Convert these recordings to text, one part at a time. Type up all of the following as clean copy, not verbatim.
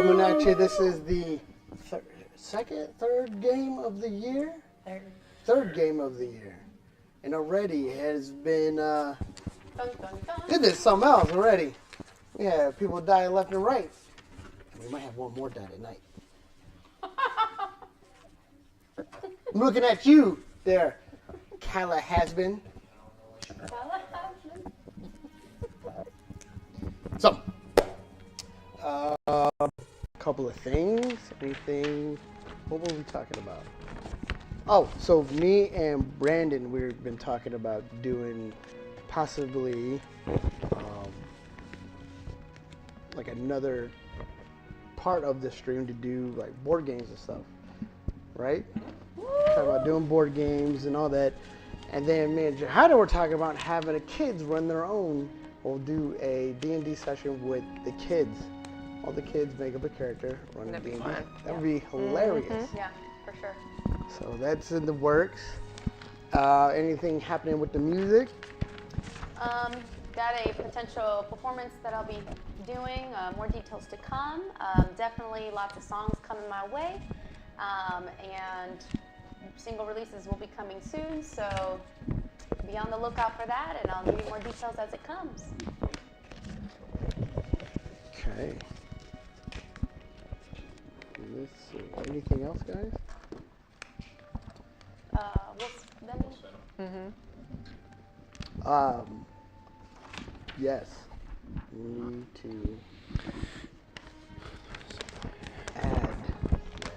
Coming at you. This is the third game of the year? Third game of the year. And already has been, did this something else already. Yeah, people die left and right. We might have one more die tonight. I'm looking at you there, Calla has-been. So, couple of things. Anything? What were we talking about? Oh, so me and Brandon, we've been talking about doing possibly like another part of the stream to do like board games and stuff, right? Talking about doing board games and all that. And then me and Jahada were talking about having the kids run their own. We'll do a D&D session with the kids. All the kids make up a character, run D&D. That would be hilarious. Mm-hmm. Yeah, for sure. So that's in the works. Anything happening with the music? Got a potential performance that I'll be doing. More details to come. Definitely lots of songs coming my way. And single releases will be coming soon. So be on the lookout for that, and I'll give you more details as it comes. Okay. Let's see. Anything else, guys? Yes. We need to add that.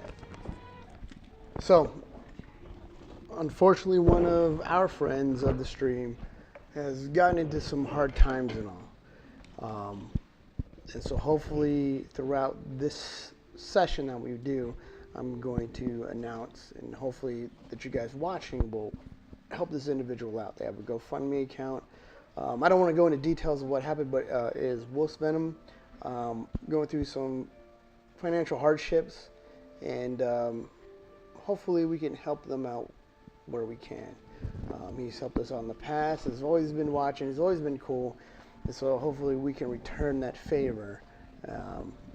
So, unfortunately, one of our friends of the stream has gotten into some hard times and all. And so hopefully throughout this session that we do, I'm going to announce, and hopefully that you guys watching will help this individual out. They have a GoFundMe account. I don't want to go into details of what happened, but is Wolf's Venom going through some financial hardships, and hopefully we can help them out where we can. He's helped us on the past. He's always been watching. He's always been cool. And so hopefully we can return that favor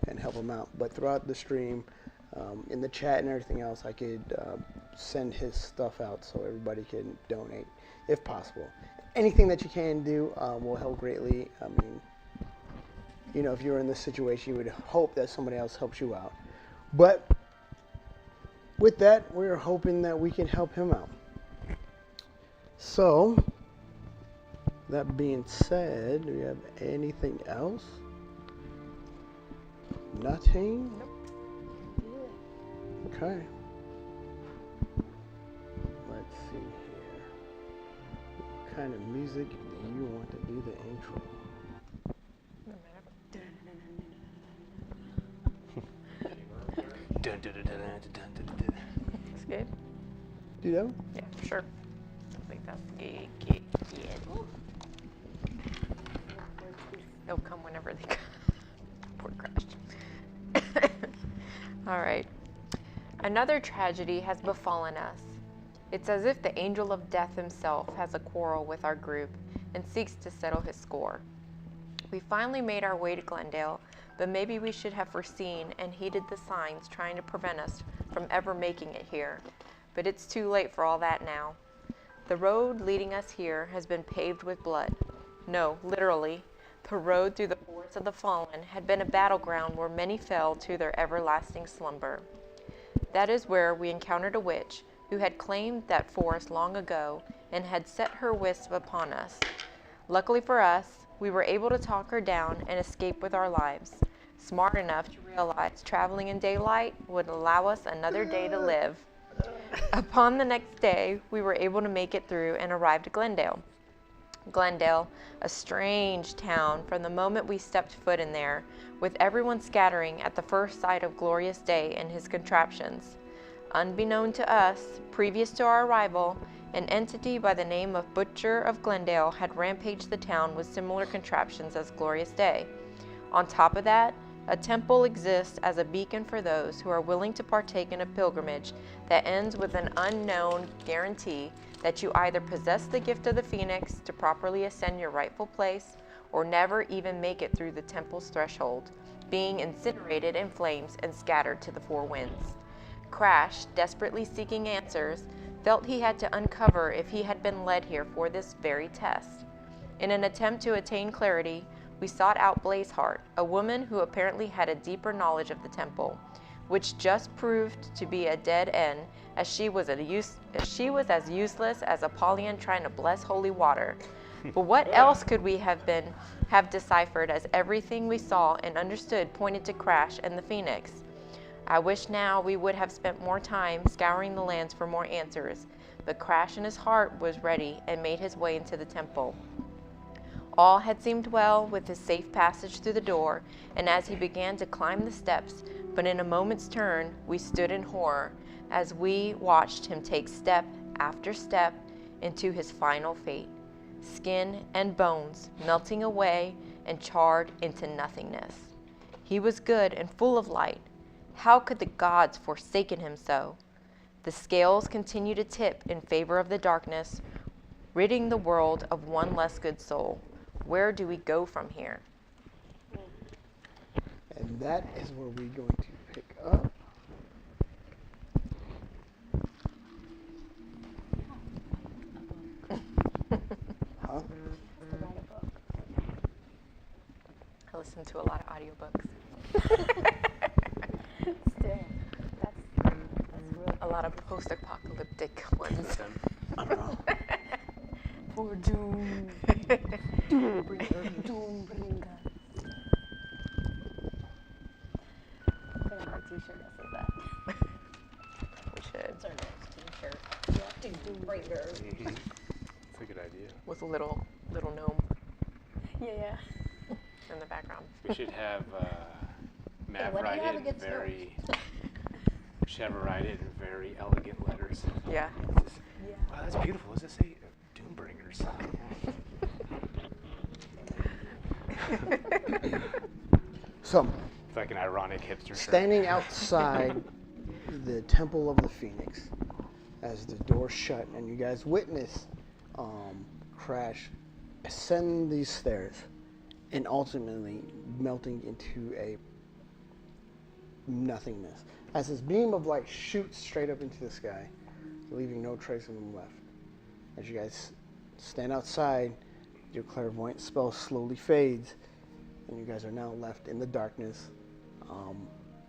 and help him out. But throughout the stream, in the chat and everything else, I could send his stuff out so everybody can donate if possible. Anything that you can do will help greatly. I mean, you know, if you're in this situation, you would hope that somebody else helps you out. But with that, we're hoping that we can help him out. So, that being said, do we have anything else? Nothing? Nope. Okay. Let's see here. What kind of music do you want to do the intro? That's good. Do that one? Yeah, for sure. I think that's good. They'll come whenever they come. Board crashed. All right. Another tragedy has befallen us. It's as if the angel of death himself has a quarrel with our group and seeks to settle his score. We finally made our way to Glendale, but maybe we should have foreseen and heeded the signs trying to prevent us from ever making it here. But it's too late for all that now. The road leading us here has been paved with blood. No, literally. The road through the forest of the fallen had been a battleground where many fell to their everlasting slumber. That is where we encountered a witch who had claimed that forest long ago and had set her wisp upon us. Luckily for us, we were able to talk her down and escape with our lives, smart enough to realize traveling in daylight would allow us another day to live. Upon the next day, we were able to make it through and arrived at Glendale. Glendale, a strange town from the moment we stepped foot in there, with everyone scattering at the first sight of Glorious Day and his contraptions. Unbeknown to us, previous to our arrival, an entity by the name of Butcher of Glendale had rampaged the town with similar contraptions as Glorious Day. On top of that, a temple exists as a beacon for those who are willing to partake in a pilgrimage that ends with an unknown guarantee that you either possess the gift of the Phoenix to properly ascend your rightful place, or never even make it through the temple's threshold, being incinerated in flames and scattered to the four winds. Crash, desperately seeking answers, felt he had to uncover if he had been led here for this very test. In an attempt to attain clarity, we sought out Blazeheart, a woman who apparently had a deeper knowledge of the temple, which just proved to be a dead end, as she was as useless as Apollyon trying to bless holy water. But what else could we have deciphered, as everything we saw and understood pointed to Crash and the Phoenix? I wish now we would have spent more time scouring the lands for more answers, but Crash in his heart was ready and made his way into the temple. All had seemed well with his safe passage through the door, and as he began to climb the steps, but in a moment's turn, we stood in horror as we watched him take step after step into his final fate, skin and bones melting away and charred into nothingness. He was good and full of light. How could the gods forsaken him so? The scales continue to tip in favor of the darkness, ridding the world of one less good soul. Where do we go from here? And that is where we're going to pick up. Huh? I listen to a lot of audiobooks. Still, that's real. A lot of post-apocalyptic ones. I don't know. For doom. Doom bringer. I'm gonna have a t-shirt that says that. We should. It's our next t-shirt. Yeah, doom bringer. That's a good idea. With a little gnome Yeah. in the background. We should have Matt when do you write have it a in good story? very. We should have her write it in very elegant letters. Yeah. Wow, that's beautiful. What does it say? Doombringers. So, It's like an ironic hipster shirt. standing outside the Temple of the Phoenix, as the door shut, and you guys witness Crash ascend these stairs, and ultimately melting into a nothingness. As this beam of light shoots straight up into the sky, leaving no trace of him left. As you guys stand outside, your clairvoyant spell slowly fades, and you guys are now left in the darkness,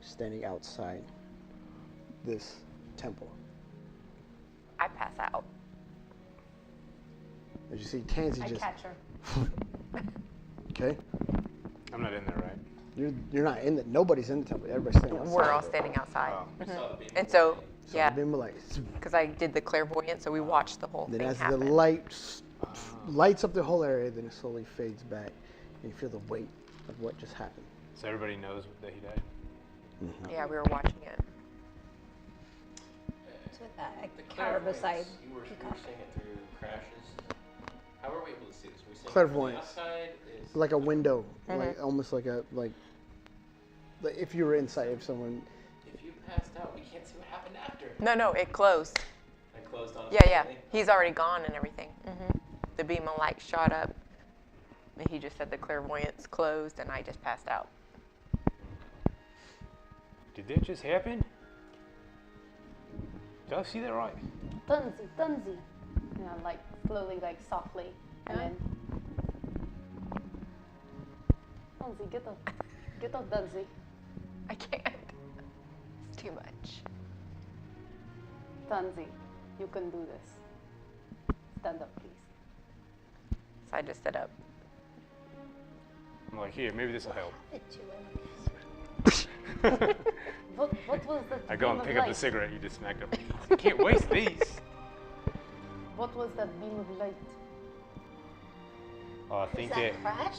standing outside this temple. I pass out. As you see, Tansy I just catch her. okay. I'm not in there, right? You're not in the. Nobody's in the temple. Everybody's standing outside. We're all standing outside. Oh. And so, So yeah, the beam of light. because I did the clairvoyant, so we watched the whole Then thing as happen. the light lights up the whole area, then it slowly fades back, and you feel the weight of what just happened. So everybody knows that he died. Yeah, we were watching it. It's with that The cower beside. clairvoyance, you were seeing it through Crash's. How were we able to see this? Were we seeing Clairvoyance. it from the outside? Is Like a window, like almost like if you were inside of someone. if you passed out, we can't see what happened after. No, it closed. I closed on us. Yeah. completely? He's already gone and everything. The beam of light shot up. And he just said the clairvoyance closed, and I just passed out. Did that just happen? Did I see that right? Dunzy. You know, like slowly, like softly. And then. Dunzy, get up, Dunzy. I can't. It's too much. Dunzy, you can do this. Stand up, please. So I just stood up. I'm like, here, maybe this will help. What was the I go beam and of pick up the light? cigarette you just smacked up. You can't waste these. What was that beam of light? I think that, Crash?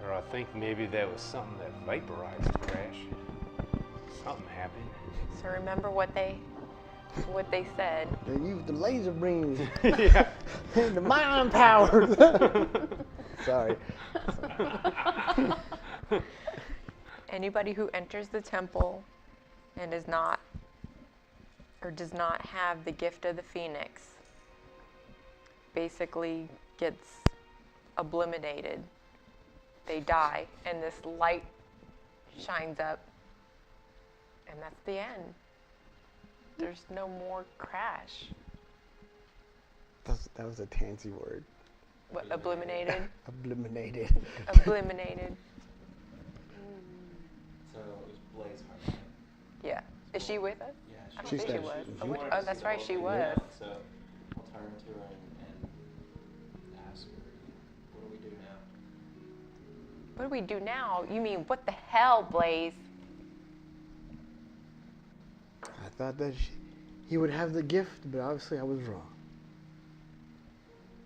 or I think maybe that was something that vaporized Crash. Something happened. So remember what they said. They use the laser beams, Yeah. the mind power. Sorry. Anybody who enters the temple and is not or does not have the gift of the phoenix basically gets obliterated. They die, and this light shines up, and that's the end. There's no more Crash. That was a Tansy word. What, obliminated? Obliminated. Obliminated. So it was Blaze Heart. Yeah. Is she with us? Yeah, I don't She's think she there. was. She- Oh, she- which- wanted oh, to that's see the right, whole she thing. was. Yeah, so I'll turn to her and ask her, what do we do now? What do we do now? You mean, what the hell, Blaze? I thought that he would have the gift, but obviously I was wrong.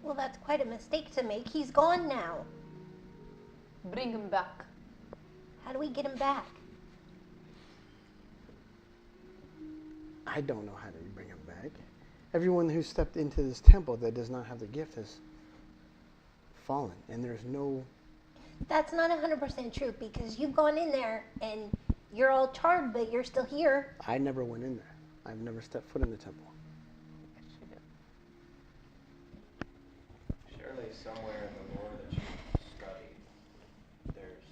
Well, that's quite a mistake to make. He's gone now. Bring him back. How do we get him back? I don't know how to bring him back. Everyone who stepped into this temple that does not have the gift has fallen, and there's no. That's not 100% true because you've gone in there and you're all charred, but you're still here. I never went in there. I've never stepped foot in the temple. Surely somewhere in the lore that you studied, there's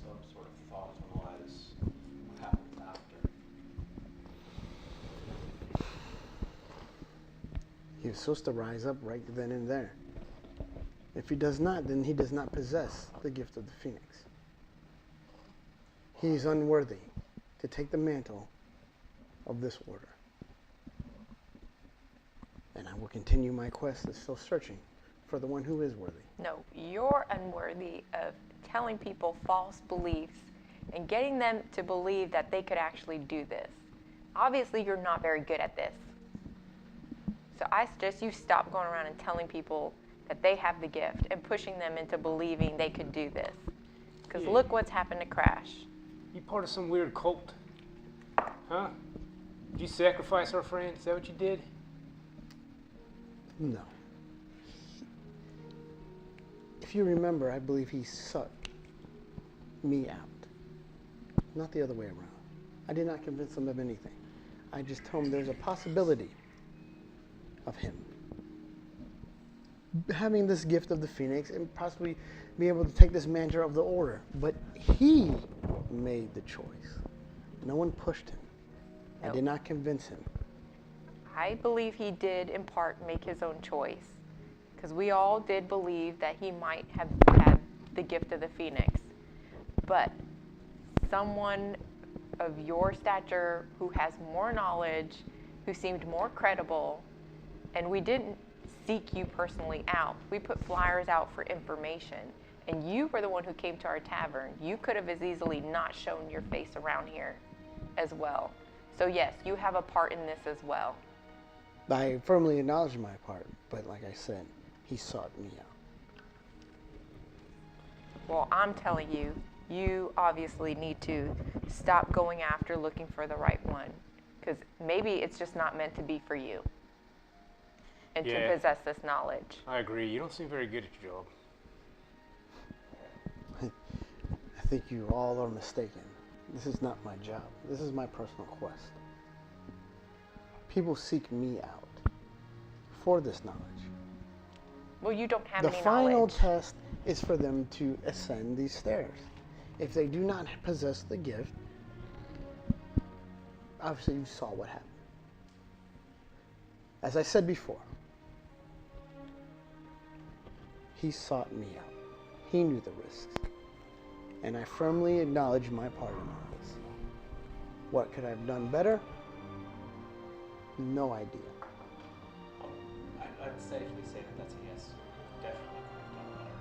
some sort of thought on why this happens after. He was supposed to rise up right then and there. If he does not, then he does not possess the gift of the Phoenix. He is unworthy to take the mantle of this order. And I will continue my quest of still searching for the one who is worthy. No, you're unworthy of telling people false beliefs and getting them to believe that they could actually do this. Obviously, you're not very good at this. So I suggest you stop going around and telling people that they have the gift and pushing them into believing they could do this. Because Yeah. look what's happened to Crash. You part of some weird cult? Huh? Did you sacrifice our friend? Is that what you did? No. If you remember, I believe he sought me out. Not the other way around. I did not convince him of anything. I just told him there's a possibility of him having this gift of the Phoenix and possibly be able to take this mantle of the order. But he made the choice. No one pushed him. I Nope. did not convince him. I believe he did, in part, make his own choice. Because we all did believe that he might have had the gift of the Phoenix. But someone of your stature who has more knowledge, who seemed more credible, and we didn't seek you personally out. We put flyers out for information. And you were the one who came to our tavern. You could have as easily not shown your face around here as well. So yes, you have a part in this as well. I firmly acknowledge my part, but like I said, he sought me out. Well, I'm telling you, you obviously need to stop going after looking for the right one. Because maybe it's just not meant to be for you. And Yeah. to possess this knowledge. I agree. You don't seem very good at your job. I think you all are mistaken. This is not my job. This is my personal quest. People seek me out for this knowledge. Well, you don't have The any final knowledge. test is for them to ascend these stairs. If they do not possess the gift, obviously you saw what happened. As I said before, he sought me out. He knew the risks. And I firmly acknowledge my part in all this. What could I have done better? No idea. I'd safely say that that's a yes. Definitely could have done better.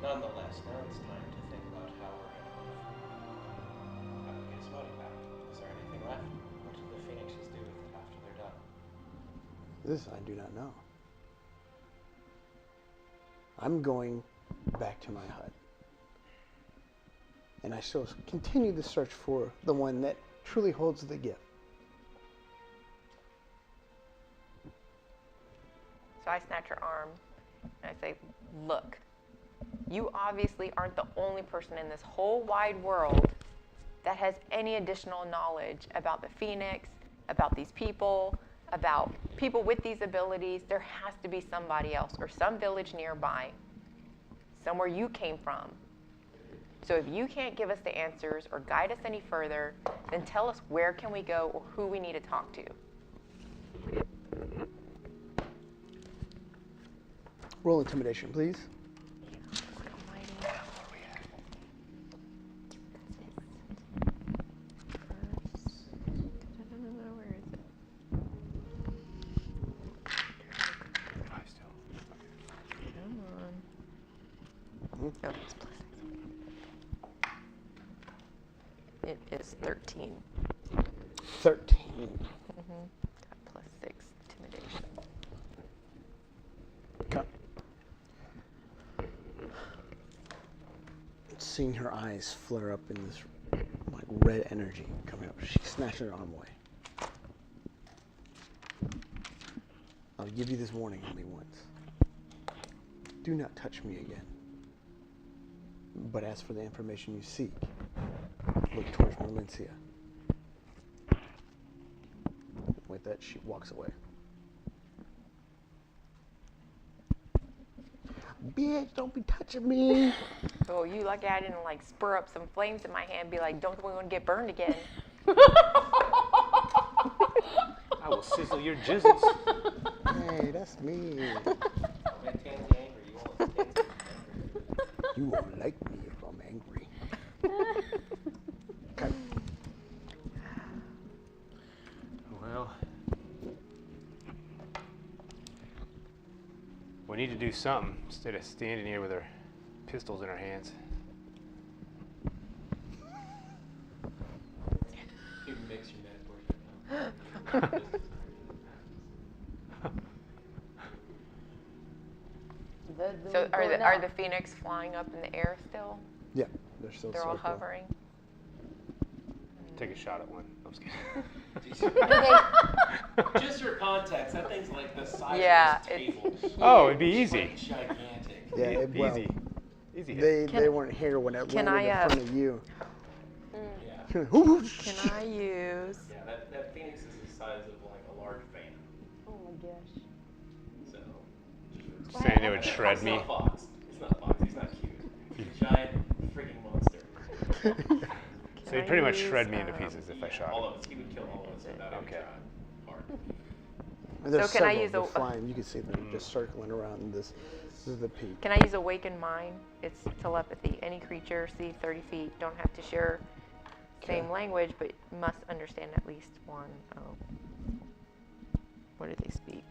Nonetheless, now it's time to think about how we're going to move. How do we get his body back? Is there anything left? What do the Phoenixes do with it after they're done? This I do not know. I'm going back to my hut. And I shall continue the search for the one that truly holds the gift. So I snatch her arm and I say, look, you obviously aren't the only person in this whole wide world that has any additional knowledge about the Phoenix, about these people, about people with these abilities. There has to be somebody else or some village nearby, somewhere you came from, So if you can't give us the answers or guide us any further, then tell us where can we go or who we need to talk to. Roll intimidation, please. Where is it? Come on. Oh, it's plus 6. It is 13. 13. Got plus 6 intimidation. Okay. Seeing her eyes flare up in this like red energy coming up, she snatched her arm away. I'll give you this warning only once. Do not touch me again. But as for the information you seek, look towards Valencia. With that, she walks away. Bitch, don't be touching me. Oh, you lucky I didn't like spur up some flames in my hand, be like, don't we want to get burned again? I will sizzle your jizzles. Hey, that's me. When Tansy angry, you won't let Tansy angry. You won't like me if I'm angry. Okay. Well, we need to do something instead of standing here with our pistols in our hands. You mix your metaphors right now. So are the Phoenix flying up in the air still? Yeah, they're still They're all circling. hovering. Take a shot at one. I'm just kidding. Just for context, that thing's like the size Yeah, of this table. Oh, it'd be easy. Like gigantic. Yeah, it, well, Easy. Easy hit. they weren't here when it Can landed I, in front of you. Yeah. Can I use? Yeah, that Phoenix is the size of like a large fan. Oh my gosh. So. Saying it would shred It's me. not Fox. It's not Fox. He's not cute. He's a giant freaking monster. So he'd pretty much shred me into pieces if I Yeah, shot all him. of us. He would kill all of us without even Okay. trying hard. And there's So can I several use that a- flying. You can see them just circling around this. This is the peak. Can I use Awaken Mind? It's telepathy. Any creature see 30 feet don't have to share same Okay. language, but must understand at least one. Oh. What do they speak?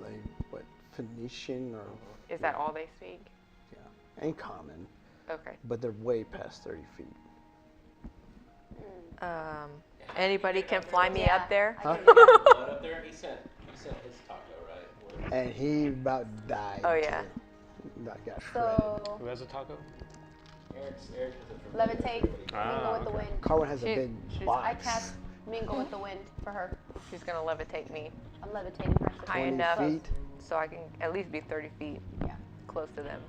Like what, Phoenician or Is that all they speak? yeah, and common, Okay. but they're way past 30 feet. Anybody can fly me Yeah. up there? Huh? Blood up there. He sent his taco, right? And he about died. Oh, yeah. too. That got shredded. So Who has a taco? Eric has it from levitate, Ah, mingle with the okay. wind. Carwin has a She's- big she's- box. I cast mingle with the wind for her. She's gonna levitate me I'm levitating her. so high 20 enough feet. so I can at least be 30 feet Yeah. close to them.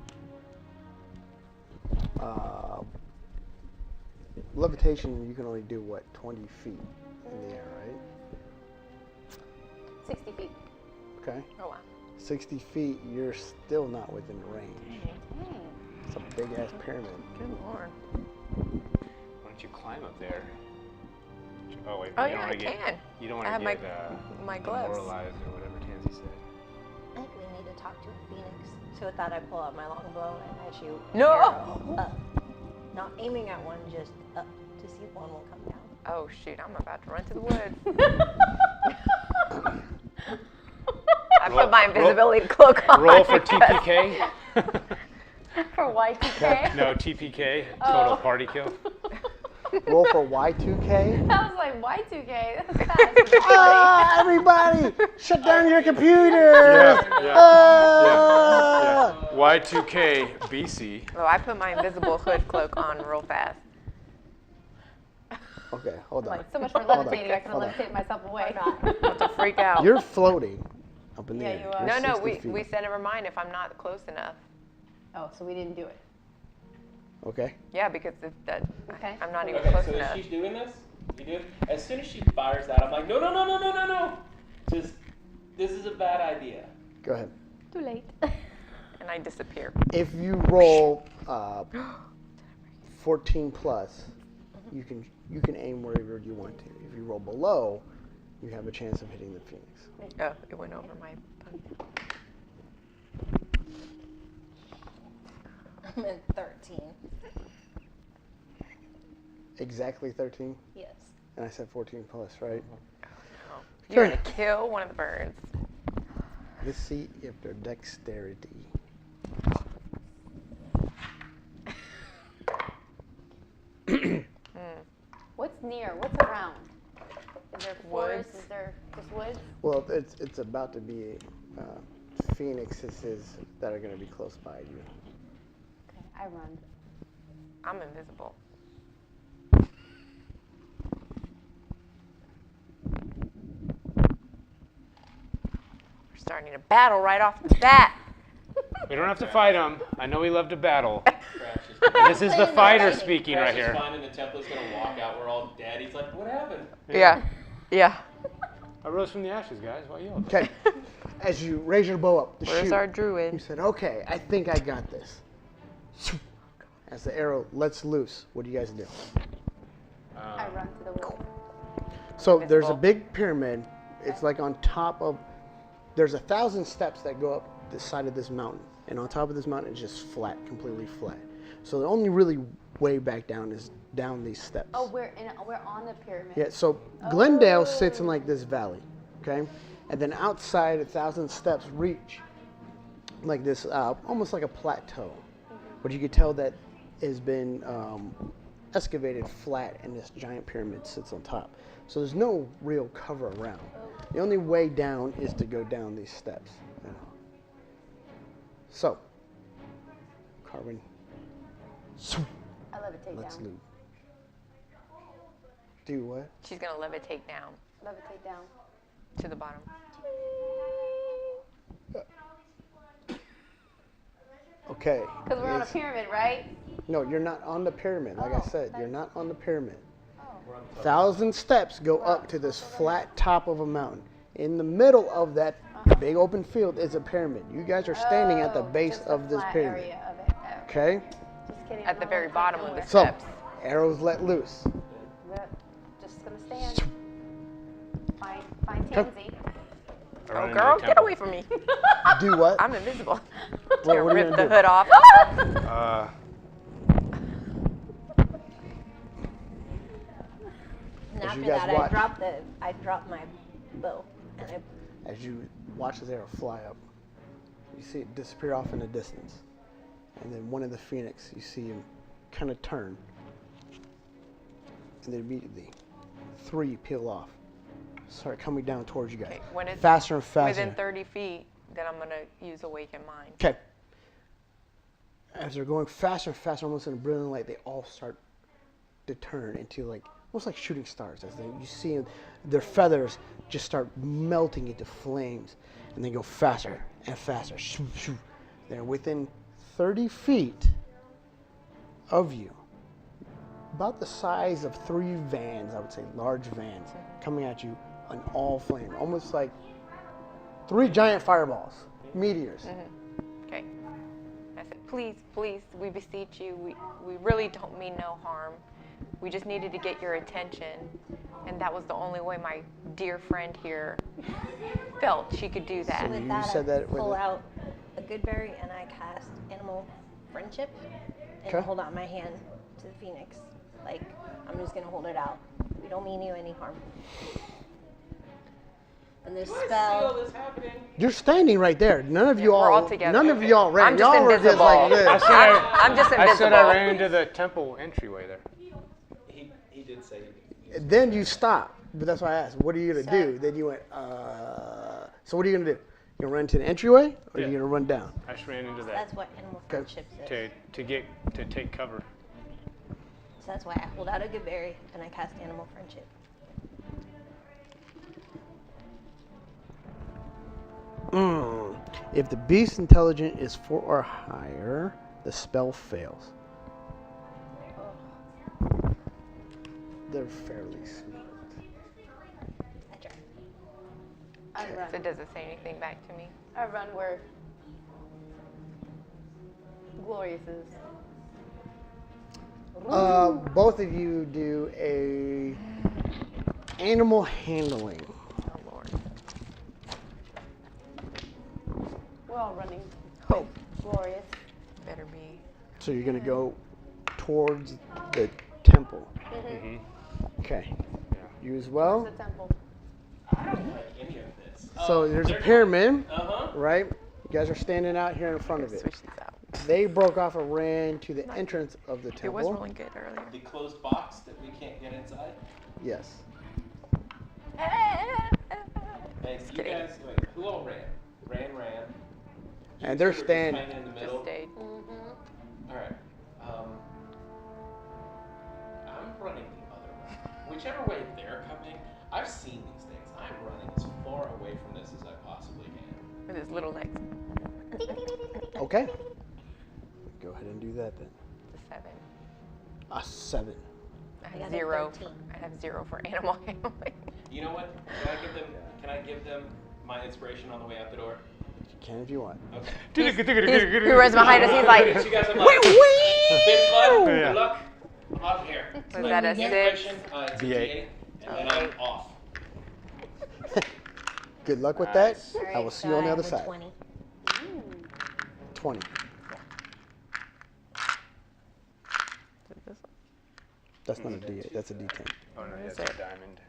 Levitation, you can only do what, 20 feet in the air, right? 60 feet. Okay. Oh wow. 60 feet, you're still not within range. It's a big ass pyramid. Good lord. Why don't you climb up there? Oh wait, Oh you yeah, don't I want to get. can. You don't I want have to get my gloves. demoralized or whatever Tansy said. I think we need to talk to a phoenix. So with that, I pull out my longbow and I shoot an No! arrow up. Not aiming at one, just up to see if one will come down. Oh shoot, I'm about to run to the woods. I put my invisibility cloak on. Roll for because- TPK. For Y2K? No, TPK. Total party kill. Roll for Y2K. I was like, Y2K? That's fast. Ah, everybody, shut down your computer. Ah! Y2K BC. Oh, I put my invisible hood cloak on real fast. Okay, hold on. Like, so much for Hold on, levitating. I could have hold on. levitated myself away. To freak out. You're floating up in the Yeah, air. you are. You're No, 60 feet. we said never mind if I'm not close enough. Oh, so we didn't do it. Okay. Yeah, because if that, Okay. I'm not even Okay, close so enough. as she's doing this, you do it. As soon as she fires that, I'm like, no. Just, this is a bad idea. Go ahead. Too late. And I disappear. If you roll 14 plus, you can aim wherever you want to. If you roll below, you have a chance of hitting the phoenix. Oh, it went over my button. I'm at 13. Exactly 13, Yes. and I said 14 plus, right? You're Okay. gonna kill one of the birds. Let's see if their dexterity. What's near? What's around? Is there forest? Woods. Is there just woods? Well, it's about to be phoenixes that are going to be close by you. Okay, I run. I'm invisible. We're starting a battle right off the bat. We don't have to fight him. I know we love to battle. Crash is This is the fighter speaking Crash right is here. fine, and the Templar's gonna walk out. We're all dead. He's like, "What happened?" Yeah. Yeah. I rose from the ashes, guys. Why yell? Okay. As you raise your bow up to Where's shoot, our you druid? said, "Okay, I think I got this." As the arrow lets loose, what do you guys do? I run to the woods. So there's a Invisible. big pyramid. It's like on top of. There's 1,000 steps that go up the side of this mountain, and on top of this mountain it's just flat, completely flat. So the only really way back down is down these steps. Oh, we're on the pyramid. Yeah. So Glendale sits in like this valley, okay, and then outside 1,000 steps reach like this, almost like a plateau, but you could tell that has been excavated flat, and this giant pyramid sits on top. So there's no real cover around. The only way down is to go down these steps. You know. So, Carvin, I levitate let's down. loot. Do what? She's gonna levitate down Levitate down. to the bottom. Okay. Because we're on a it's- pyramid, right? No, you're not on the pyramid. Like I Oh, said, you're okay. not on the pyramid. We're on top. 1,000 steps go up to this flat top of a mountain. In the middle of that big open field is a pyramid. You guys are standing at the Oh, base just the of this flat pyramid. area of it. Oh, Okay? just kidding. At the very bottom of the So, steps. arrows let loose. Just gonna stand. Find Tansy. I run Oh, into girl, the get temple. away from me. Do what? I'm invisible. What are you Rip gonna the do? hood off. And As after you guys that, watch. I dropped my bow, and I As you watch this arrow fly up, you see it disappear off in the distance. And then one of the phoenix, you see him kind of turn. And then immediately, 3 peel off. Start coming down towards you guys. Okay, when it's faster and faster. within 30 feet, then I'm gonna use Awaken Mind. Okay. As they're going faster and faster, almost in a brilliant light, they all start to turn into like almost like shooting stars. As you see their feathers just start melting into flames, and they go faster and faster. Shoo, shoo. They're within 30 feet of you, about the size of 3 vans, I would say, large vans, coming at you on all flame, almost like 3 giant fireballs, meteors. Okay. I said, please, please, we beseech you. We really don't mean no harm. We just needed to get your attention. And that was the only way my dear friend here felt she could do that. with You that said I that with pull a- out a good berry and I cast Animal Friendship and Okay. hold out my hand to the phoenix. Like I'm just gonna hold it out. We don't mean you any harm. And this I see all spell. this happening. You're standing right there. None of you we're all. all together. None of y'all ran. I'm just y'all were just invisible. like this. I'm just invisible. I said I ran into the temple entryway there. He did say. Then you stopped. But that's why I asked, what are you gonna So- do? Then you went, So what are you gonna do? You gonna run to the entryway, or Yeah. you gonna run down? I just ran into that That's what Animal Friendship is. to take cover. So that's why I hold out a good berry and I cast Animal Friendship. If the beast intelligence is 4 or higher, the spell fails. They're fairly smart. I try. I So run. does it say anything back to me? I run where Glorious is. Both of you do a animal handling. Oh Lord. We're all running. Hope. Glorious. Better be. So you're gonna go towards the temple. Mm-hmm. Okay. Yeah. You as well. The temple. I don't like any of this. So there's a pyramid, Uh-huh. right? You guys are standing out here in front of it. Switch these out. They broke off and ran to the entrance of the It temple. was rolling good earlier. The closed box that we can't get inside. Yes. And Just you kidding. guys, wait, who all ran? Ran. And they're You two were just standing. hanging in the Just middle. stayed. All right. I'm running the other way. Whichever way they're coming, I've seen these things. I'm running as far away from this as I possibly can. With his little legs. Okay. Go ahead and do that then. It's a 7. A 7. I I have got a 0. 13. I have 0 for animal handling. You know what? Can I give them my inspiration on the way out the door? You can if you want. Okay. Who runs behind us? He's like, You guys are like, been fun. Yeah. Good luck. I'm out here. was that a 6? Inspiration, it's a D8. D8, and then I'm off. Good luck with that. Nice. All right, I will see so you on the have other a side. 20. 20. That's not a D8. That's a D10. Oh no, Is that's a it? diamond.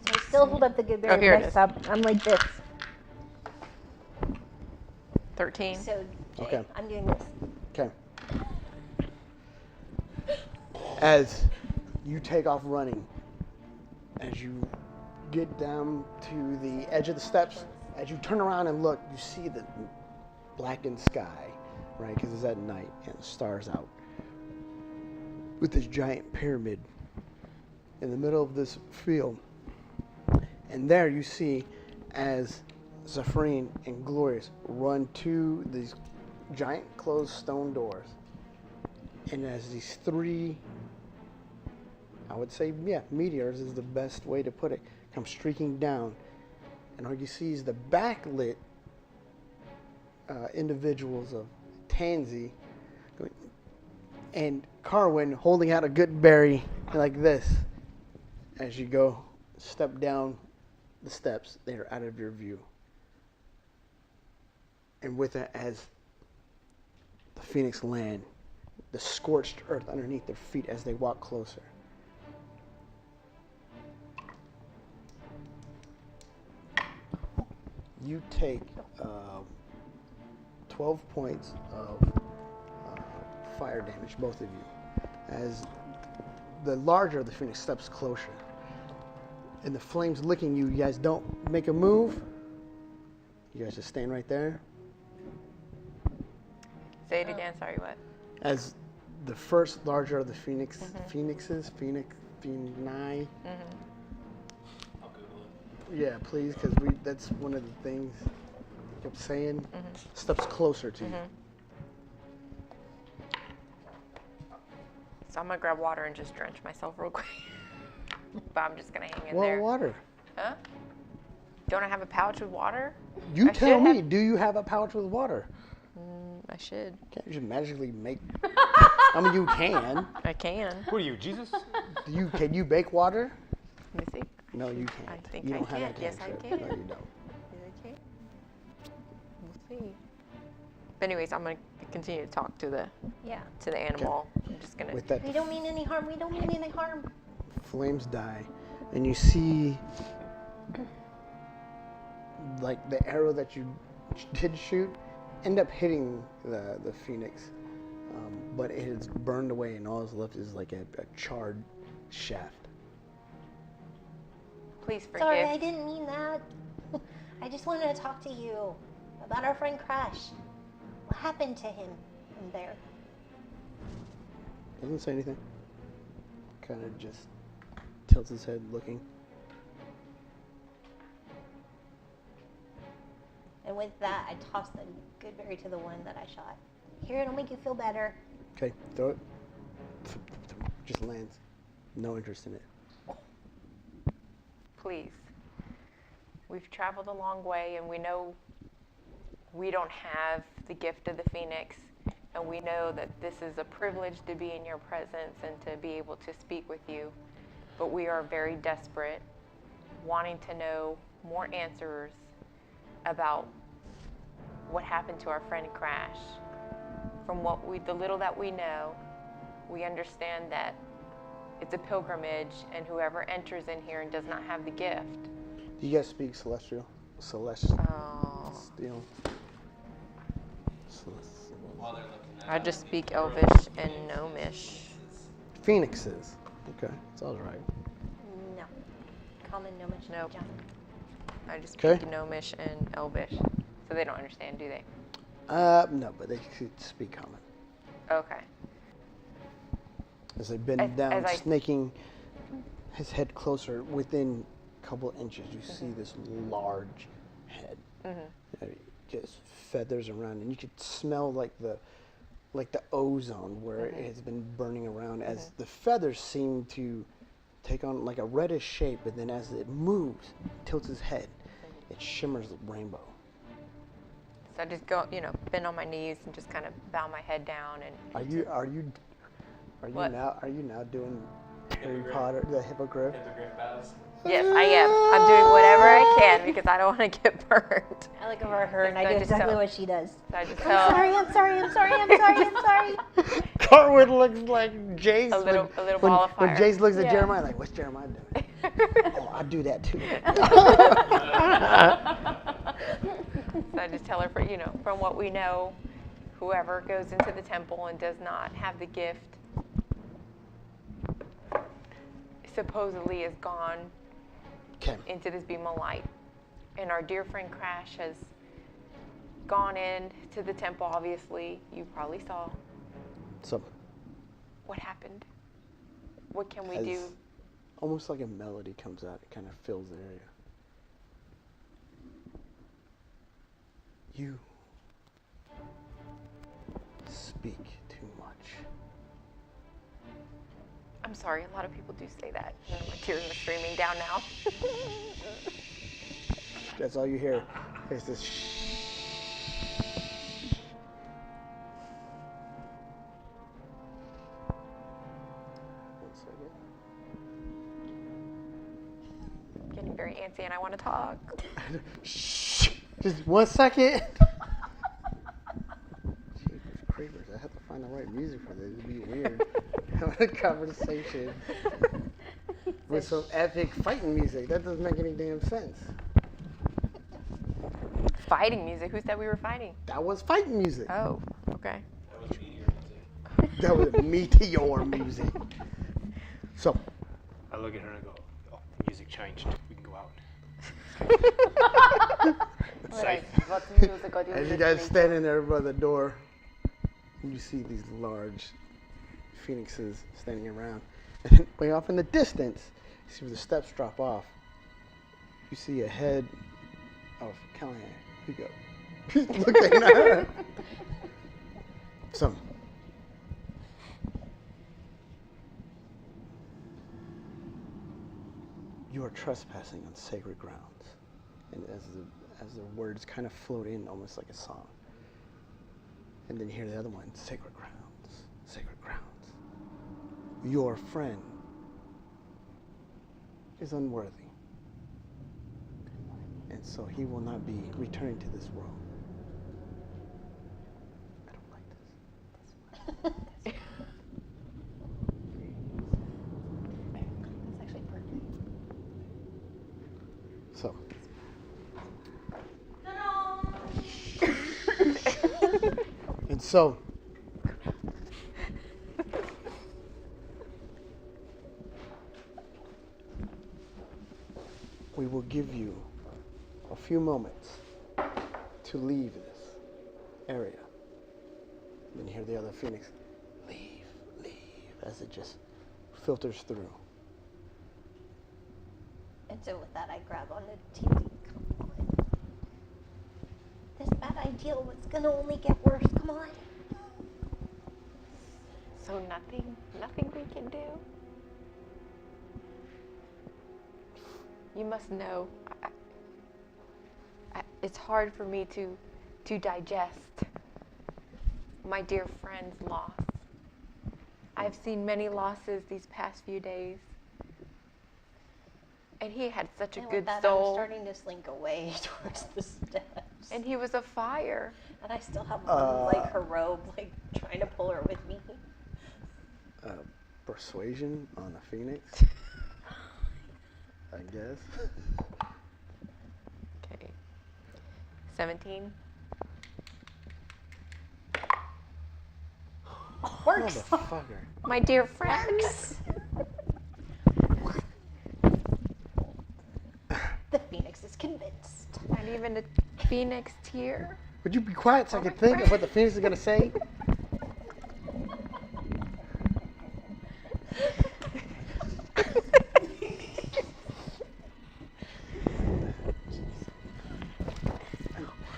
So I still hold up the good berry here it next is. up. I'm like this. 13. So Jay, Okay. I'm doing this. Okay. As you take off running, as you get down to the edge of the steps, as you turn around and look, you see the blackened sky, right? Because it's at night and the stars out. With this giant pyramid in the middle of this field. And there you see as Zephrine and Glorious run to these giant closed stone doors. And as these 3, I would say, meteors is the best way to put it, come streaking down. And all you see is the backlit individuals of Tansy and Carwin holding out a good berry like this. As you go step down the steps, they are out of your view. And with it, as the Phoenix land, the scorched earth underneath their feet as they walk closer. You take 12 points of fire damage, both of you, as the larger of the Phoenix steps closer. And the flames licking you, you guys don't make a move. You guys just stand right there. Say it again. Sorry, what? As the first larger of the Phoenix, Mm-hmm. Phoenix, I'll Google it. yeah, please, because that's one of the things I kept saying. Mm-hmm. Steps closer to you. So I'm gonna grab water and just drench myself real quick. But I'm just gonna hang in Well, there. water. Huh? Don't I have a pouch with water? You I tell should me, have- do you have a pouch with water? I should. Can't you just magically make? I mean, you can. I can. Who are you, Jesus? Can you bake water? Let me see. No, you can't. I think you I don't have can. that Yes, kind I of can. shit. No, you don't. Yeah, I can. We'll see. But anyways, I'm gonna continue to talk to the Yeah. animal. I'm just gonna. With that, We don't mean any harm. We don't mean any harm. flames die, and you see like the arrow that you did shoot end up hitting the Phoenix, but it has burned away, and all that's left is like a charred shaft. Please forgive. Sorry, I didn't mean that. I just wanted to talk to you about our friend Crash. What happened to him in there? Doesn't say anything. Kind of just tilts his head looking. And with that, I tossed the good berry to the one that I shot. Here, it'll make you feel better. Okay, throw it. Just lands. No interest in it. Please. We've traveled a long way and we know we don't have the gift of the Phoenix. and we know that this is a privilege to be in your presence and to be able to speak with you. But we are very desperate, wanting to know more answers about what happened to our friend Crash. From the little that we know, we understand that it's a pilgrimage, and whoever enters in here and does not have the gift. Do you guys speak Celestial? Celestial. Oh, While they're looking that I up, just maybe speak throw Elvish in and Gnomish. Phoenixes. Okay, it's all right. No. Common Gnomish. Nope. John. I just Okay. speak Gnomish and Elvish. So they don't understand, do they? No, but they could speak common. Okay. As they bend As down, I- snaking his head closer, within a couple inches, you see this large head. Just feathers around, and you could smell like the ozone where it has been burning around as the feathers seem to take on like a reddish shape, and then as it moves, tilts his head, it shimmers like rainbow. So I just go, bend on my knees and just kind of bow my head down and Are you What? now doing Harry Potter, the hippogriff? Hippogriff bows. yes, I am. I'm doing whatever I can because I don't want to get burned. I look over her and I So do just exactly tell- what she does. So I just I'm tell sorry, I'm sorry, I'm sorry, I'm sorry, I'm sorry. Cartwood looks like Jace. A little when, ball of when fire. Jace looks at Yeah. Jeremiah, like, what's Jeremiah doing? Oh, I do that too. So I just tell her, from what we know, whoever goes into the temple and does not have the gift supposedly is gone Okay. into this beam of light. And our dear friend Crash has gone in to the temple, obviously. You probably saw. So, What happened? What can we as do? almost like a melody comes out, it kind of fills the area. You speak too much. I'm sorry, a lot of people do say that. And my tears are streaming down now. That's all you hear. It's this shh. One second. Getting very antsy and I want to talk. Shh. Just 1 second. Jeepers creepers. I have to find the right music for this. It'd be weird. Having a conversation with some epic fighting music. That doesn't make any damn sense. Fighting music? Who said we were fighting? That was fighting music. Oh, okay. That was meteor music. That was meteor music. So, I look at her and I go, oh, the music changed. We can go out. Safe. What music are you as you guys listening standing there by the door, you see these large phoenixes standing around. And then way off in the distance, you see where the steps drop off. You see a head of Callahan. Here you go. Looking at her. So, you are trespassing on sacred grounds. And as the words kind of float in almost like a song. And then you hear the other one, sacred grounds, sacred grounds. Your friend is unworthy. And so he will not be returning to this world. I don't like this. That's actually perfect. So, and so, we will give you a few moments to leave this area. And then you hear the other phoenix, leave, as it just filters through. And so with that, I grab on the TV. Come on. This bad idea was gonna only get worse. Come on. So nothing we can do? You must know, it's hard for me to digest my dear friend's loss. I've seen many losses these past few days. And he had such a And good with that, soul. I'm starting to slink away towards the steps. And he was a fire. And I still have Mom, like, her robe, like, trying to pull her with me. Persuasion on a phoenix, I guess. Okay. 17. Works! Motherfucker. My dear friends. The phoenix is convinced. Not even a phoenix tear. Would you be quiet so I can think of what the phoenix is gonna say?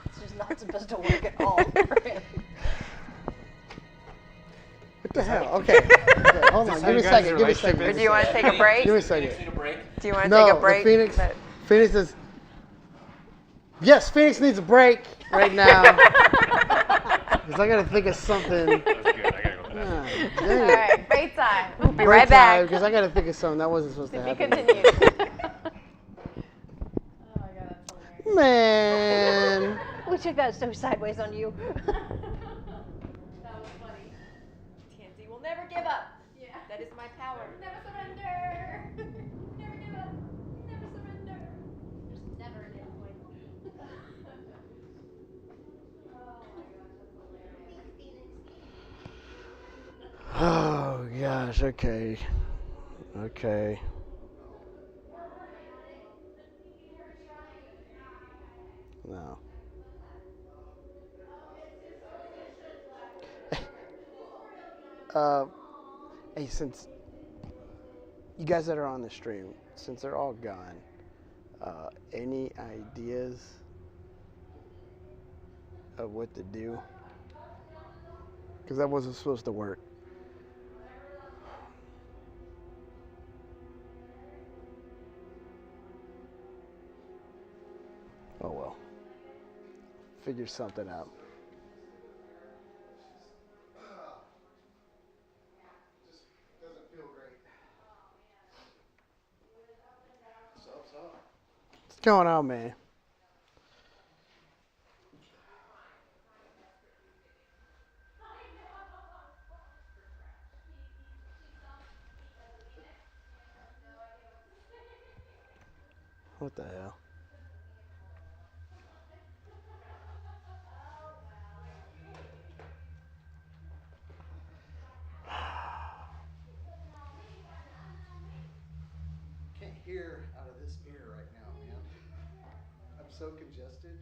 It's just not supposed to work at all for him. What the hell? Okay. Okay, hold on. Give me a second. Give me a Or second. do you want to take a break? Give me a Do second. Need a break? you want to No, take a break? the Phoenix. But- Phoenix is. Yes, Phoenix needs a break right now. Because I gotta think of something. That was good. I gotta go to the bathroom. Ah, All dang it. right, break time. We'll be Break right back. Because I gotta think of something that wasn't supposed to To be happen. continued. Oh my god, that's hilarious. Man. We took that so sideways on you. That was funny. Tansy will never give up. Yeah. That is my power. Never surrender. Never give up. Never surrender. There's never an end point. Oh my gosh, that's hilarious. Oh gosh. Okay. Okay. No. Hey, since you guys that are on the stream, since they're all gone, any ideas of what to do? Because that wasn't supposed to work. Oh well. Figure something out. Doesn't feel great. What's going on, man? What the hell? Can't hear out of this ear right now, man. I'm so congested.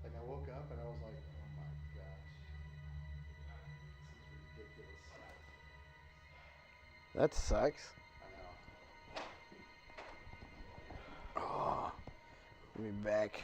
Like I woke up and I was like, oh my gosh. This is ridiculous. That sucks. I know. Oh, let me back.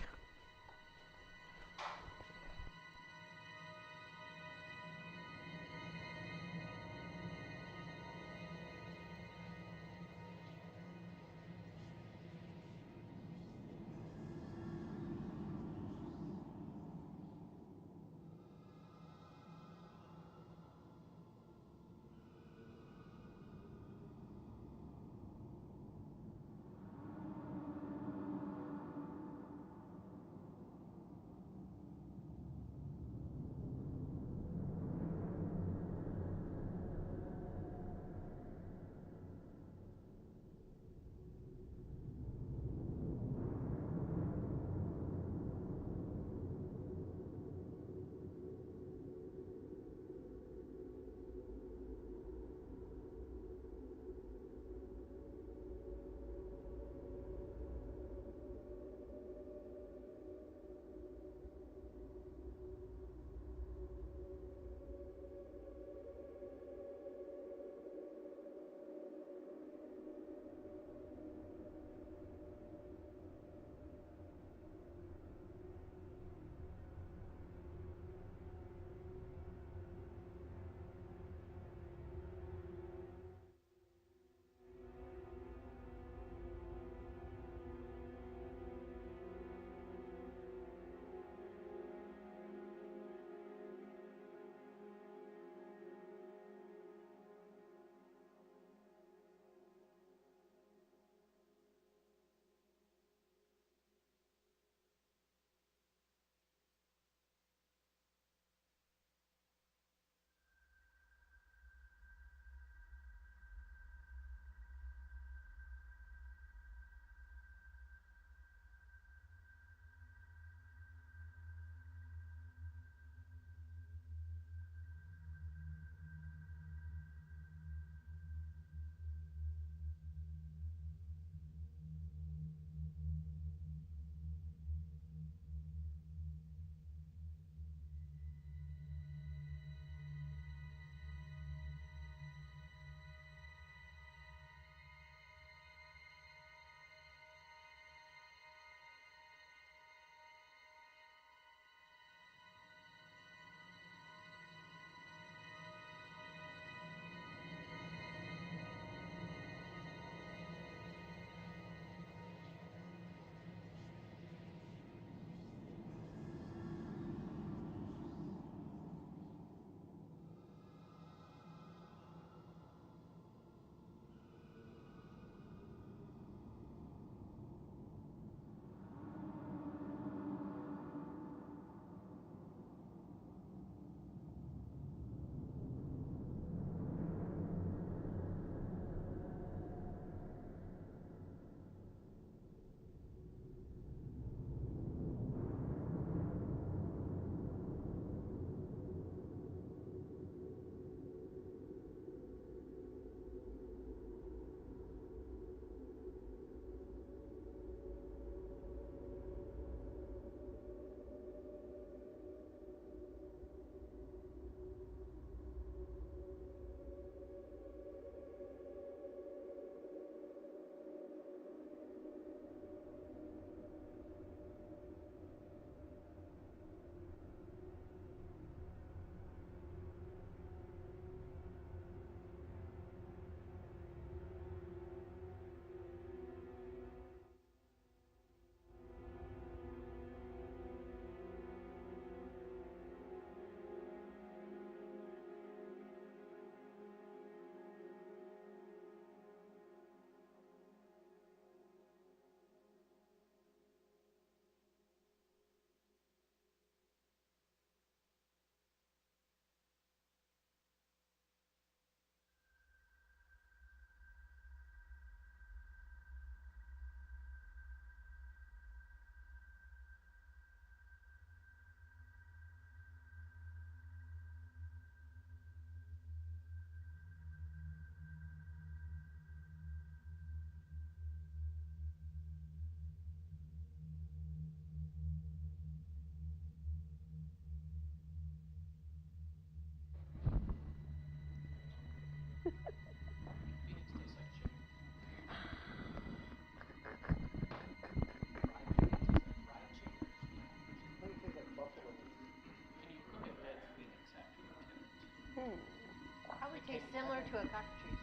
into a cockatrice.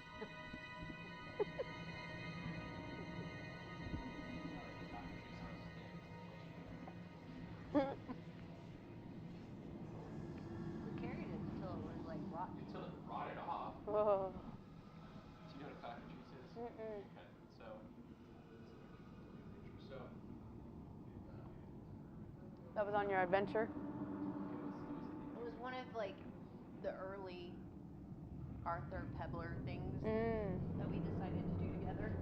We carried it until it was like rotten. Until it rotted off. Oh. Do you know what a cockatrice is? Mm-mm. Okay, so so That was on your adventure? It was one of like the early Arthur Pebbler things that we decided to do together.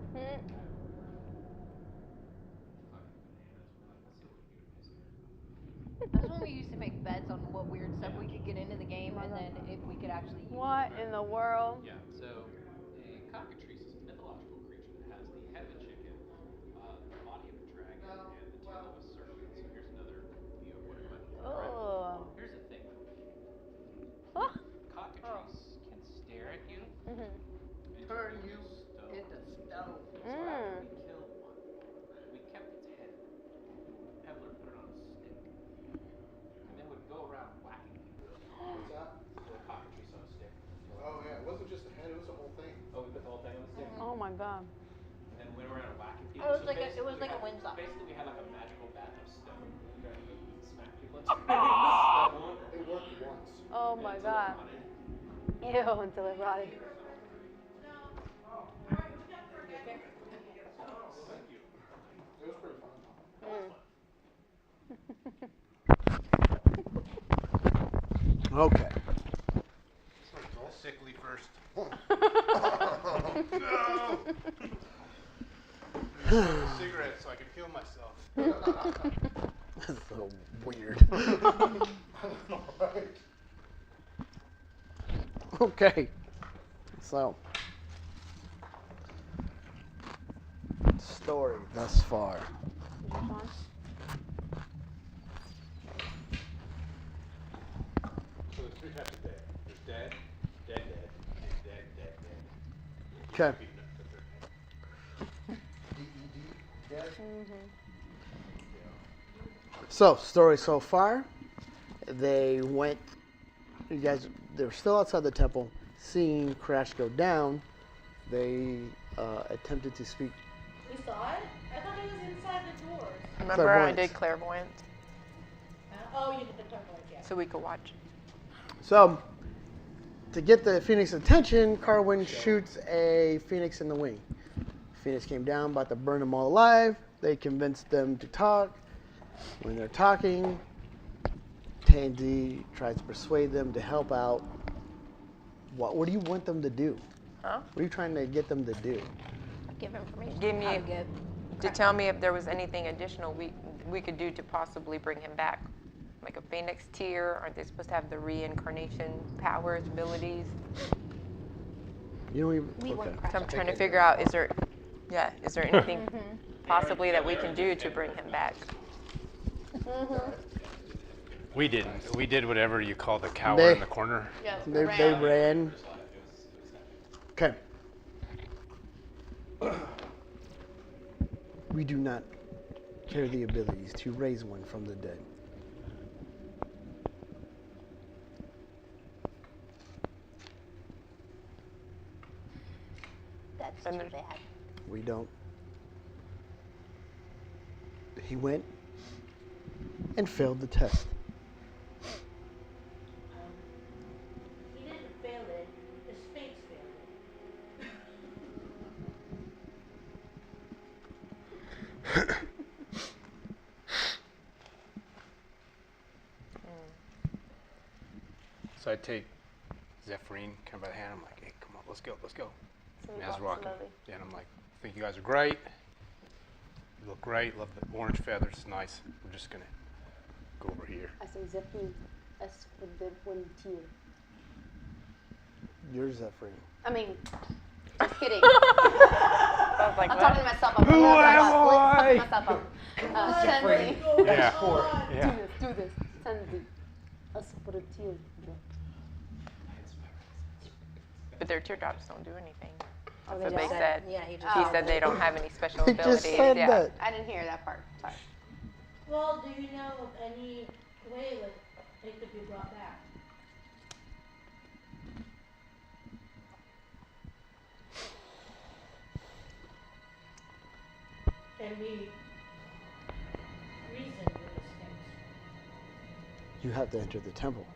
That's when we used to make bets on what weird stuff we could get into the game, and then if we could actually use What in the world? yeah, so a cockatrice is a mythological creature that has the head of a chicken, the body of a dragon, and the tail of a serpent. So here's another view of what it might look like. Oh. Here's the thing. Huh? Cockatrice can stare at you Mm-hmm. and Turn you stone. into stone. So after we killed one, we kept its head. Pebbler put it on a stick, and then would go around whacking people. What's that? With a cockatrice on a stick. Oh yeah, it wasn't just the head; it was the whole thing. Oh, we put the whole thing on the stick. Oh my god. And then went around whacking people. Oh, it was So like a basically we Windsor. Basically, we had like a magical bat of stone. We got to smack people until stone. It worked once. Oh my until it god. rotted. Ew, until it rotted. Thank you. It was pretty fun. Okay. Sickly first. Cigarette so I can kill myself. That's so weird. Alright. Okay. So, story thus far. So there's three types of dead. There's dead, dead, dead, and dead, dead, dead. Okay. DED. Dead. So, story so far. They went. You guys, they were still outside the temple, seeing Crash go down. They attempted to speak. We saw it? I thought it was inside the doors. Remember, Clairvoyance. I did clairvoyance, Oh, you did the clairvoyance, yeah. so we could watch. So, to get the Phoenix's attention, Carwin shoots a Phoenix in the wing. Phoenix came down, about to burn them all alive. They convinced them to talk. When they're talking, Tansy tries to persuade them to help out. What do you want them to do? Huh? What are you trying to get them to do? Give information. Give me How to get. to tell me if there was anything additional we could do to possibly bring him back, like a Phoenix tier. Aren't they supposed to have the reincarnation powers, abilities? You don't even. We want Okay. Crash. So I'm trying to figure out is there anything possibly that we can do to bring him back? We didn't. We did whatever you call the cower They- in the corner. Yes. They ran. Okay. We do not carry the abilities to raise one from the dead. That's And too there's- bad. We don't. He went and failed the test. He didn't fail it. The Sphinx failed it. So I take Zephyrin kind of by the hand. I'm like, hey, come on, let's go, let's go. And as we're walking, yeah, and I'm like, I think you guys are great. You look great. Love the orange feathers. It's nice. We're just gonna go over here. I say Zeppelin as for the volunteer. You're Zephyrin. I mean, just kidding. I was like, I'm what? talking to myself. I'm Who talking to am myself. I? I'm talking to myself. Sandy. Yeah. Yeah. Do this. Sandy. As for the tear. But their teardrops don't do anything. Oh, That's what they said. Yeah, he just. He said they don't have any special He abilities. just said yeah. that. I didn't hear that part. Sorry. Well, do you know of any way that they could be brought back? can we reason with these things? You have to enter the temple.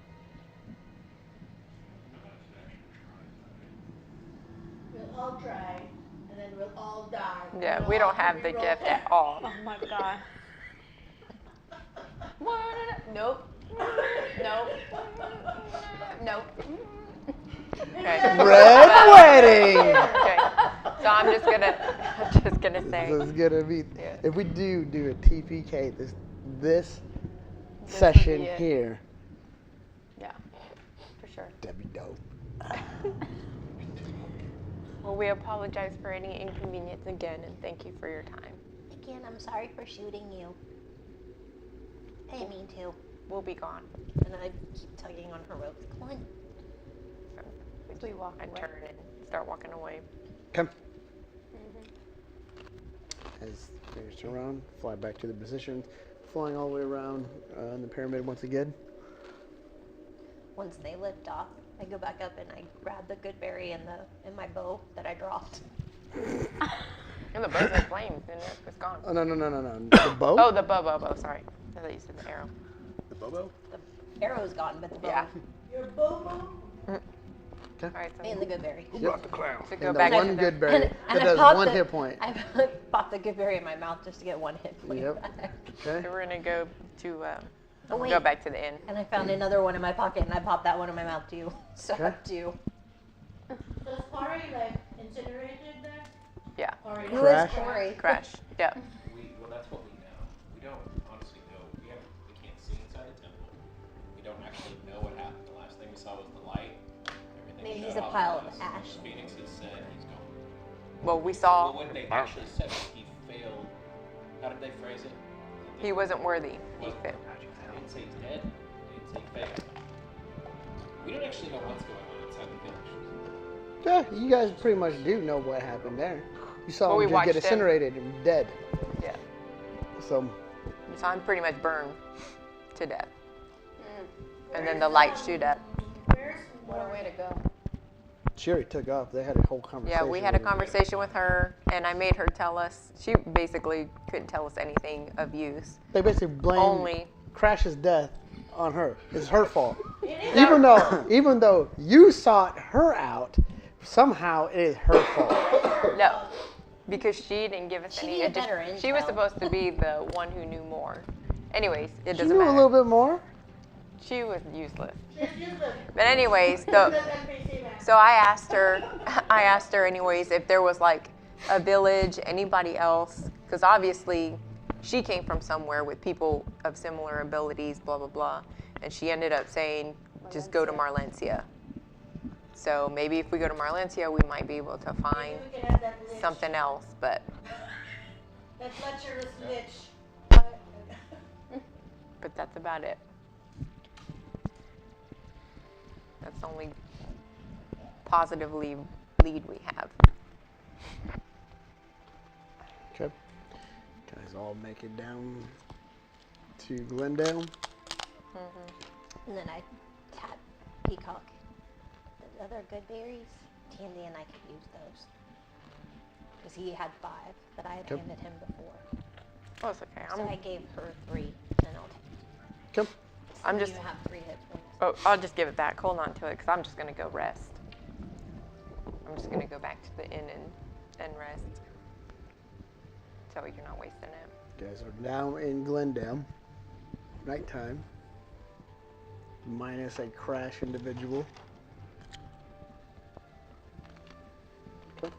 We'll all try, and then we'll all die. Yeah, We'll we all don't have the be gift rolled. at all. Oh my god. Nope. Nope. Nope. Okay. Red wedding. Okay. So I'm just gonna say. This is gonna be. Yeah. If we do a TPK, this This session would be it. here, Yeah, for sure. that'd be dope. Well, we apologize for any inconvenience again, and thank you for your time. Again, I'm sorry for shooting you. I didn't mean to. We'll be gone. And I keep tugging on her ropes. Come on. So we walk and turn and start walking away. Come. As fingers turn around, fly back to the positions, flying all the way around in the pyramid once again. Once they lift off, I go back up and I grab the good berry and my bow that I dropped. And the bow's in flames, and it's gone. Oh, no. The bow? Oh, the bow. Sorry. I thought you said the arrow. The Bobo? The arrow's gone, but the bow Yeah. Your Bobo? All right, so and the good berry. Who brought the clown? to go And the back one to good the, berry that I does popped one the- hit point. I popped the good berry in my mouth just to get one hit point Yep. back. Okay. so we're gonna go to Oh, wait. go back to the inn. And I found another one in my pocket and I popped that one in my mouth too. So I Okay. have two. So is Pari like incinerated there? Yeah. Pari Who Crash. is Corey? Crash. Yeah. Well, that's what we know. We don't honestly know. We can't see inside the temple. We don't actually know what happened. The last thing we saw was the light. Everything Maybe shut he's a off pile on of us. ash. Phoenix has said he's gone. Well, we Well, saw what they actually said was he failed. How did they phrase it? he wasn't worthy. He Was- failed. They didn't say he's dead. They didn't say he failed. We don't actually know what's going on inside the village. Yeah, you guys pretty much do know what happened there. You saw Well, we him just get watched him. incinerated and dead. Yeah. So, So I'm pretty much burned to death. And then the light shoot up. Where's What a way to go. she already took off. They had a whole conversation. Yeah, we had a with her. conversation with her, and I made her tell us. She basically couldn't tell us anything of use. They basically blamed Only Crash's death on her. It's her fault. It is. Even though you sought her out, somehow it is her fault. no, because she didn't give us She any. needed better She was intel. supposed to be the one who knew more. Anyways, it She doesn't knew matter. a little bit more. She was useless. She's useless. But anyways, That's NPC, man. so I asked her anyways if there was like a village, anybody else, because obviously she came from somewhere with people of similar abilities, blah blah blah, and she ended up saying just go to Marlencia. So maybe if we go to Marlencia, we might be able to find Maybe we can have that lich. something else, but That lecherous lich. that's about it. That's the only positive lead we have. Okay. Guys all make it down to Glendale. And then I tap Peacock. The other good berries, Tandy and I could use those. Because he had 5, but I had Yep. handed him before. Oh, it's okay. So I gave her 3, and I'll take Come. I'm so just. you have 3 hit points. Oh, I'll just give it back. Hold on to it, because I'm just gonna go rest. I'm just gonna go back to the inn and rest. So you're not wasting it. Guys are now in Glendale. Nighttime. Minus a Crash individual. Okay.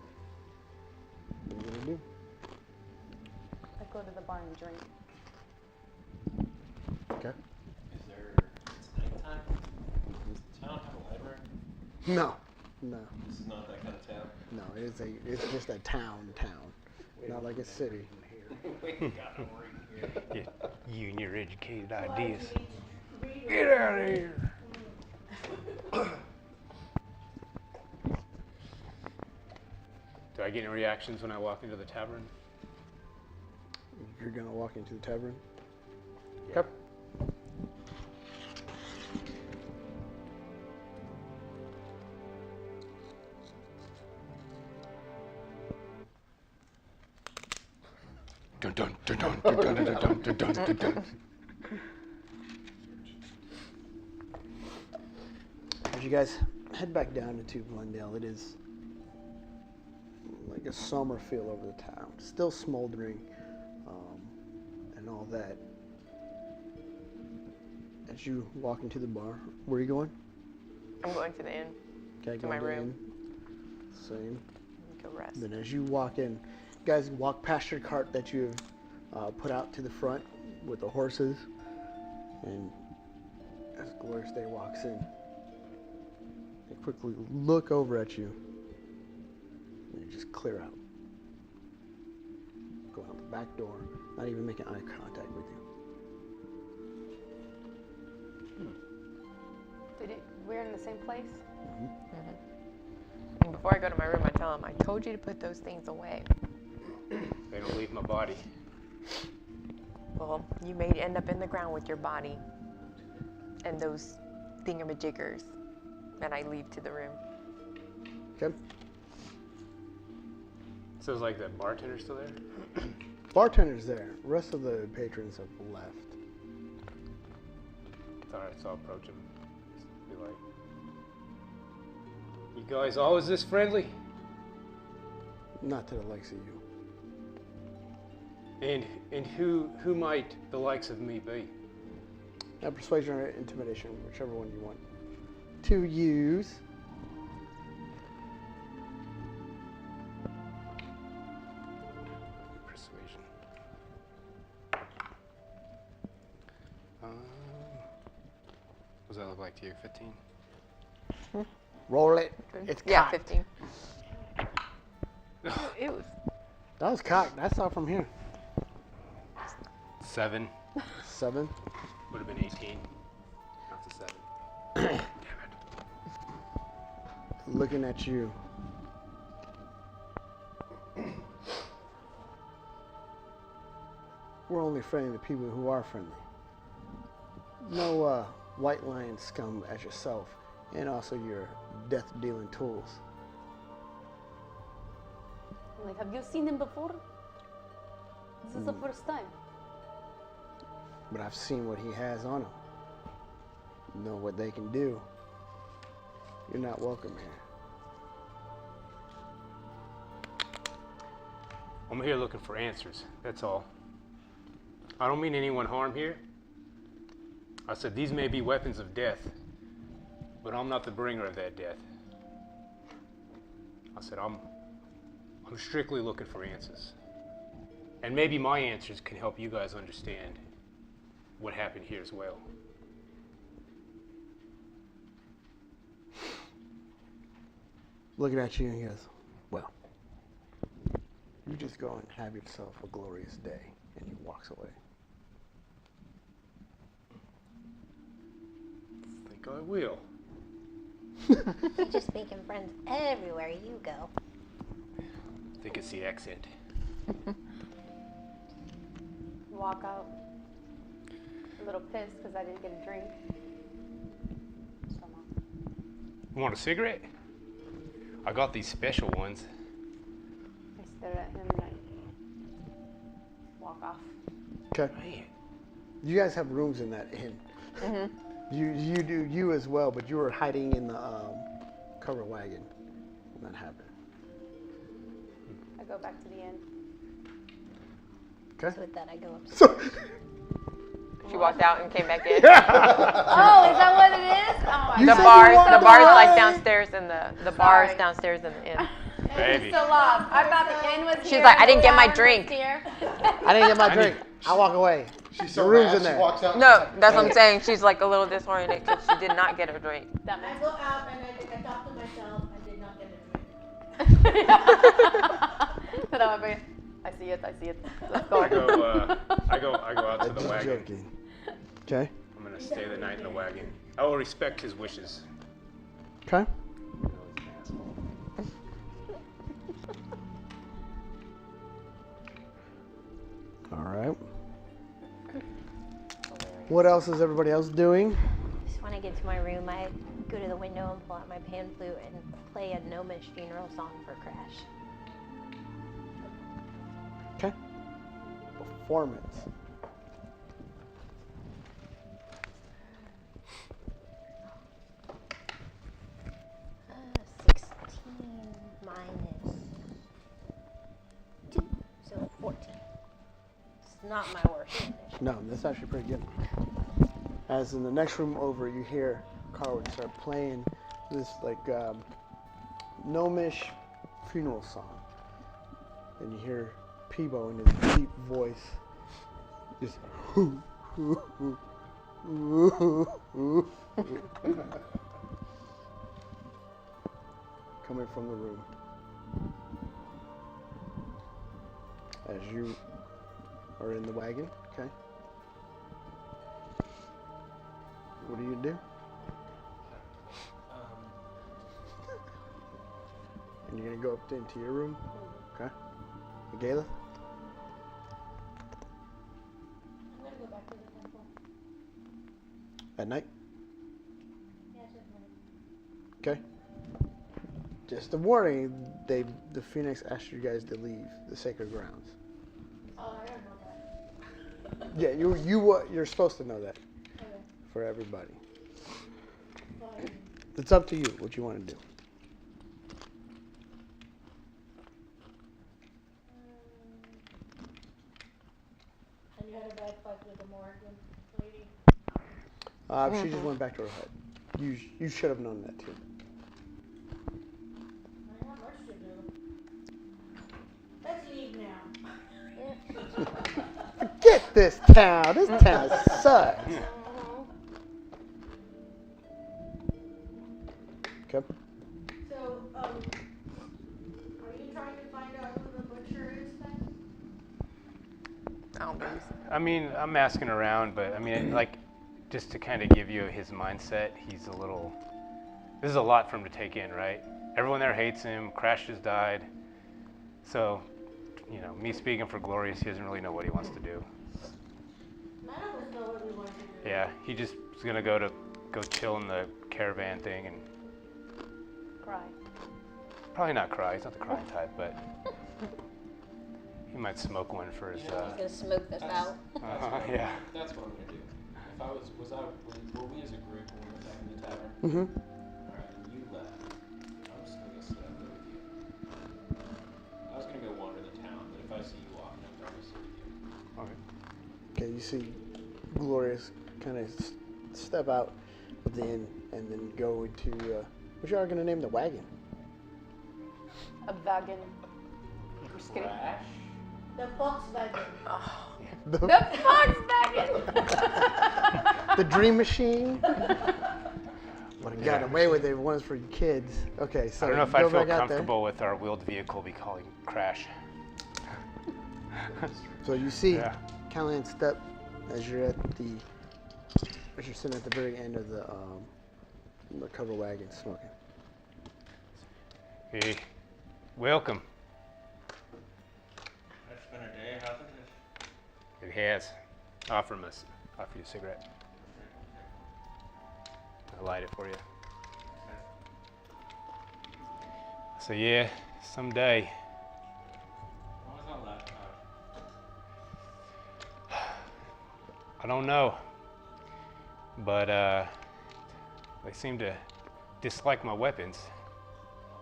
What are you gonna do? I go to the bar and drink. Okay. Is there? It's nighttime. Does the town have a library? No. This is not that kind of town. No, it's just a town. Not like a city. We got over here. You and your educated ideas. Get out of here. Do I get any reactions when I walk into the tavern? You're gonna walk into the tavern. Yep. dun dun dun dun dun dun dun dun dun dun dun dun. As you guys head back down into Glendale, it is like a summer feel over the town. Still smoldering and all that. As you walk into the bar, where are you going? I'm going to the inn. Okay, To my going room. Same. Go rest. Then as you walk in, you guys walk past your cart that you have put out to the front with the horses. And as Glorious Day walks in, they quickly look over at you. And you just clear out. Go out the back door, not even making eye contact with you. We're in the same place? Mm-hmm. And before I go to my room, I tell him, I told you to put those things away. They don't leave my body. Well, you may end up in the ground with your body and those thingamajiggers. And I leave to the room. Okay? So it's like the bartender's still there? Bartender's there. The rest of the patrons have left. It's alright, so I'll approach him. Just be like, you guys always this friendly? Not to the likes of you. And who might the likes of me be? Now, persuasion or intimidation, whichever one you want to use. Persuasion. What does that look like to you? 15? Roll it. It's Yeah, cocked. 15. It was That was cocked. That's all from here. 7. 7. Would have been 18. Not the 7. Damn it. Looking at you. We're only friendly to people who are friendly. No white lion scum as yourself, and also your death-dealing tools. Like, have you seen him before? This is the first time. But I've seen what he has on him. Know what they can do. You're not welcome here. I'm here looking for answers. That's all. I don't mean anyone harm here. I said these may be weapons of death, but I'm not the bringer of that death. I said I'm strictly looking for answers. And maybe my answers can help you guys understand what happened here as well. Looking at you and he goes, well, you just go and have yourself a glorious day. And he walks away. I think I will. You're just making friends everywhere you go. I think it's the accent. Walk out. A little pissed because I didn't get a drink. You want a cigarette? I got these special ones. I stare at him and I walk off. Okay. Man. You guys have rooms in that inn. You do, you as well, but you were hiding in the covered wagon when that happened. I go back to the inn. Okay. So with that, I go upstairs. So, She walked out and came back in. Oh, is that what it is? Oh my You The said bars, you walked the bars out. like downstairs in the bars Sorry. downstairs in the inn. Baby. So lost. I thought the inn was here. She's like, I didn't get my the drink. Here. I didn't get my drink. I walk away. She's The so room's mad, in she there. walks out. No, that's what I'm saying. She's like a little disoriented because she did not get her drink. That I makes go out and I talk to myself. I did not get a drink. But I see it. I see it. Let's go. I go out to the Just wagon. joking. Okay. I'm gonna stay the night in the wagon. I will respect his wishes. Okay. You know, he's an asshole. All right. What else is everybody else doing? Just when I get to my room, I go to the window and pull out my pan flute and play a gnomish funeral song for Crash. Okay. performance. Uh, 16 minus 2, so 14. It's not my worst finish. No, that's actually pretty good. As in the next room over, you hear Carwood start playing this like gnomish funeral song, and you hear Peebo in his deep voice, just coming from the room. As you are in the wagon, okay? What do you do? And you're gonna go up into your room, okay? Gayla? I'm gonna go back to the temple. At night? Yeah, it's at night. Okay. Just a warning, the Phoenix asked you guys to leave the sacred grounds. Oh, I don't know that. Yeah, you're supposed to know that Okay. for everybody. Fine. It's up to you what you want to do. And you had a bad fight with the Morgan lady. She just went back to her hut. You should have known that too. I have much to do. Let's leave now. Forget this town. This town sucks. Okay. So, are you trying to find out who the butcher is then? I don't think so. I mean, I'm asking around, but I mean, like, just to kind of give you his mindset, he's a little. This is a lot for him to take in, right? Everyone there hates him. Crash just died. So, you know, me speaking for Glorious, he doesn't really know what he wants to do. None of us know what we want to do. Yeah, he just is gonna go chill in the caravan thing and Cry. probably not cry. He's not the crying type, but he might smoke one for his. He's gonna smoke this out. Yeah. That's what I'm gonna do. If I was were we as a group when we were back in the tavern? Mm-hmm. Alright, and you left. I'm just gonna go sit out there with you. I was gonna go wander the town, but if I see you walking, I'm gonna sit with you. Okay. Okay, you see Glorious kind of step out of the inn and then go into what you are going to name the wagon. A wagon. Just kidding. Crash? The Volkswagen. The, The Volkswagen! the Dream Machine. Would have gotten away with it. One's for your kids. Okay, so I don't know if go I feel back out there. comfortable with our wheeled vehicle be calling Crash. So you see Yeah. Callahan step as you're sitting at the very end of the cover wagon smoking. Hey, welcome. It's been a day, hasn't it? It has. Offer you a cigarette. I'll light it for you. So yeah, someday. What was all that about? I don't know. But they seem to dislike my weapons.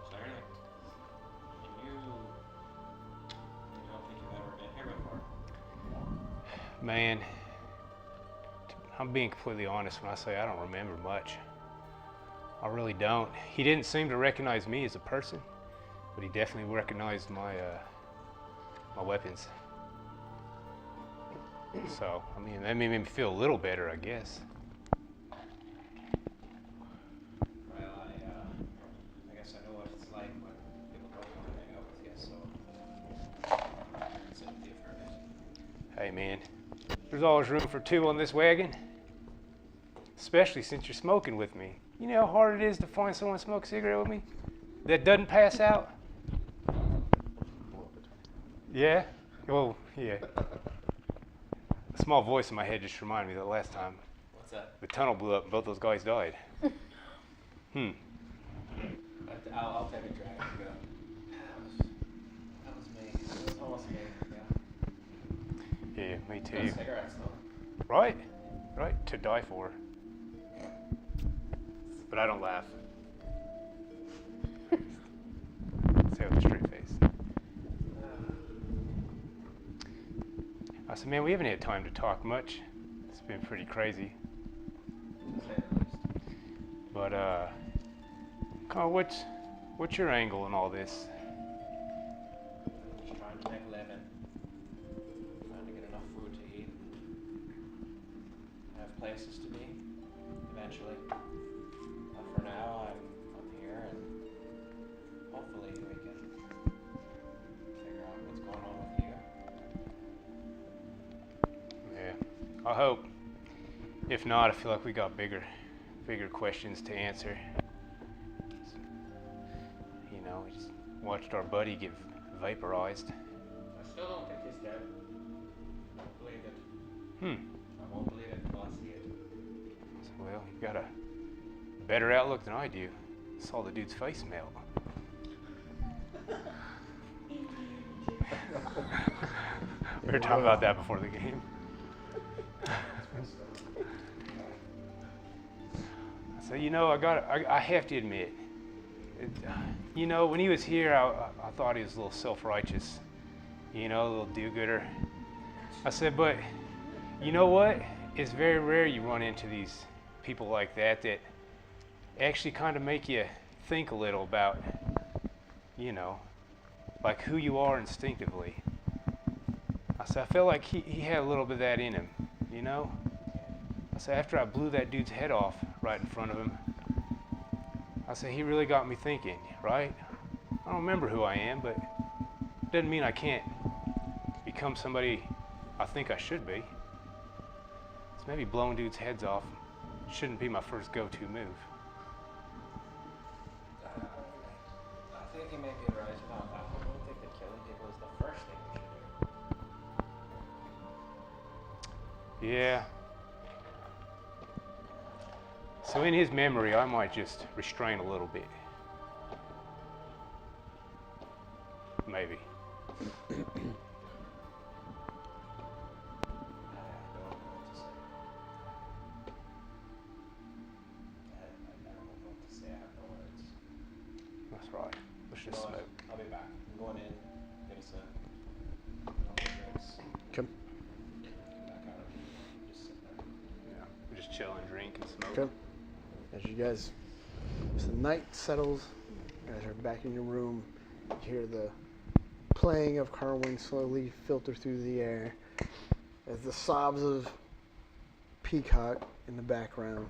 Clearly. You don't think you've ever been here before? Man, I'm being completely honest when I say I don't remember much. I really don't. He didn't seem to recognize me as a person, but he definitely recognized my weapons. So, I mean, that made me feel a little better, I guess. Well, I guess I know what it's like when people don't want to hang out with you, so sympathy for it. Hey, man, there's always room for two on this wagon, especially since you're smoking with me. You know how hard it is to find someone to smoke a cigarette with me that doesn't pass out? Yeah? Well, yeah. A small voice in my head just reminded me that last time What's that? the tunnel blew up and both those guys died. I'll take a drag and go. That was me. It was almost me, yeah. Yeah. Me Got too. cigarettes though. Right? Right? To die for. But I don't laugh. Say with a straight face. I said, man, we haven't had time to talk much. It's been pretty crazy. To say the least. But, Carl, what's your angle in all this? Just trying to make a living. Trying to get enough food to eat. Have places to be. Eventually. But for now, I'm here, and hopefully we can figure out what's going on with you. Yeah, I hope. If not, I feel like we got bigger questions to answer. You know, we just watched our buddy get vaporized. I still don't think he's dead. I won't believe it. I won't believe it until I see it. So, well, you got a better outlook than I do. Saw the dude's face melt. We were talking about that before the game. So, you know, I have to admit, you know, when he was here, I thought he was a little self-righteous, you know, a little do-gooder. I said, but you know what? It's very rare you run into these people like that actually kind of make you think a little about, you know, like who you are instinctively. I said, I felt like he had a little bit of that in him, you know? I said, after I blew that dude's head off right in front of him, I said, he really got me thinking, right? I don't remember who I am, but it doesn't mean I can't become somebody I think I should be. So maybe blowing dudes' heads off shouldn't be my first go-to move. I think you may be right about that. I don't think that killing people is the first thing we should do. Yeah. So in his memory, I might just restrain a little bit. Maybe. I don't know what to say. I don't know what to say. I have no words. That's right. Let's just You know what? smoke. I'll be back. I'm going in. Get us a couple of drinks. Come. Come back out. Just sit there. Yeah. We just chill and drink and smoke. Okay. As you guys, as the night settles, you guys are back in your room. You hear the playing of Carwin slowly filter through the air as the sobs of Peacock in the background.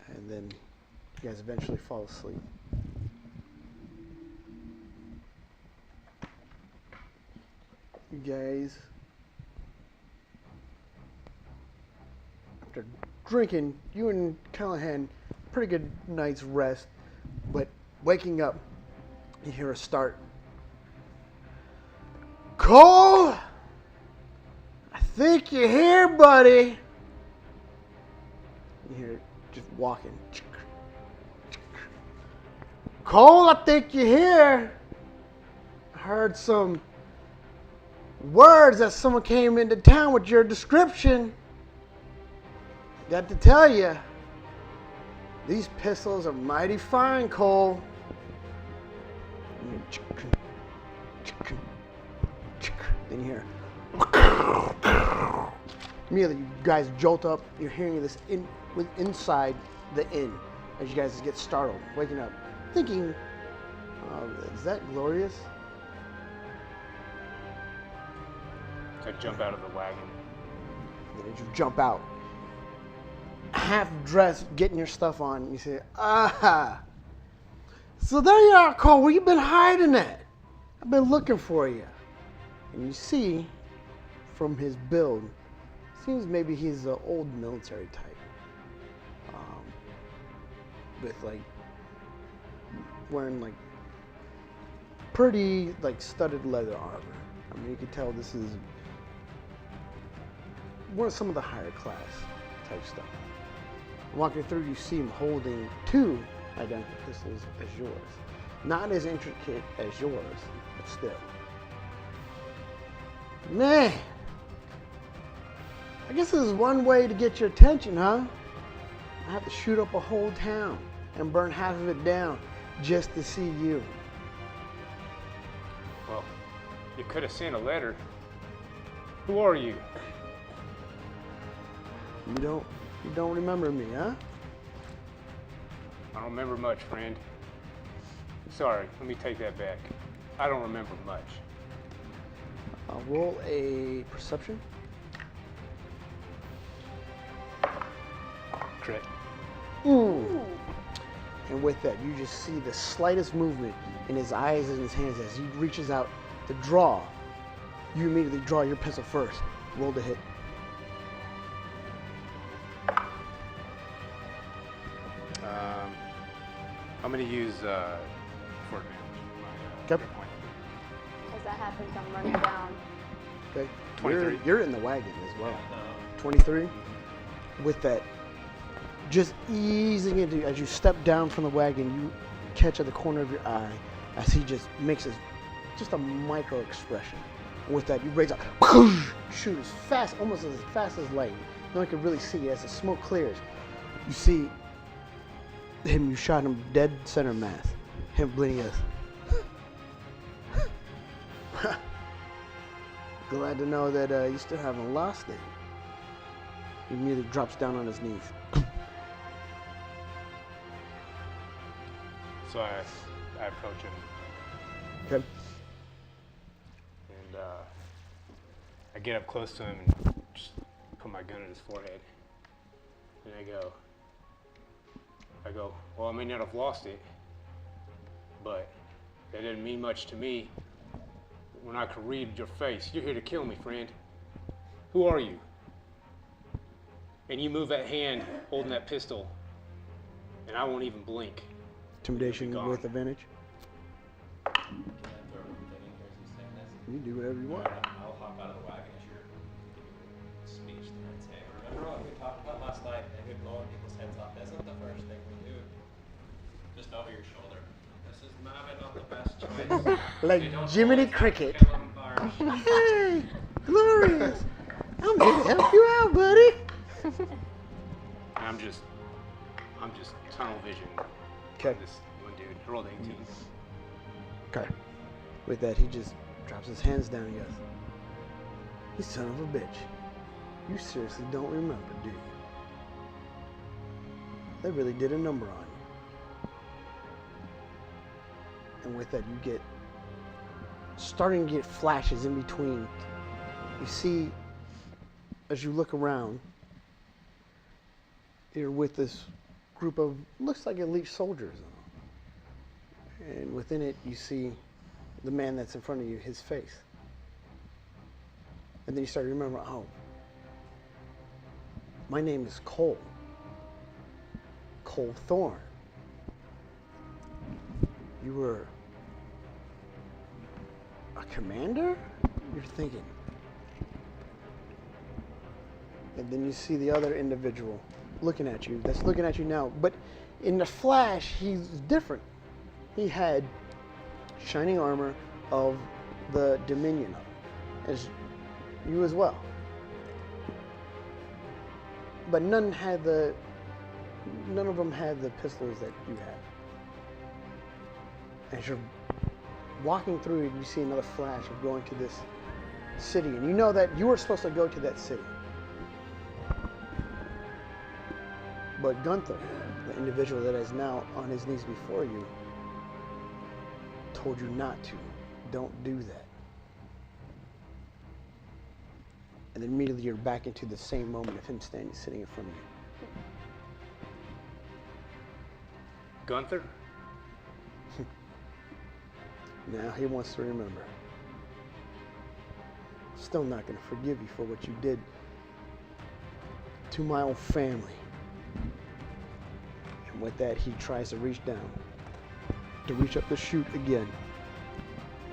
And then you guys eventually fall asleep. You guys, after drinking, you and Callahan, pretty good night's rest, but waking up, you hear a start. Cole! I think you're here, buddy. You hear it just walking. Cole, I think you're here. I heard some words that someone came into town with your description. Got to tell you, these pistols are mighty fine, Cole. Then you hear. Immediately, you guys jolt up. You're hearing this inside the inn as you guys get startled, waking up, thinking, "Is that Glorious?" So I jump out of the wagon. Then as you jump out, half dressed, getting your stuff on, you say, "Ah, so there you are, Cole. Where you been hiding at? I've been looking for you." And you see, from his build, seems maybe he's an old military type, with like wearing like pretty like studded leather armor. I mean, you can tell this is one of some of the higher class type stuff. Walking through, you see him holding two identical pistols as yours. Not as intricate as yours, but still. Man, I guess this is one way to get your attention, huh? I have to shoot up a whole town and burn half of it down just to see you. Well, you could have sent a letter. Who are you? You don't remember me, huh? I don't remember much, friend. Sorry, let me take that back. I don't remember much. I'll roll a perception. Crit. And with that, you just see the slightest movement in his eyes and his hands as he reaches out to draw. You immediately draw your pistol first. Roll to hit. I'm going to use for advantage. Okay. As that happens, I'm running down. Okay. 23. You're in the wagon as well. 23. With that, just easing into, as you step down from the wagon, you catch at the corner of your eye as he just makes just a micro expression. And with that, you raise up, shoot as fast, almost as fast as light. No one can really see as the smoke clears. You see him, you shot him dead center mass. Him bleeding as. Glad to know that you still haven't lost it. He immediately drops down on his knees. So I approach him. Okay. And I get up close to him and just put my gun at his forehead. And I go, well, I may not have lost it, but that didn't mean much to me when I could read your face. You're here to kill me, friend. Who are you? And you move that hand holding that pistol, and I won't even blink. Intimidation with advantage. Can I throw everything in here as he's saying this? You do whatever you want. I'll hop out of the wagon as your speech there and say, remember what we talked about last night? Maybe blowing people's heads off isn't the first thing we do. Just over your shoulder. This is maybe not the best choice. Like You don't Jiminy always have to Cricket. kill 'em first. Hey, glorious! I'm here to help you out, buddy. I'm just tunnel vision. Okay. This one dude. I rolled 18. Okay. With that, he just drops his hands down and goes, "You son of a bitch. You seriously don't remember, do you? They really did a number on you." And with that, you get starting to get flashes in between. You see, as you look around, you're with this group of, looks like elite soldiers. And within it, you see the man that's in front of you, his face. And then you start to remember, oh, my name is Cole. Cole Thorne. You were a commander? You're thinking. And then you see the other individual looking at you, that's looking at you now. But in the flash, he's different. He had shining armor of the Dominion, as you as well. But none of them had the pistols that you have. As you're walking through it, you see another flash of going to this city, and you know that you were supposed to go to that city. But Gunther, the individual that is now on his knees before you, told you not to. Don't do that. And then immediately you're back into the same moment of him sitting in front of you. Gunther? Now he wants to remember. Still not going to forgive you for what you did to my own family. And with that, he tries to reach down, to reach up to shoot again.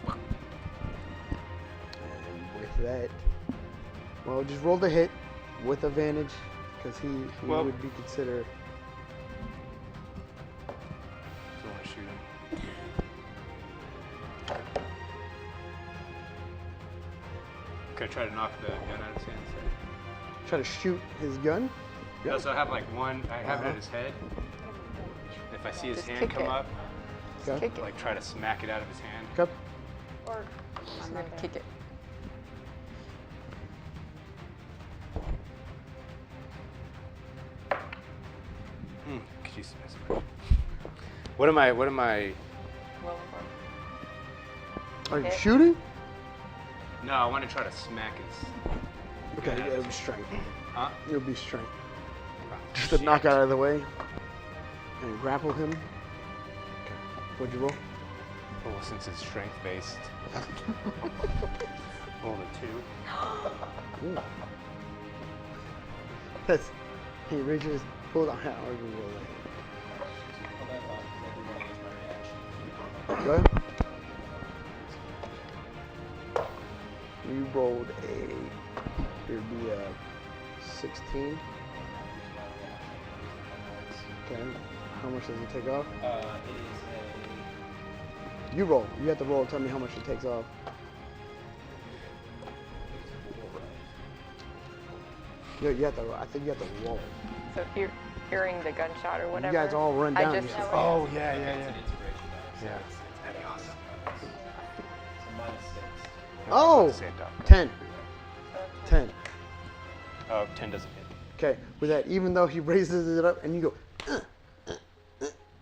And with that, well, just roll the hit with advantage, because he would be considered. So I want to shoot him. Could I try to knock the gun out of his hands? Try to shoot his gun. Yeah. So I have like one. I have it at his head. If I see his Just hand kick come it. up, Okay. Kick it. like try to smack it out of his hand. Okay. Or I'm gonna kick it. Jesus. What am I? Rolling for. Are you Hit. shooting? No, I want to try to smack his. Okay, Yeah. it'll be strength. Huh? It'll be strength. Oh, Just to shit. knock out of the way and grapple him. Okay. What'd you roll? Well, since it's strength based. Roll a 2. Ooh. That's, he reaches, pulls out. How are you rolling? Well, then, everybody is my reaction. Go ahead. You rolled a, it'd be a 16. Okay. How much does it take off? It is You roll. You have to roll and tell me how much it takes off. You have to. I think you have to roll. So hearing the gunshot or You whatever. guys all run I down. just- You say, Yeah, oh yeah, it's yeah, an yeah. inspiration die. Yeah. That'd be awesome. So -6. Oh, Say it, Doc. 10. 10. Oh, 10 doesn't hit. Okay. With that, even though he raises it up and you go,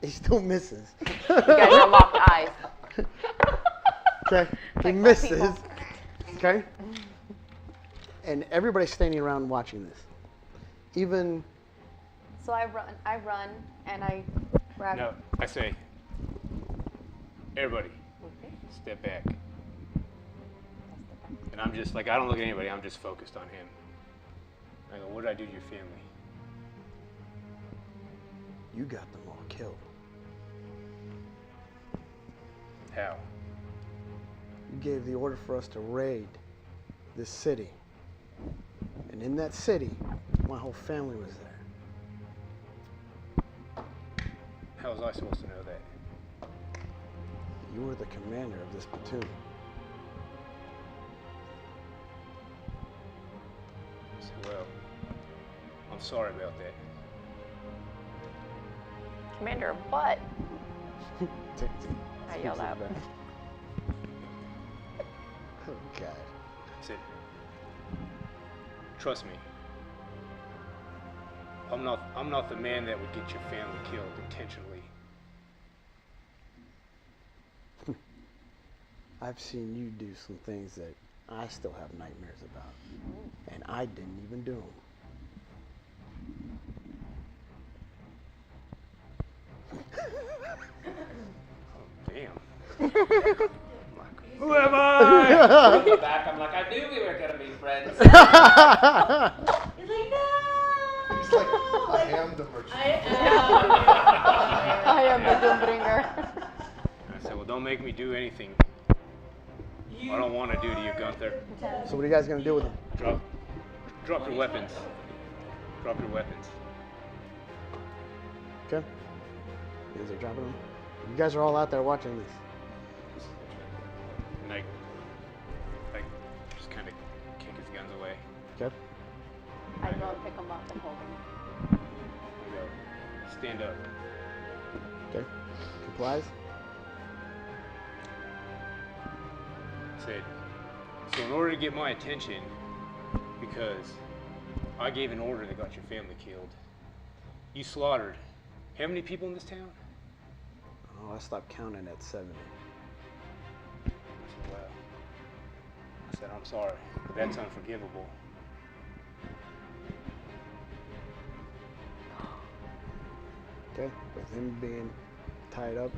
he still misses. You guys are locked eyes. Okay. He misses. Okay. And everybody's standing around watching this. Even so I run and I grab. No, I say, everybody, step back. And I'm just like, I don't look at anybody. I'm just focused on him. I go, what did I do to your family? you got them all killed. How? You gave the order for us to raid this city. And in that city, my whole family was there. How was I supposed to know that? You were the commander of this platoon. I said, well, I'm sorry about that. Commander of what? Take- I yelled out. Oh, God. I said, trust me. I'm not the man that would get your family killed intentionally. I've seen you do some things that I still have nightmares about. And I didn't even do them. Damn. Who am I? In the back, I'm like, I knew we were gonna be friends. He's like, no! He's like, I am the merchant. I am the Doombringer. I said, well, don't make me do anything I don't want to do to you, Gunther. So what are you guys going to do with them? Drop your weapons. Drop your weapons. Okay. You guys are dropping them? You guys are all out there watching this. And I just kind of kick his guns away. Okay. I go and pick them up and hold them. I go, stand up. Okay. Complies? Said, so in order to get my attention, because I gave an order that got your family killed, you slaughtered how many people in this town? Oh, I stopped counting at 70. I said, wow. I said, I'm sorry. That's unforgivable. Okay. With him being tied up.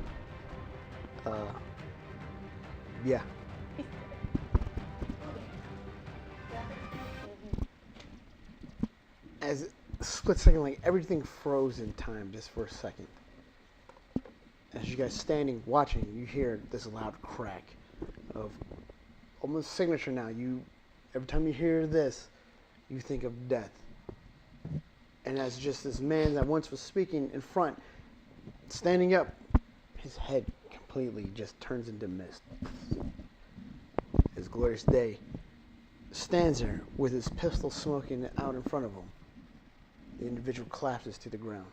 Yeah. As a split second, like everything froze in time just for a second. As you guys standing watching, you hear this loud crack of almost signature now. Every time you hear this, you think of death. And as just this man that once was speaking in front, standing up, his head completely just turns into mist. His glorious day stands there with his pistol smoking out in front of him. The individual collapses to the ground,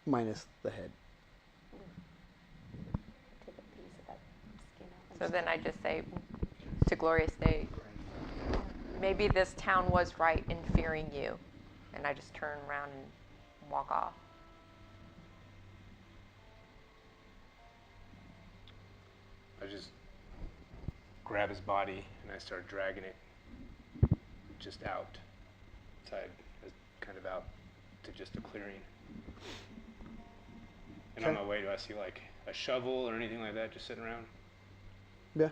minus the head. Take a piece of that skin off. So then I just say to Gloria's Day, maybe this town was right in fearing you. And I just turn around and walk off. I just grab his body and I start dragging it just out. Kind of out to just a clearing. And on my way, do I see like a shovel or anything like that just sitting around? Yeah.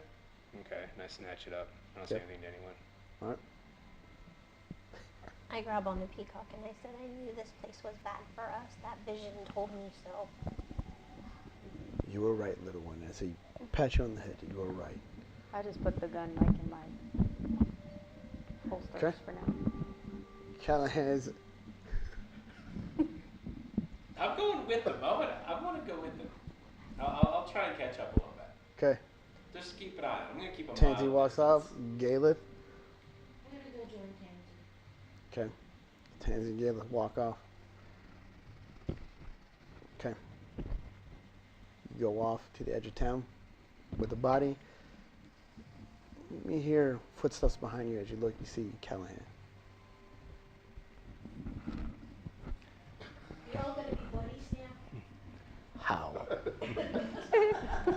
Okay, and I snatch it up. I don't say anything to anyone. All right. I grab on the peacock and I said I knew this place was bad for us. That vision told me so. You were right, little one. As he pat you on the head, you were right. I just put the gun like in my holster Okay. for now. Callahan is. I'm going with them. I want to go with them. I'll try and catch up a little bit. Okay. Just keep an eye on it. I'm going to keep a Tansy mile walks off. Galeb. I'm gonna go join Tansy. Okay. Tansy and Galeb walk off. Okay. You go off to the edge of town with the body. You hear footsteps behind you. As you look, you see Callahan. You all gonna be buddies now? How? I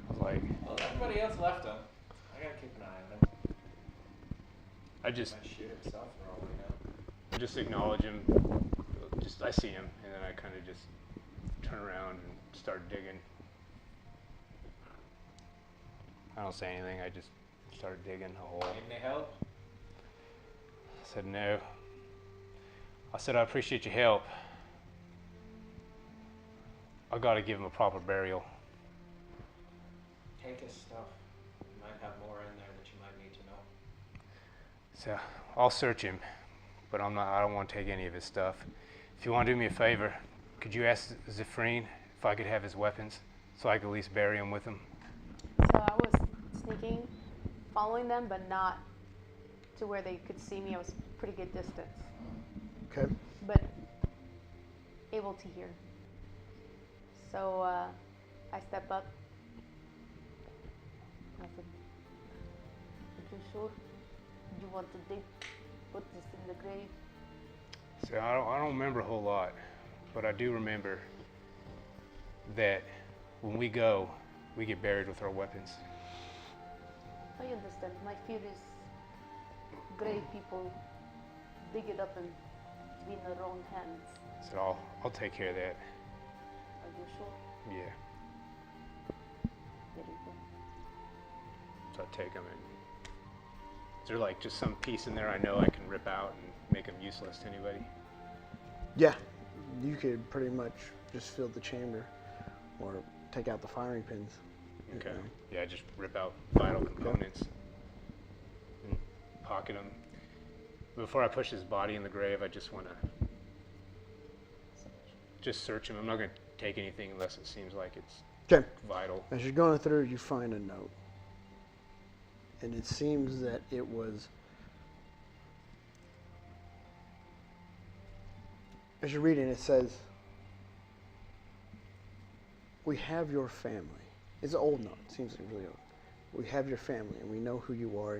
was like, Well, everybody else left him. I got to keep an eye on him. I just Might shoot himself for all we know. just acknowledge him. I see him, and then I kind of just turn around and start digging. I don't say anything. I just start digging a hole. Need any help? I said no. I said I appreciate your help. I got to give him a proper burial. Take his stuff. You might have more in there that you might need to know. So I'll search him, but I don't want to take any of his stuff. If you want to do me a favor, could you ask Zephrine if I could have his weapons so I could at least bury him with him? So I was sneaking, following them, but not to where they could see me. I was pretty good distance, Okay. but able to hear. So I step up. I said, "Are you sure you want to put this in the grave?" So I don't remember a whole lot, but I do remember that when we go, we get buried with our weapons. I understand. My fear is grave people dig it up and be in the wrong hands. So I'll take care of that. Are you sure? Yeah. Very good. So I take them and is there like just some piece in there I know I can rip out and make them useless to anybody? Yeah. You could pretty much just fill the chamber or take out the firing pins. Okay. You know. Yeah, just rip out vital components and pocket them. Before I push his body in the grave, I just want to just search him. I'm not going to take anything unless it seems like it's Okay. vital. As you're going through, you find a note. And it seems that it was, as you're reading, it says, "We have your family." It's an old note. It seems like really old. "We have your family, and we know who you are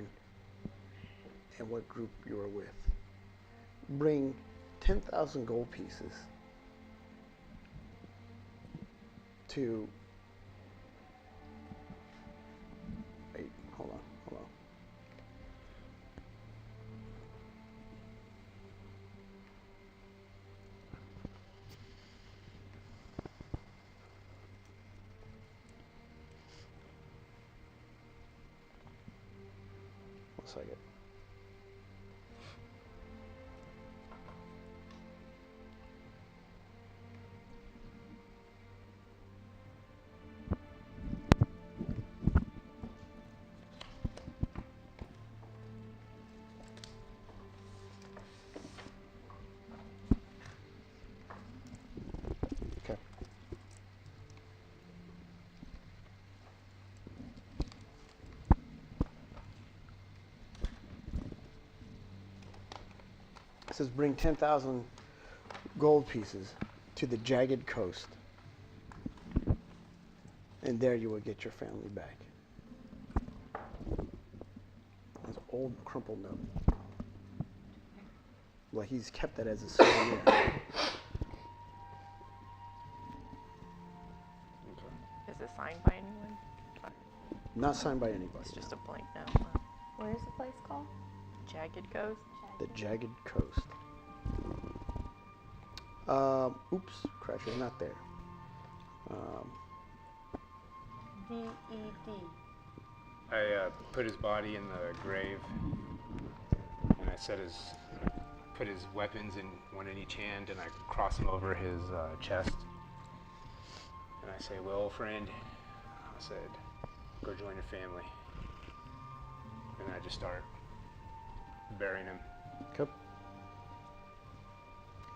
and what group you are with. Bring 10,000 gold pieces to..." Wait, hold on. One second. Okay. It says bring 10,000 gold pieces to the jagged coast. And there you will get your family back. That's an old crumpled note. Well, he's kept that as a souvenir. Is it signed by anyone? Not signed by anybody. It's just a blank note. Where's the place called? Jagged Coast? The jagged coast. Oops, Crash is not there. D-E-D. I put his body in the grave, and I put his weapons in one in each hand, and I cross them over his chest. And I say, well, friend, I said, go join your family. And I just start burying him. Okay.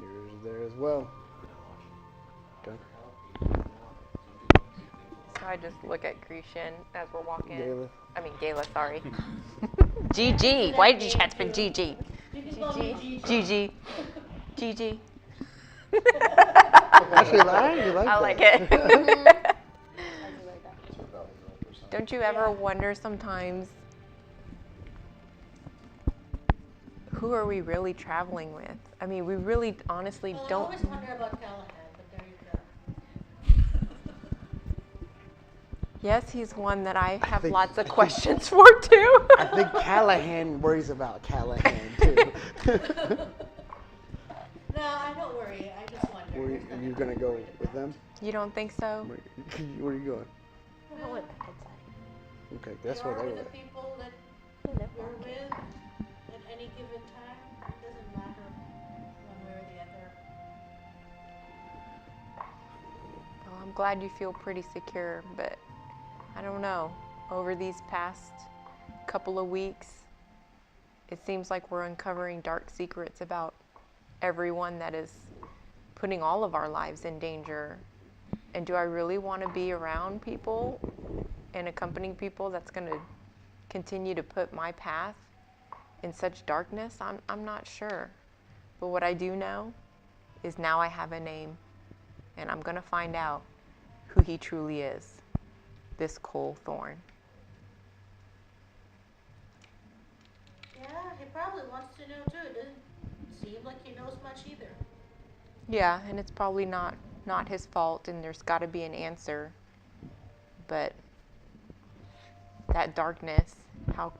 Yours is there as well. Okay. So I just look at Grecian as we're walking. Galeth. I mean, Gala, sorry. GG. Why did you transfer GG? GG. GG. Actually, you like I that. like it. I do like that. Don't you ever wonder sometimes, who are we really traveling with? I mean, we really honestly Well, I don't. always wonder about Callahan, but there you go. Yes, he's one that I have think- lots of questions for too. I think Callahan worries about Callahan too. No, I don't worry. I just wonder. Were There's nothing you to gonna be go worried with about. them? You don't think so? Where are you going? I went backside. Okay, that's You where are they with were. the people that I live you're walking. with at any given time. It doesn't matter one way or the other. Well, I'm glad you feel pretty secure, but I don't know. Over these past couple of weeks, it seems like we're uncovering dark secrets about everyone that is putting all of our lives in danger. And do I really want to be around people and accompanying people that's going to continue to put my path in such darkness? I'm not sure. But what I do know is now I have a name, and I'm going to find out who he truly is, this Cole Thorne. Yeah, he probably wants to know too. It doesn't seem like he knows much either. Yeah, and it's probably not his fault, and there's got to be an answer. But that darkness, how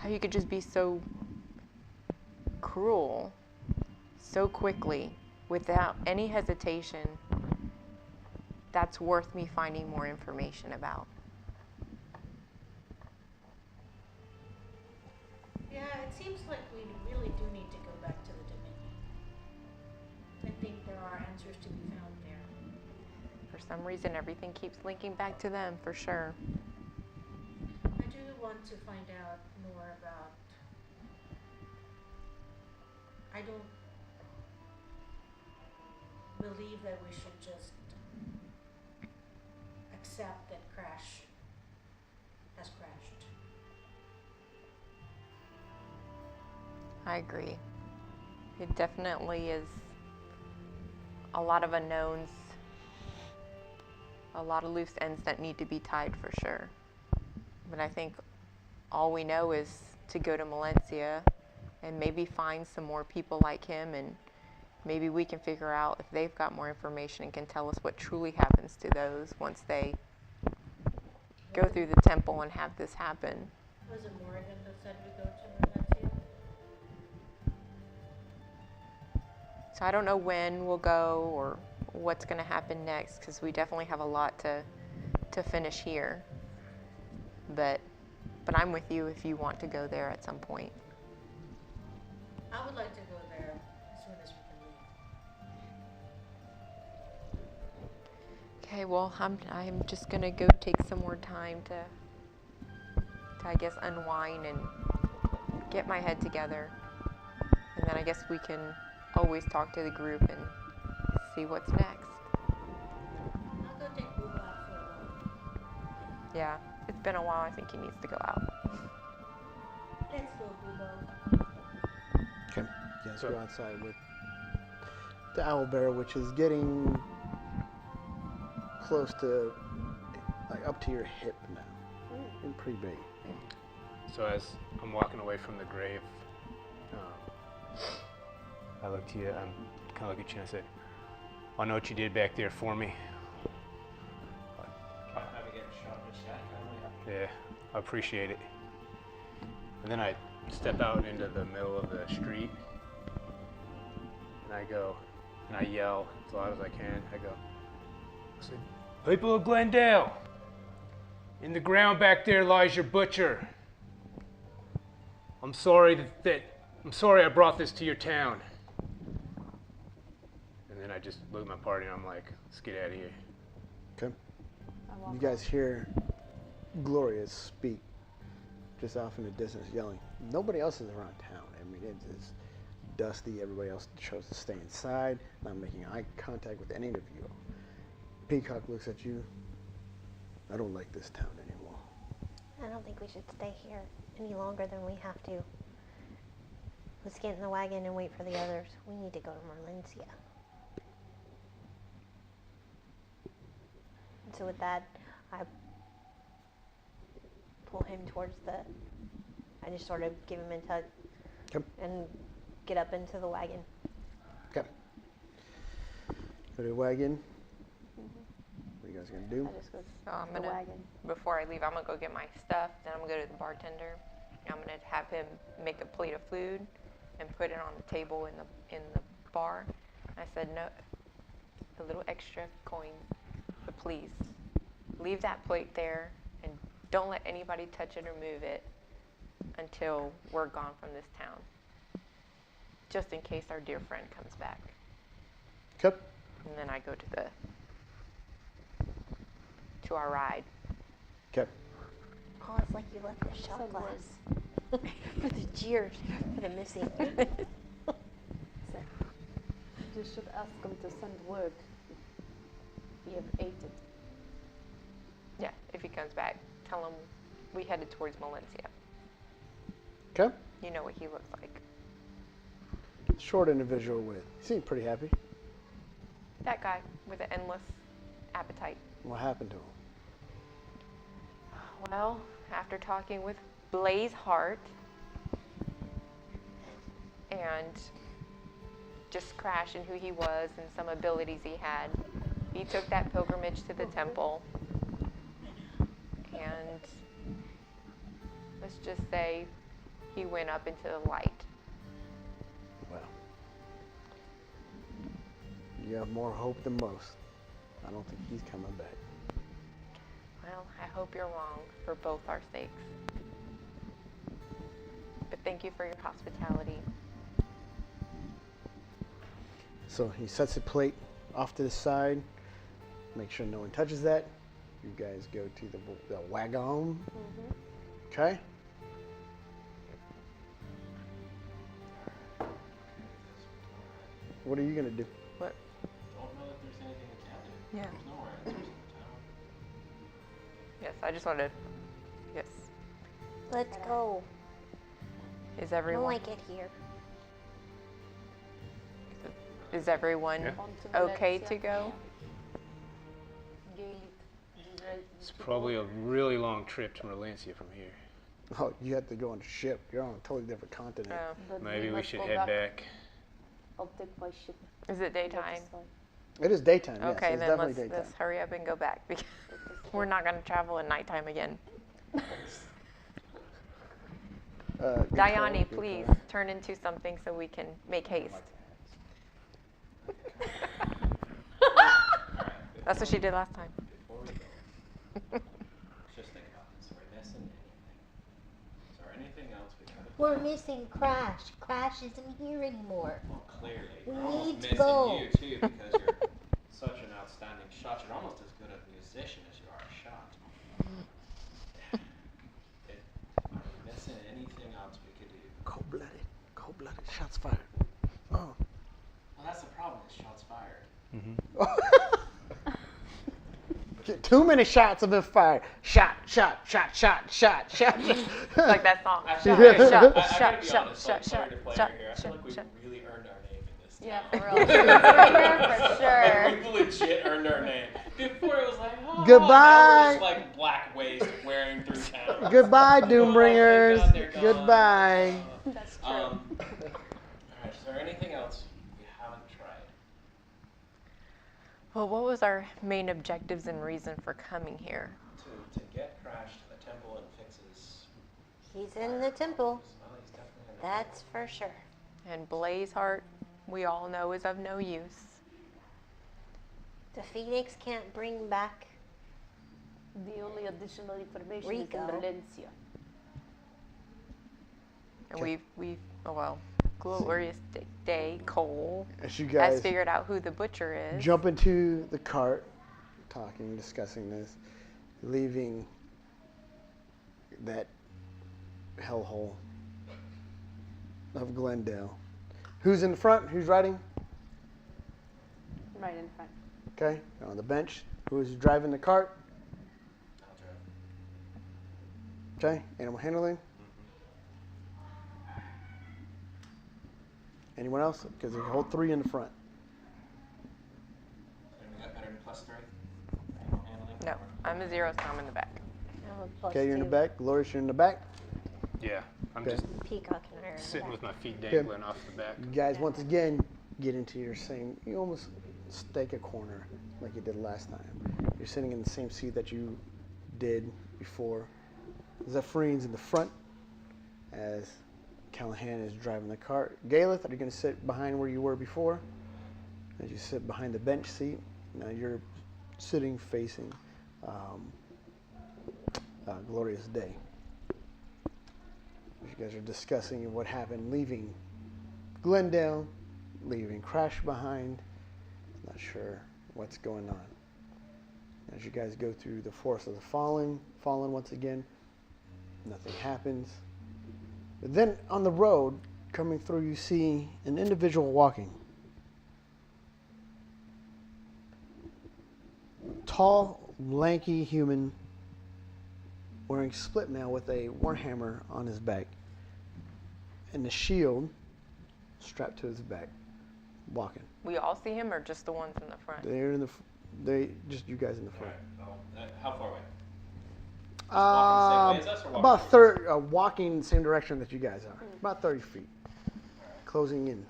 you could just be so cruel so quickly without any hesitation, that's worth me finding more information about. Yeah, it seems like we really do need to go back to the Dominion. I think there are answers to be found there. For some reason, everything keeps linking back to them, for sure. I do want to find out more about. I don't believe that we should just accept that Crash has crashed. I agree. It definitely is a lot of unknowns, a lot of loose ends that need to be tied for sure. But I think all we know is to go to Valencia and maybe find some more people like him, and maybe we can figure out if they've got more information and can tell us what truly happens to those once they go through the temple and have this happen. Was it Morgan that said we go to Valencia? So I don't know when we'll go or what's going to happen next, because we definitely have a lot to finish here. But I'm with you if you want to go there at some point. I would like to go there as soon as we can leave. Okay, well, I'm just going to go take some more time to I guess unwind and get my head together. And then I guess we can always talk to the group and see what's next. I'll go take Boo out for a walk. Yeah, it's been a while. I think he needs to go out. Let's go, Boo. Okay. You guys So- go outside with the owl bear, which is getting close to, like, up to your hip now. And pretty big. So as I'm walking away from the grave, I look to you, I'm kind of look at you and I say, I know what you did back there for me. Have to get shot in the shack, haven't we? Yeah, I appreciate it. And then I step out into the middle of the street and I go, and I yell as loud as I can. I said, people of Glendale, in the ground back there lies your butcher. I'm sorry I'm sorry I brought this to your town. And then I just look at my party and I'm like, let's get out of here. Okay. You guys hear Gloria speak just off in the distance, yelling. Nobody else is around town. I mean, it's dusty. Everybody else chose to stay inside, not making eye contact with any of you. Peacock looks at you. I don't like this town anymore. I don't think we should stay here any longer than we have to. Let's get in the wagon and wait for the others. We need to go to Merlencia. And so with that, I pull him towards I just sort of give him in touch Okay. and get up into the wagon. Okay. Go to the wagon. What are you guys going to do? I just go So I'm to the gonna, wagon. before I leave, I'm gonna go get my stuff. Then I'm gonna go to the bartender. I'm gonna have him make a plate of food and put it on the table in the bar. I said no, a little extra coins, but please leave that plate there and don't let anybody touch it or move it until we're gone from this town. Just in case our dear friend comes back. Okay. And then I go to our ride. Okay. Oh, it's like you left the shot glass. For the jeers, for the missing. You should ask him to send word if he have ate it. Yeah, if he comes back, tell him we headed towards Valencia. Okay. You know what he looks like. Short individual with. He seemed pretty happy. That guy with an endless appetite. What happened to him? Well, after talking with Blaze Hart and just crashing who he was and some abilities he had, he took that pilgrimage to the temple. And let's just say he went up into the light. Well, you have more hope than most. I don't think he's coming back. Well, I hope you're wrong for both our sakes. But thank you for your hospitality. So he sets the plate off to the side. Make sure no one touches that. You guys go to the wagon. Okay. What are you gonna do? What? Don't know if there's anything we can do. Yeah. There's no more answers in town. Yes, I just wanted. Yes. Let's go. Is I don't everyone like it here. is everyone Yeah. On to okay Valencia. to go? Gaelic, right? It's probably a really long trip to Merlencia from here. Oh, you have to go on a ship. You're on a totally different continent. Oh. But Maybe we must should go head back. I'll take my ship. Is it daytime? It is daytime. Yes, Okay, it's then definitely let's daytime. hurry up and go back because we're not going to travel at nighttime again. Good Diane, call, good please call. turn into something so we can make haste. That's what she did last time. Before we go, just think about this. Are we missing anything? Is there anything else we gotta do? We're missing Crash. Crash isn't here anymore. Well, clearly. We We're almost need to missing go. you too because you're such an outstanding shot. You're almost as good a musician as you are a shot. Are we missing anything else we could do? Cold-blooded. Cold-blooded. Shots fired. Oh. Well, that's the problem. Is shots fired. Too many shots have been fired. Shot, shot, shot, shot, shot, shot. Like that song. Actually, Yeah. I gotta be honest, like, sorry to play here. I feel like we really earned our name in this. Yeah, town. for real. For sure. Like, we legit earned our name. Before it was like, oh, Goodbye. now we're just like black waste wearing through town. Goodbye, Oh, Doombringers. thank God they're gone. Goodbye. That's true. Alright, is there anything else we haven't tried? Well, what was our main objectives and reason for coming here? To get Crash to the temple and fix his... He's in the temple. Well, he's definitely in the That's for sure. And Blazeheart, we all know, is of no use. The Phoenix can't bring back. The only additional information is Rico. in Valencia. And Glorious Day, Cole, As you has guys figured out who the butcher is. jump into the cart, talking, discussing this, leaving that hellhole of Glendale. Who's in the front? Who's riding? Right in front. Okay, on the bench. Who's driving the cart? I'll drive. Okay, animal handling. Anyone else? Because you hold 3 in the front. And we got better than +3? Handling? No, I'm a 0, so I'm in the back. I'm a plus Okay, you're in the 2. back. Glorious, you're in the back. Yeah, I'm Okay. just Peacock and I are in the sitting back. with my feet dangling off the back. You guys, once again, get into your same, you almost stake a corner like you did last time. You're sitting in the same seat that you did before. Zephyrine in the front as Callahan is driving the cart. Galeth, are you going to sit behind where you were before? As you sit behind the bench seat, now you're sitting facing Glorious Day. You guys are discussing what happened leaving Glendale, leaving Crash behind. Not sure what's going on. As you guys go through the Forest of the Fallen once again, nothing happens. But then on the road, coming through, you see an individual walking. Tall, lanky human wearing split mail with a warhammer on his back and a shield strapped to his back, walking. We all see him, or just the ones in the front? They're in the, just you guys in the front. Alright, how far away? Walking the same way as us or walking About towards third, walking the same direction that you guys are. About 30 feet, closing in.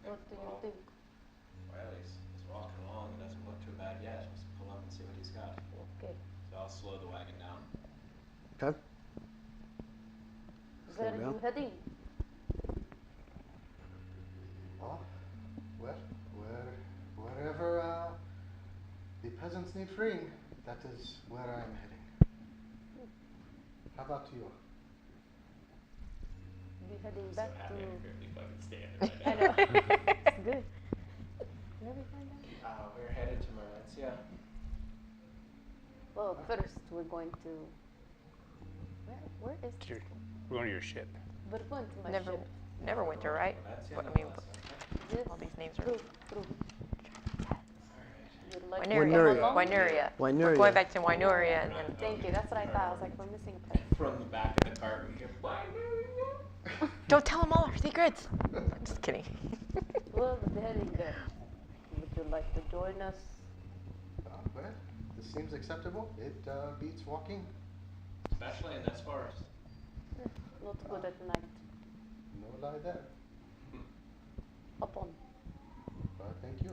What do you think? Well, he's walking along. It doesn't look too bad yet. Let's pull up and see what he's got. Okay. So I'll slow the wagon down. Okay. Where are down. you heading? Oh, wherever the peasants need freeing, that is where I am heading. How about you? Be heading So back happy to. I'm currently fucking standing I right know. now. It's good. Where we find out? We're headed to Valencia. Well, first we're going to. Where is We're going to your ship. We're going to my Never, ship. Neverwinter, right? Valencia, What, no, I mean, Valencia. Yes. all these names are. True. You'd like to Wynuria. come along? Wynuria. We're Wynuria. going back to Wynuria, and then Thank you. That's what I thought. I was like, we're missing a part. From the back of the cart, we hear, don't tell them all our secrets. Just kidding. Well, we're heading there. Would you like to join us? Well, this seems acceptable. It beats walking. especially in this forest. Not good at night. No lie there. Up on. But thank you.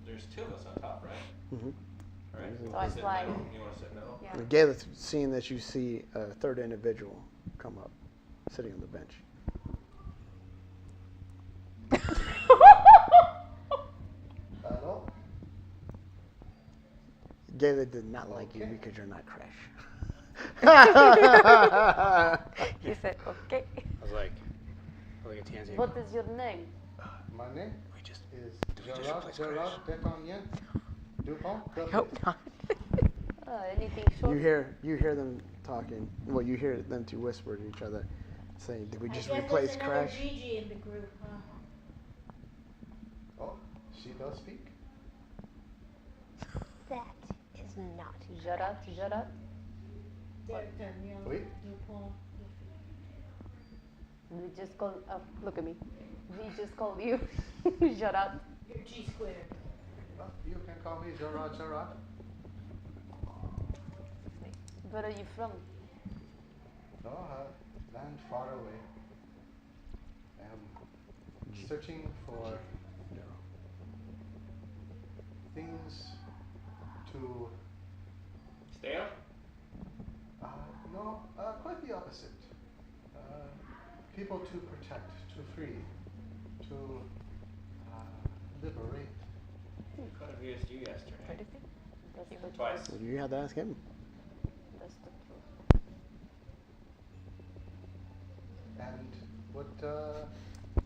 There's 2 of us on top, right? Mm-hmm. Right. So I Sit slide. middle. You want to sit middle? Yeah. Galeth, seeing that you see a third individual come up, sitting on the bench. Hello? Galeth did not like you because you're not Crash. He said, okay. I was like at Tanzania. What is your name? My name We just is just Gerard replace Detonien Dupont. I hope not. Anything short? You hear them talking. Well, you hear them 2 whisper to each other, saying, "Did we just I guess replace there's another Crash?" Gigi in the group, huh? Oh, she does speak. That is It's not. Jarat, Jarat. Oui. We just call, look at me. We just call you Jarat. You're G squared. You can call me Jarat Jarat. Where are you from? Land far away. I'm searching for things to. Stay up? No, quite the opposite. People to protect, to free, to liberate. Could have used you yesterday. That's the Twice. Well, you have to ask him. That's the truth. And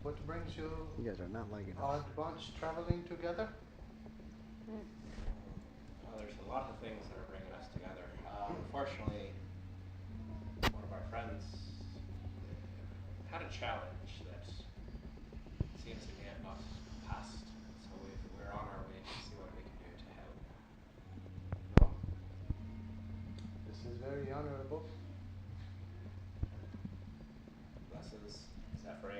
what brings you You guys are not liking it. odd bunch traveling together? Well, there's a lot of things that are bringing us together. Unfortunately, one of our friends had a challenge that seems to get us past. So we're on our way to see what we can do to help. No. This is very honorable. This is Zephyr.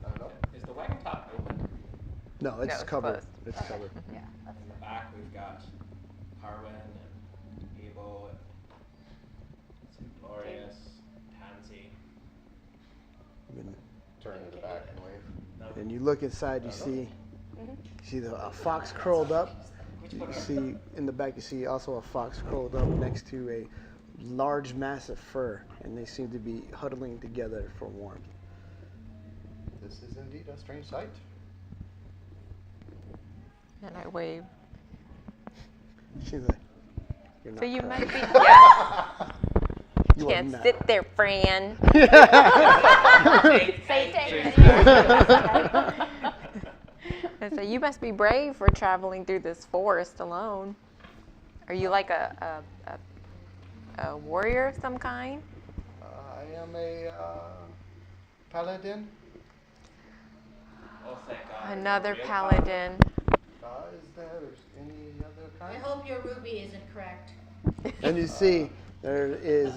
Hello. Is the wagon top open? No, it's it's covered. closed. It's covered. Yeah, that's In the back, we've got Harwin and Ebo and St. Glorious, Tansy. And- Turn to the back and wave. And you look inside, you see a fox curled up. You see in the back, you see also a fox curled up next to a large mass of fur, and they seem to be huddling together for warmth. This is indeed a strange sight. And I wave. She's like, "You're not So you correct. might be. Yeah. You are Can't not sit there, Fran. And so you must be brave for traveling through this forest alone. Are you like a warrior of some kind? I am a paladin. Oh, thank God. Another Real paladin. Is there any other I kind? hope your ruby isn't cracked. And you see there is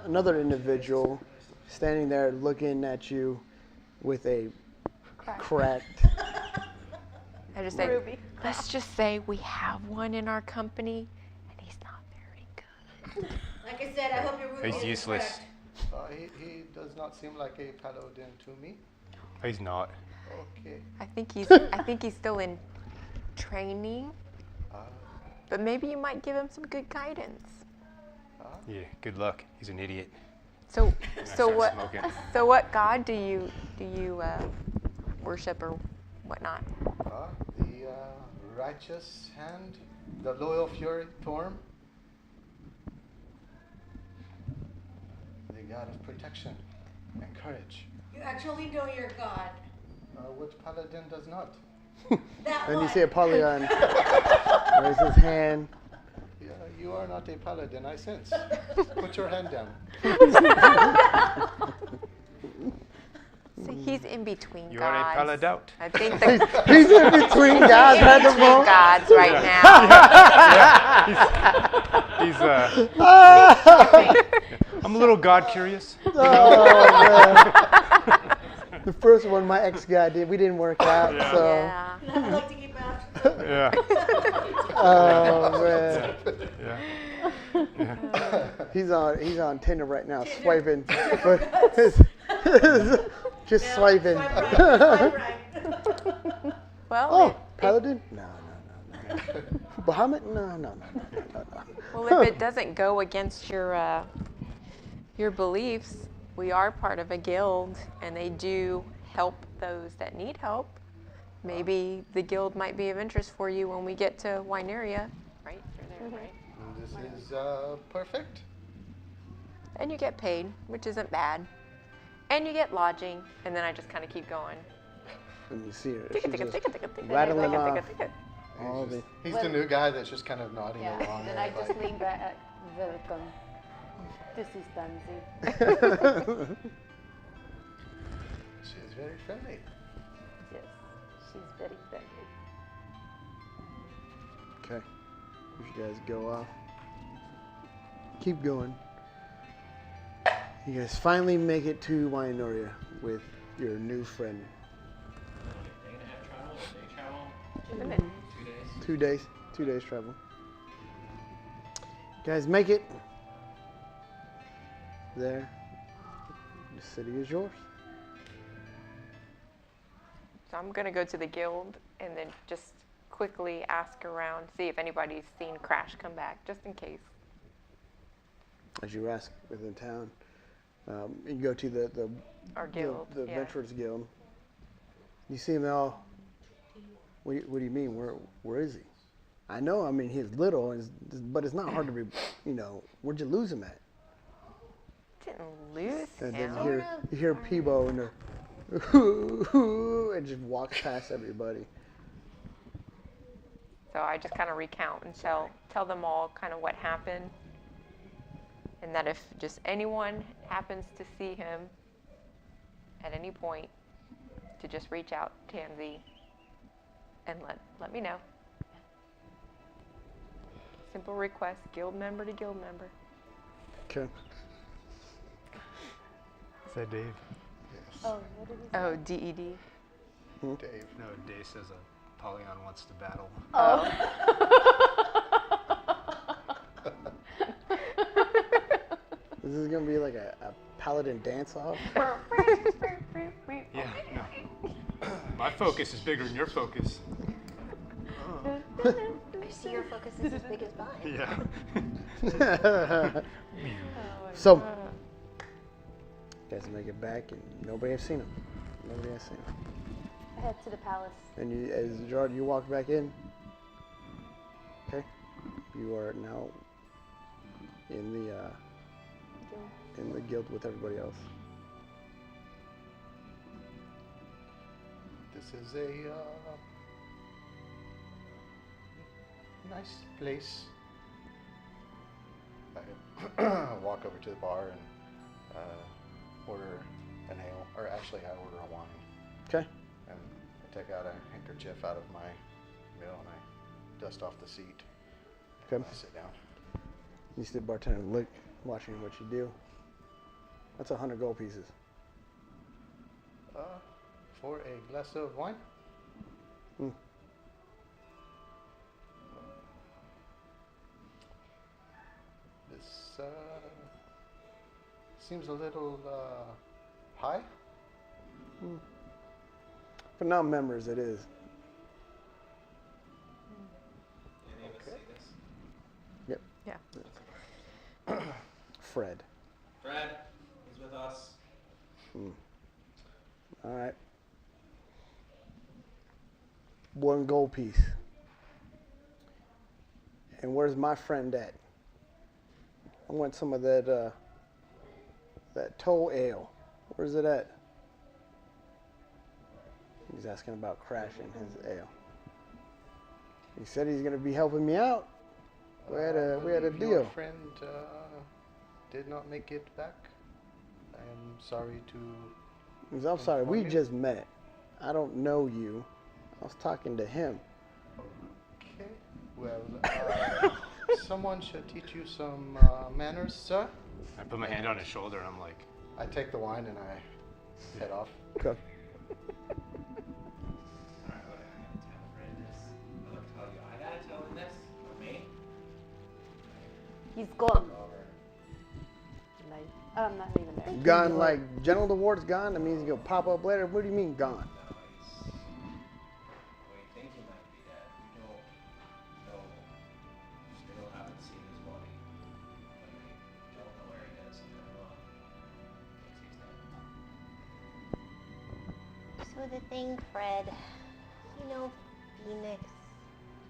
another individual standing there looking at you with a cracked. I just say, let's just say we have one in our company, and he's not very good. Like I said, I hope your ruby He's isn't useless. cracked. He does not seem like a paladin to me. He's not. Okay. I think he's still in training, but maybe you might give him some good guidance. Yeah, good luck. He's an idiot. So start what? smoking. So what god do you worship or whatnot? The righteous hand, the loyal fury form, the god of protection and courage. You actually know your god. Which paladin does not? That And one. you see Apollyon raise his hand. Yeah, you are not a paladin, I sense. Put your hand down. So he's in between You gods. are a paladout. I think He's in between gods he's at in the between moment. gods right now. He's I'm a little God curious. Oh, man. The first one my ex guy did, we didn't work out. Yeah. So, Yeah. I like to keep out. Yeah. oh man, Yeah. he's on Tinder right now, swiping, but just swiping. Swipe right, swipe right. Well, Oh, Paladin? No. Bahamut? No. well, if it doesn't go against your beliefs, we are part of a guild, and they do help those that need help. Maybe the guild might be of interest for you when we get to Wineria, right? You're there, right? This is perfect. And you get paid, which isn't bad. And you get lodging, and then I just kind of keep going. And you see her, Tick she's it, just tick it, tick it, tick it, rattling tick it, off tick it, tick it. all the. He's the new guy that's just kind of nodding Yeah, along. then there, I just like, lean back. Welcome. This is Tansy. She's very friendly. Yes, she's very friendly. Okay. As you guys go off. Keep going. You guys finally make it to Wainoria with your new friend. Day and a half travel or day travel? 2 minutes. 2 days. 2 days. 2 days travel. You guys make it. There. The city is yours. So I'm gonna go to the guild and then just quickly ask around, see if anybody's seen Crash come back, just in case. As you ask within town, you go to the Our guild, the yeah. Adventurers Guild. You see them all. What do you mean? Where is he? I know. I mean, he's little, but it's not hard to be. Where'd you lose him at? Didn't lose And him. then you hear Peebo and and just walks past everybody. So I just kind of recount and tell them all kind of what happened. And that if just anyone happens to see him at any point, to just reach out to Tansy and let me know. Simple request, guild member to guild member. Okay. Is that Dave? Yes. Oh, what did he say? Oh, DED. Dave. No, Dave says Polygon wants to battle. This is gonna be like a paladin dance-off. Yeah, no. My focus is bigger than your focus. I see your focus is as big as mine. Yeah. So, you guys make it back, and nobody has seen him. Nobody has seen him. I head to the palace. And as Gerard, you walk back in. Okay. You are now in the guild with everybody else. This is a nice place. I walk over to the bar and order an ale, or actually I order a wine. Okay. And I take out a handkerchief out of my meal and I dust off the seat. Okay. And I sit down. You see the bartender look, watching what you do. That's 100 gold pieces. For a glass of wine. Mm. This seems a little high. For non-members, it is. Any of us see this? Yep. Yeah. Fred. Fred, he's with us. All right. 1 gold piece. And where's my friend at? I want some of that toll ale. Where's it at? He's asking about Crash and his ale. He said he's gonna be helping me out. We had a Your deal. friend did not make it back. I am sorry to. He said, I'm sorry, we inform you. just met. I don't know you. I was talking to him. Okay. Well, someone should teach you some manners, sir. I put my hand on his shoulder and I'm like, I take the wine and I head off. Okay. Alright, what am I gonna tell Fred this? I'm gonna tell you, I gotta tell him this, not me. He's gone. Over. Like, I'm not even there. Gone like General DeWard's gone? That means he's gonna pop up later. What do you mean gone? No, he's. Well, you think he might be dead. You don't know. Still haven't seen his body. Like, they don't know where he is. Everyone thinks he's dead. So the thing, Fred, you know Phoenix,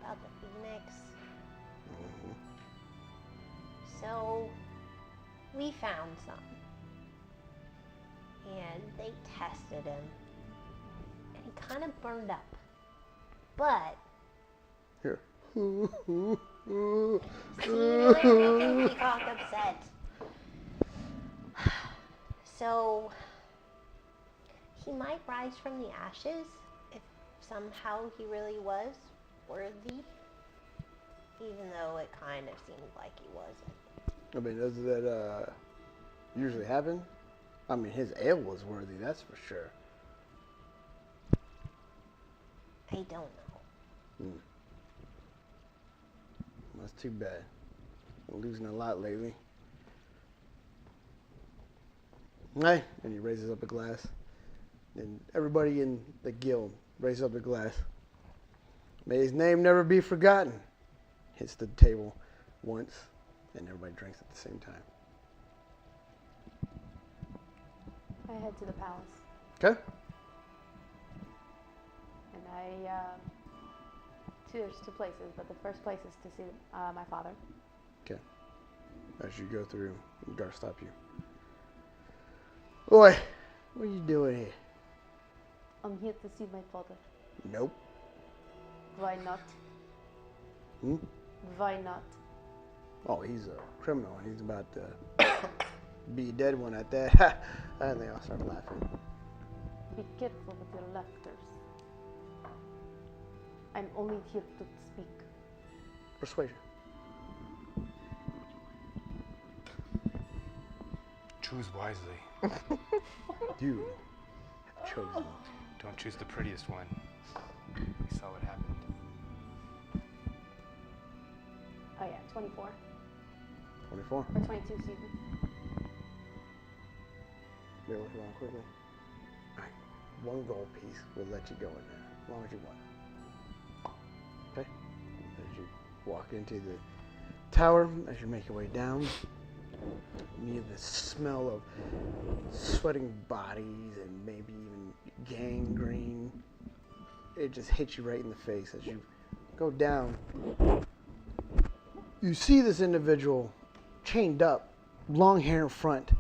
about the Phoenix? So we found some. And they tested him. And he kind of burned up. But Here. see, you're making Peacock upset. So he might rise from the ashes if somehow he really was worthy. even though it kind of seemed like he wasn't. I mean, does that usually happen? I mean, his ale was worthy, that's for sure. I don't know. That's too bad. I'm losing a lot lately. Hey, and he raises up a glass. And everybody in the guild raises up a glass. May his name never be forgotten. Hits the table once, and everybody drinks at the same time. I head to the palace. Okay? And there's two places, but the first place is to see my father. Okay. As you go through, Gar stop you. Boy, what are you doing here? I'm here to see my father. Nope. Why not? Hmm? Why not? Oh, he's a criminal, and he's about to be a dead one at that. And they all start laughing. Be careful with your laughters. I'm only here to speak. Persuasion. Choose wisely. You have chosen. Don't choose the prettiest one. We saw what happened. Oh yeah, 24. 24. Or 22, excuse me. They look around quickly. Alright. 1 gold piece will let you go in there, as long as you want. Okay? As you walk into the tower, as you make your way down, you hear the smell of sweating bodies and maybe even gangrene. It just hits you right in the face as you go down. You see this individual chained up, long hair in front.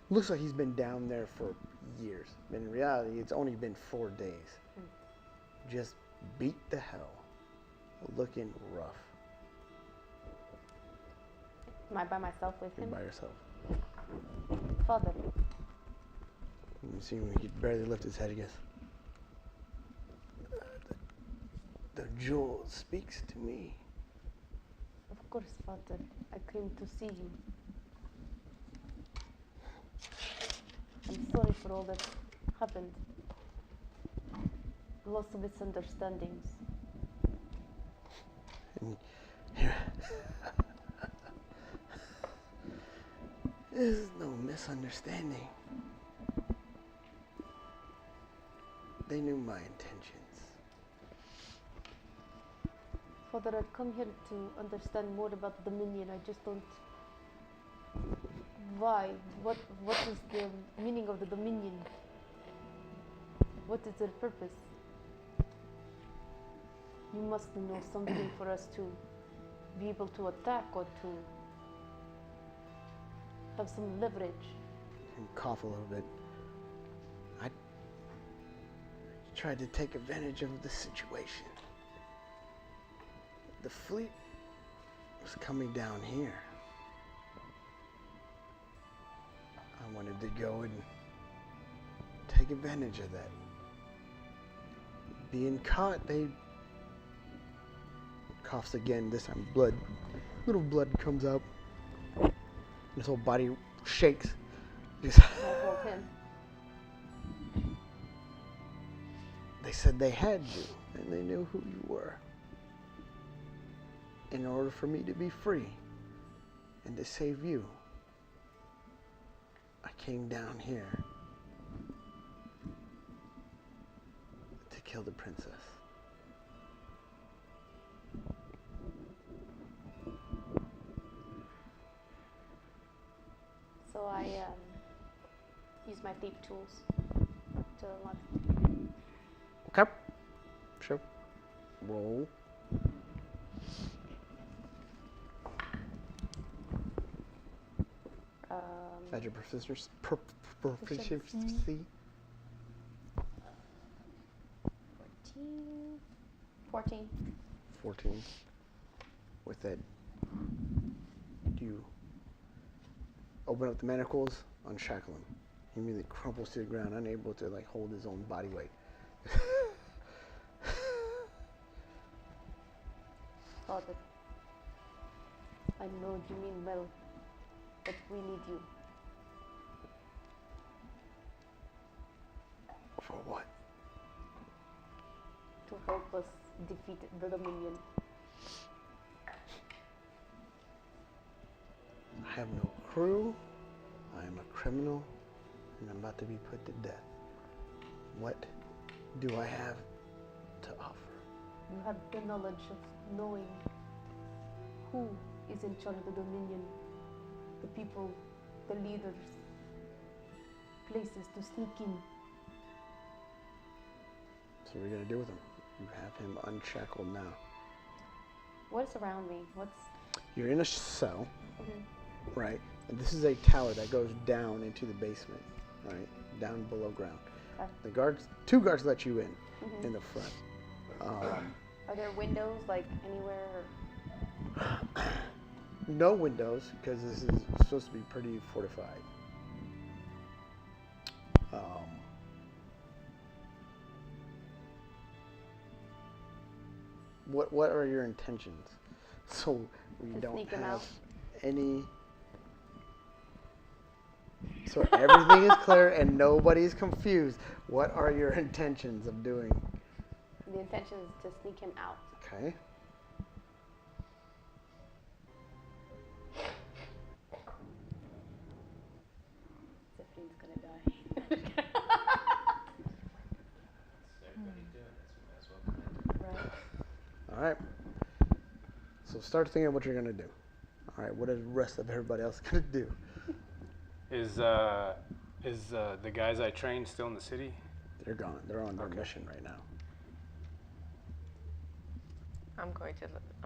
Looks like he's been down there for years. But in reality, it's only been 4 days. Just beat the hell. Looking rough. Am I by myself with You're him? by yourself. Father. You see him, he barely lift his head, he goes, the jewel speaks to me. Of course, Father. I came to see you. I'm sorry for all that happened. Lots of misunderstandings. And here, there's no misunderstanding. They knew my intentions. Father, I've come here to understand more about the Dominion. I just don't. Why? What is the meaning of the Dominion? What is their purpose? You must know something for us to be able to attack or to have some leverage. And cough a little bit. I tried to take advantage of the situation. The fleet was coming down here. I wanted to go and take advantage of that. Being caught, they coughs again. This time, blood, little blood comes out. His whole body shakes. Just I'll hold him. They said they had you, and they knew who you were. In order for me to be free and to save you, I came down here to kill the princess. So I use my thief tools to unlock. Okay. Sure. Roll. Add your proficiency. Proficiency. 14. 14. With it, you open up the manacles, unshackle him. He immediately crumples to the ground, unable to hold his own body weight. Father, know you mean well, but we need you. For what? To help us defeat the Dominion. I have no crew. I am a criminal, and I'm about to be put to death. What do I have to offer? You have the knowledge of knowing who is in charge of the Dominion, the people, the leaders, places to sneak in. So what are you going to do with him? You have him unshackled now. What's around me? You're in a cell, Mhm. right? And this is a tower that goes down into the basement, right? Down below ground. Okay. The guards, 2 guards let you in, Mhm. in the front. Are there windows like anywhere? No windows, because this is supposed to be pretty fortified. What are your intentions? So we To don't sneak 'em have out. any. So everything is clear and nobody's confused. What are your intentions of doing? The intention is to sneak him out. Okay. Zephyrin's gonna die. Everybody doing this, we might as well come in. Right. All right. So start thinking of what you're gonna do. All right. What is the rest of everybody else gonna do? Is the guys I trained still in the city? They're gone. They're on their Okay. mission right now. I'm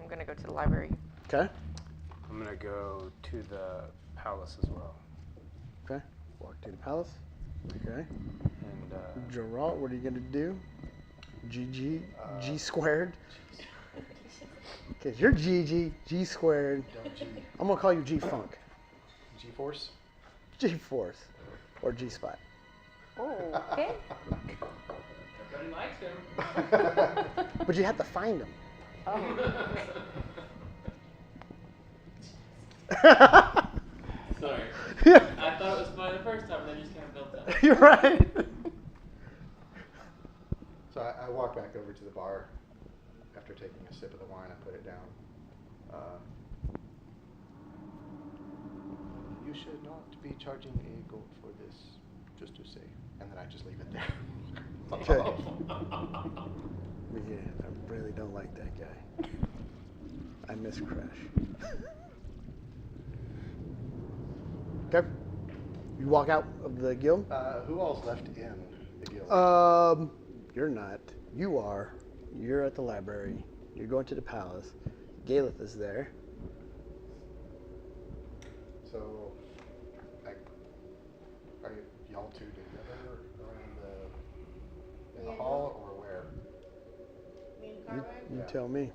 gonna go to the library. Okay. I'm gonna go to the palace as well. Okay. Walk to the palace. Okay. And Geralt, what are you gonna do? GG, G squared. Cause you're GG, G squared. Dumb G. I'm gonna call you G Funk, G-force? G Force, or G Spot. Oh, okay. Everybody likes him. But you have to find them. Oh. Sorry. Yeah. I thought it was funny the first time, then you just kind of built up. You're right. So I walk back over to the bar after taking a sip of the wine. I put it down. You should not be charging a gold for this, just to say. And then I just leave it there. Okay. Yeah, I really don't like that guy. I miss Crash. Okay. You walk out of the guild? Who all's left in the guild? You're not. You are. You're at the library. You're going to the palace. Galeth is there. So, are y'all two together around in the hall, or where? Me and You, Carmine? you Yeah. tell me.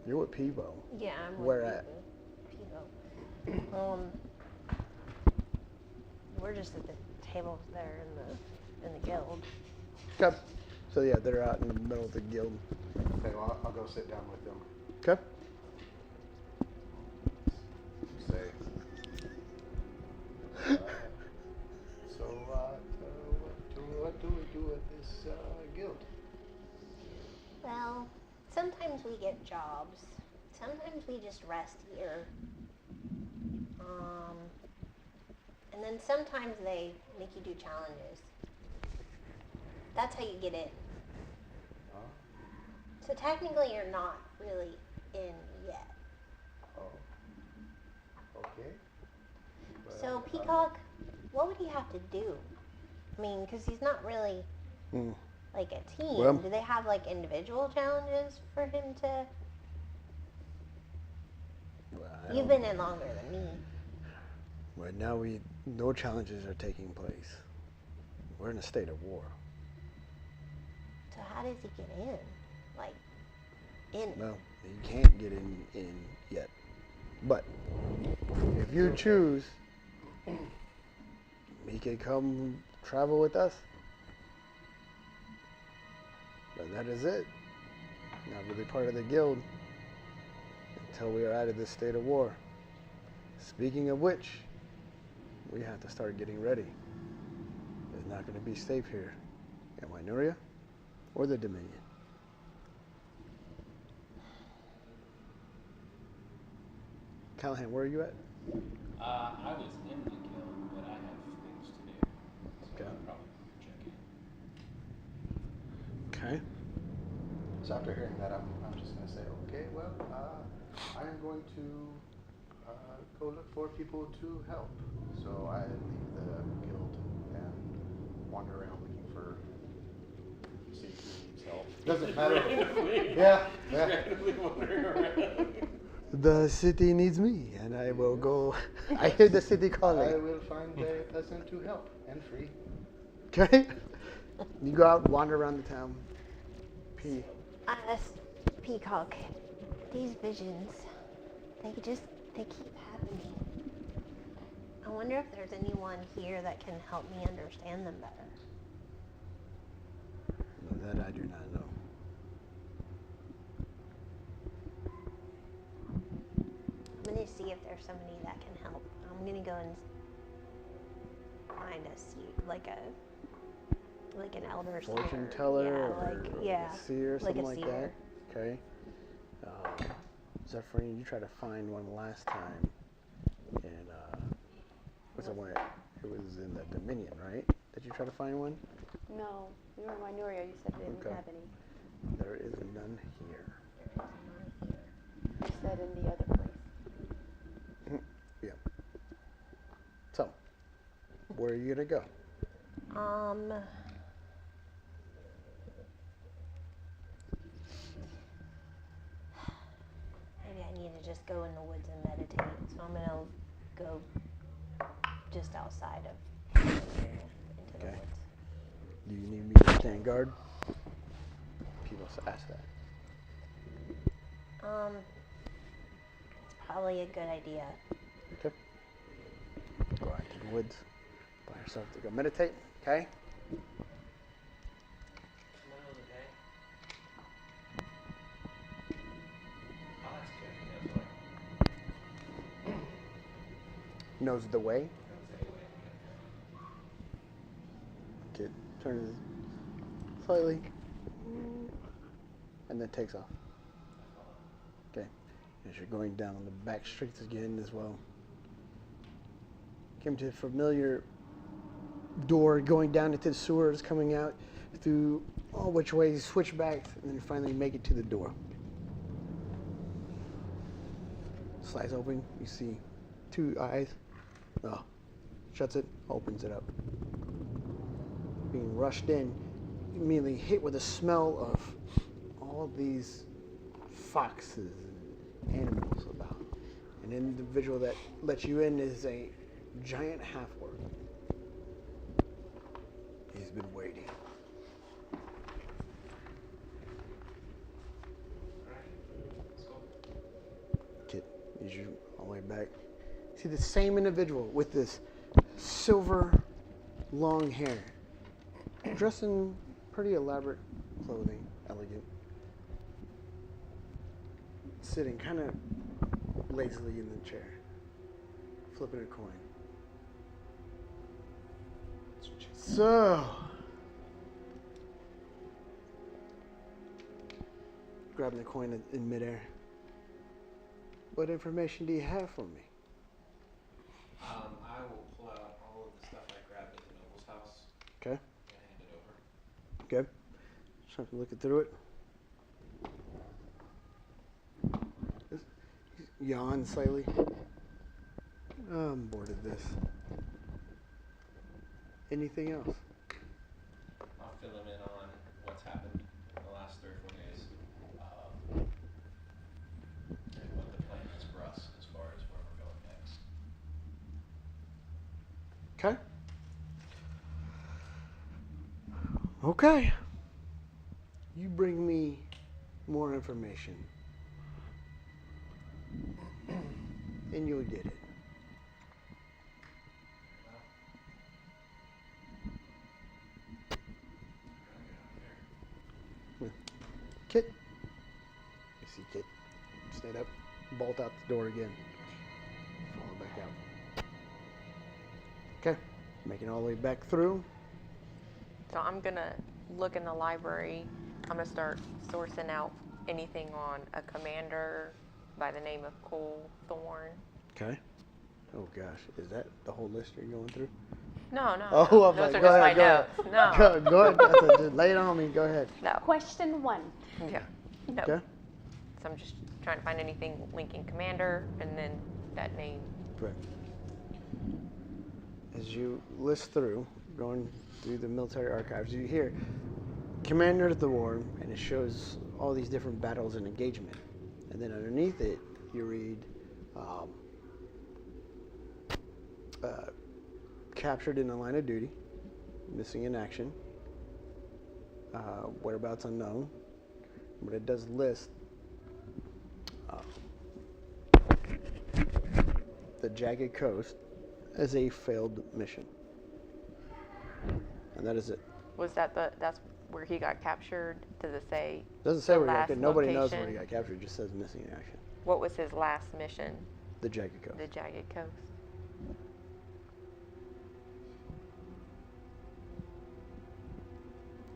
You're with Peebo. Yeah, I'm with Where at? Pivo. We're just at the table there in the guild. Okay. So yeah, they're out in the middle of the guild. Okay, well, I'll go sit down with them. Okay. Say. So, what do we do at this guild? Well, sometimes we get jobs. Sometimes we just rest here. And then sometimes they make you do challenges. That's how you get in. Huh? So technically you're not really in yet. Oh. Okay. So Well, Peacock, what would he have to do? I mean, because he's not really like a team. Well- Do they have like individual challenges for him to? Well, You've been in longer than me. Right now, no challenges are taking place. We're in a state of war. So how does he get in? Like, in? Well, you can't get in yet. But if you choose, he can come travel with us. But that is it. Not really part of the guild until we are out of this state of war. Speaking of which, we have to start getting ready. It's not going to be safe here at Wynuria or the Dominion. Callahan, where are you at? I was in the guild, but I have things to do. So Okay. I'll probably check in. Okay. So after hearing that, I'm just going to say, okay, well, I am going to go look for people to help. So I leave the guild and wander around looking for, see who needs help. Doesn't matter. Yeah. Randomly wandering around. The city needs me, and I will go. I hear the city I calling. will find a person to help and free. Okay? You go out, wander around the town. P. Peacock, these visions, they keep happening. I wonder if there's anyone here that can help me understand them better. That I do not know. I'm gonna see if there's somebody that can help. I'm gonna go and find like an elder Fortune seer. teller Yeah, or yeah, a seer, like something a like seer. that. Okay. Zephyrin, you tried to find one last time, and what's it? It was in the Dominion, right? Did you try to find one? No, we were in Wynuria. You said they didn't Okay. have any. There is none here. You said in the other place. Yeah. So, where are you gonna go? Maybe I need to just go in the woods and meditate. So I'm gonna go just outside of into the Okay. woods. Do you need me to stand guard? People ask that. It's probably a good idea. Okay. Go out to the woods by yourself to go meditate. Okay. Middle of the day. I'll ask Jeff, he knows why. Knows the way. Knows any way to get Kid turns slightly and then takes off. Okay. As you're going down the back streets again as well. Came to a familiar door going down into the sewers, coming out through all which ways, switch back, and then finally make it to the door. Slides open, you see two eyes. Oh, shuts it, opens it up. Being rushed in, immediately hit with a smell of all these foxes and animals about. An individual that lets you in is a giant half-orc. He's been waiting. Kid, leads you all the way back. See the same individual with this silver long hair, dressed in pretty elaborate clothing, elegant. Sitting kind of lazily in the chair, flipping a coin. So, grabbing the coin in midair. What information do you have for me? I will pull out all of the stuff I grabbed at the noble's house Okay. and hand it over. Okay. Just have to look through it. Yawn slightly. I'm bored of this. Anything else? I'll fill him in on what's happened in the last 3 or 4 days. And what the plan is for us as far as where we're going next. Okay. Okay. You bring me more information. And you'll get it. Kit. You see Kit stand up, bolt out the door again. Follow back out. Okay, making all the way back through. So I'm gonna look in the library. I'm gonna start sourcing out anything on a commander by the name of Cole Thorne. Okay. Oh gosh, is that the whole list you're going through? No. Oh, I'm Those like, are go just ahead, my notes. No. Go ahead. Just lay it on me. Go ahead. No. Question 1. Yeah. No. Okay. So I'm just trying to find anything linking commander and then that name. Right. As you list through, going through the military archives, you hear Commander Thorne, and it shows all these different battles and engagement. And then underneath it, you read captured in the line of duty, missing in action, whereabouts unknown. But it does list the Jagged Coast as a failed mission. And that is it. Was that's where he got captured? Does it say? Doesn't say the where he got last captured. Nobody knows where he location? got captured. It just says missing in action. What was his last mission? The Jagged Coast. The Jagged Coast.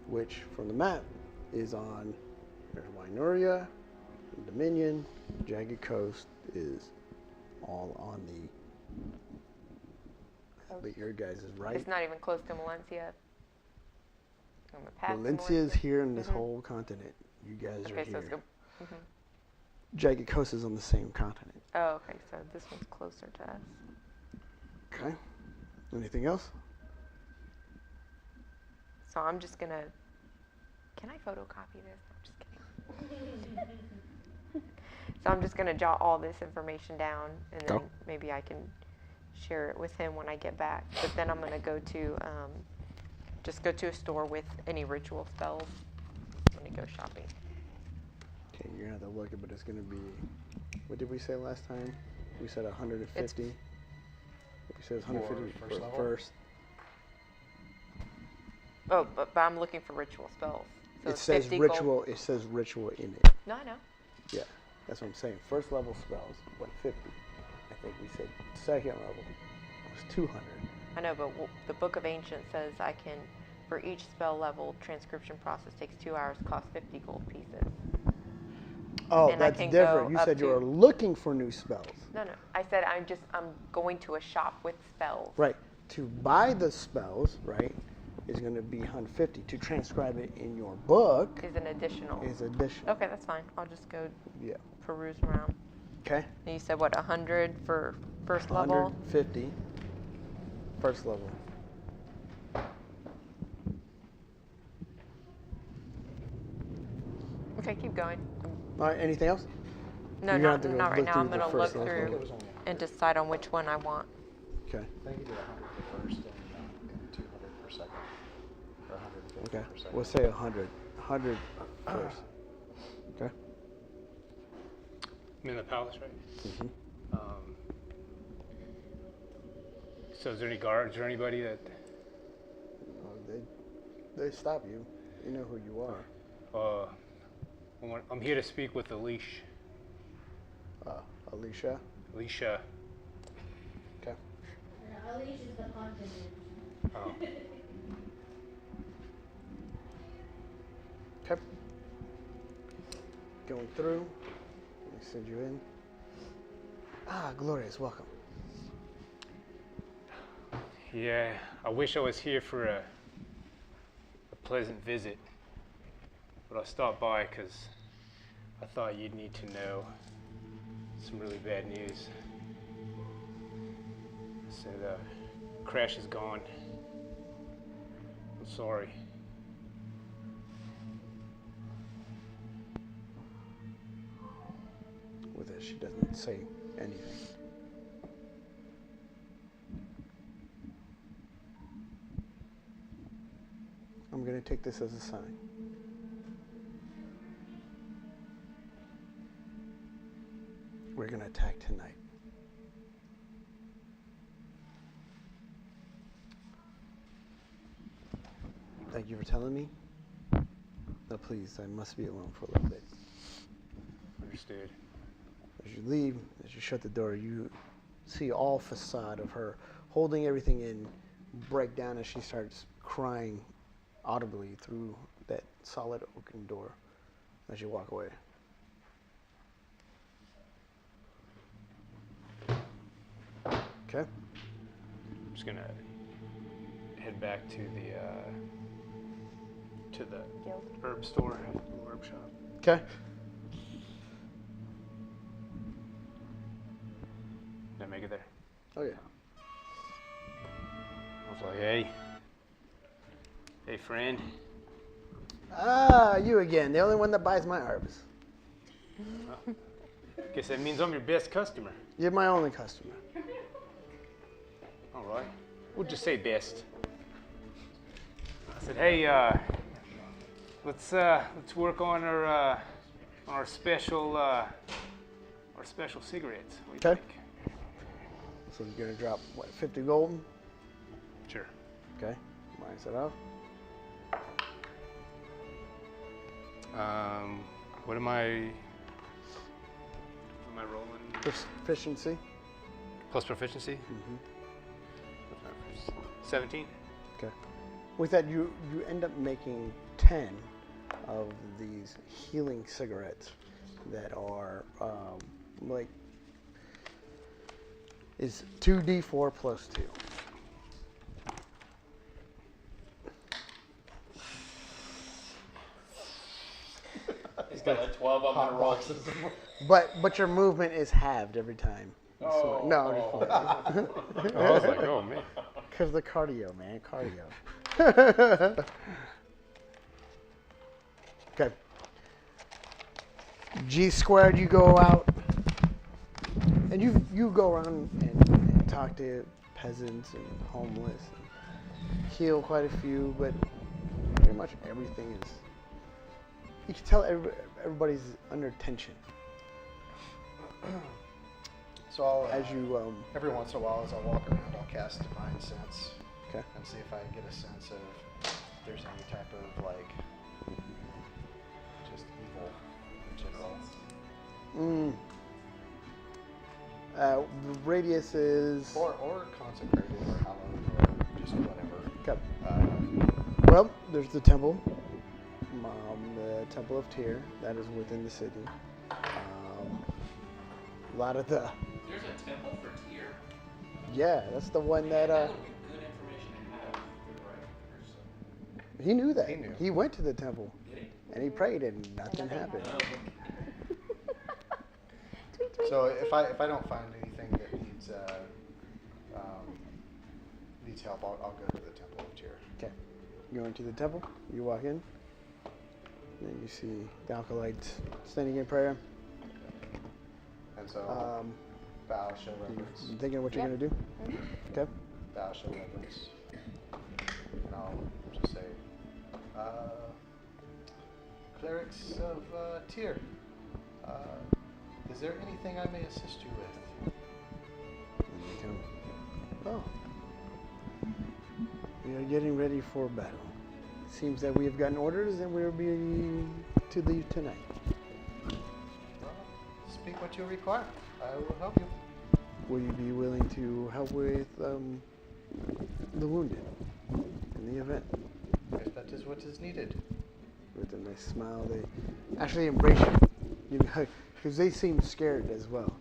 Which, from the map, is on, there's Wynoria, Dominion, Jagged Coast is all on the, but your guys is right. It's not even close to Valencia. I'm gonna pass Valencia is here in this whole continent. You guys are Okay, so here. it's good. Jagged Coast is on the same continent. Oh, okay. So this one's closer to us. Okay. Anything else? So I'm just gonna. Can I photocopy this? I'm just kidding. So I'm just gonna jot all this information down, and then maybe I can share it with him when I get back. But then I'm gonna go to just go to a store with any ritual spells. I'm gonna go shopping. Okay, you're gonna have to look it, but it's gonna be. What did we say last time? We said 150. We said it's 150 For first level? first. Oh, but I'm looking for ritual spells. So It it's says 50 ritual. gold. It says ritual in it. No, I know. Yeah, that's what I'm saying. First level spells 150. I think we said second level was 200. I know, but the Book of Ancient says I can, for each spell level, transcription process takes 2 hours, costs 50 gold pieces. Oh, And I that's can different. go You up said you to- were looking for new spells. No, I said I'm going to a shop with spells. Right. To buy the spells, right, is going to be 150. To transcribe it in your book Is an additional. is additional. Okay, that's fine. I'll just go Yeah. peruse around. Okay. And you said what, 100 for first level? 150. First level. Okay, keep going. All right. Anything else? No, You're gonna have to not go right look now. through I'm the going to look first level. I think it through was only and 100. decide on which one I want. Okay. I think you did 100 for first and 200 for second. Or 150 Okay. for second. We'll say 100. 100 first. Okay. I'm in the palace, right? Mm-hmm. So is there any guards or anybody that? They stop you. You know who you are. I'm here to speak with Alicia. Alicia. Alicia. Okay. Alicia is the continent. Oh. Okay. Going through. Let me send you in. Glorious, welcome. Yeah, I wish I was here for a pleasant visit, but I stopped by because I thought you'd need to know some really bad news. So the crash is gone. I'm sorry. With it, she doesn't say anything. I'm going to take this as a sign. We're going to attack tonight. Thank you for telling me. Now please, I must be alone for a little bit. Understood. As you leave, as you shut the door, you see all facade of her holding everything in break down as she starts crying audibly through that solid oaken door as you walk away. Okay. I'm just gonna head back to the Guild. herb store, herb shop. Okay. Did I make it there? Oh yeah. I was like, hey, friend. Ah, you again. The only one that buys my herbs. Guess that means I'm your best customer. You're my only customer. All right. We'll just say best. I said, hey, let's work on our special cigarettes. What do you Okay. think? So you're gonna drop what, 50 gold? Sure. Okay. Minus it off. What am I rolling? Proficiency. Plus proficiency? Mm-hmm. 17. Okay. With that, you end up making 10 of these healing cigarettes that are is 2d4 plus 2. He's got like 12 of them in a row. But your movement is halved every time. Oh, no, just I was like, oh man. because the cardio, man, cardio. Okay. G squared, you go out, and you go around and talk to peasants and homeless, and heal quite a few, but pretty much everything is. You can tell everybody's under tension. So I'll, As you every once in a while, as I walk around, I'll cast Divine Sense okay. and see if I can get a sense of if there's any type of like just evil in general. The radius is Or consecrated or hallowed or just whatever. okay. Well, there's the temple, the Temple of Tyr, that is within the city. A lot of the There's a temple for Tyr. yeah, that's the one that That would be good information to have for the right person. he knew that. He knew. He went to the temple Did he? and he prayed and nothing happened. So if I don't find anything that needs help, I'll go to the Temple of Tyr. Okay, going to the temple. You walk in, and you see the acolytes standing in prayer. And so bow, show reverence. You thinking what you're gonna do? Okay. Bow, show reverence. And I'll just say, clerics of Tyr, is there anything I may assist you with? And they come. Oh. We are getting ready for battle. It seems that we have gotten orders and we will be to leave tonight. Well, speak what you require. I will help you. Will you be willing to help with the wounded in the event? If that is what is needed. With a nice smile, they actually embrace you, because they seem scared as well.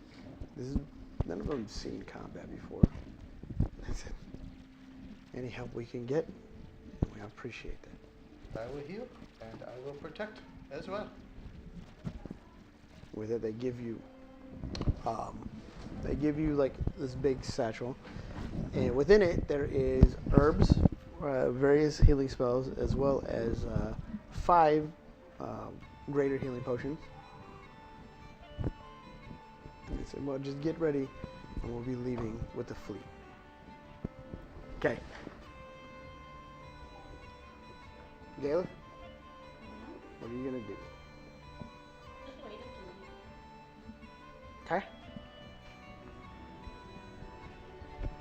None of them have seen combat before. I said, any help we can get, we appreciate that. I will heal and I will protect as well. With it, they give you like this big satchel, and within it there is herbs, various healing spells, as well as 5 greater healing potions. They said, well, just get ready and we'll be leaving with the fleet. Okay. Gayla, what are you gonna do? Just wait until you. Okay.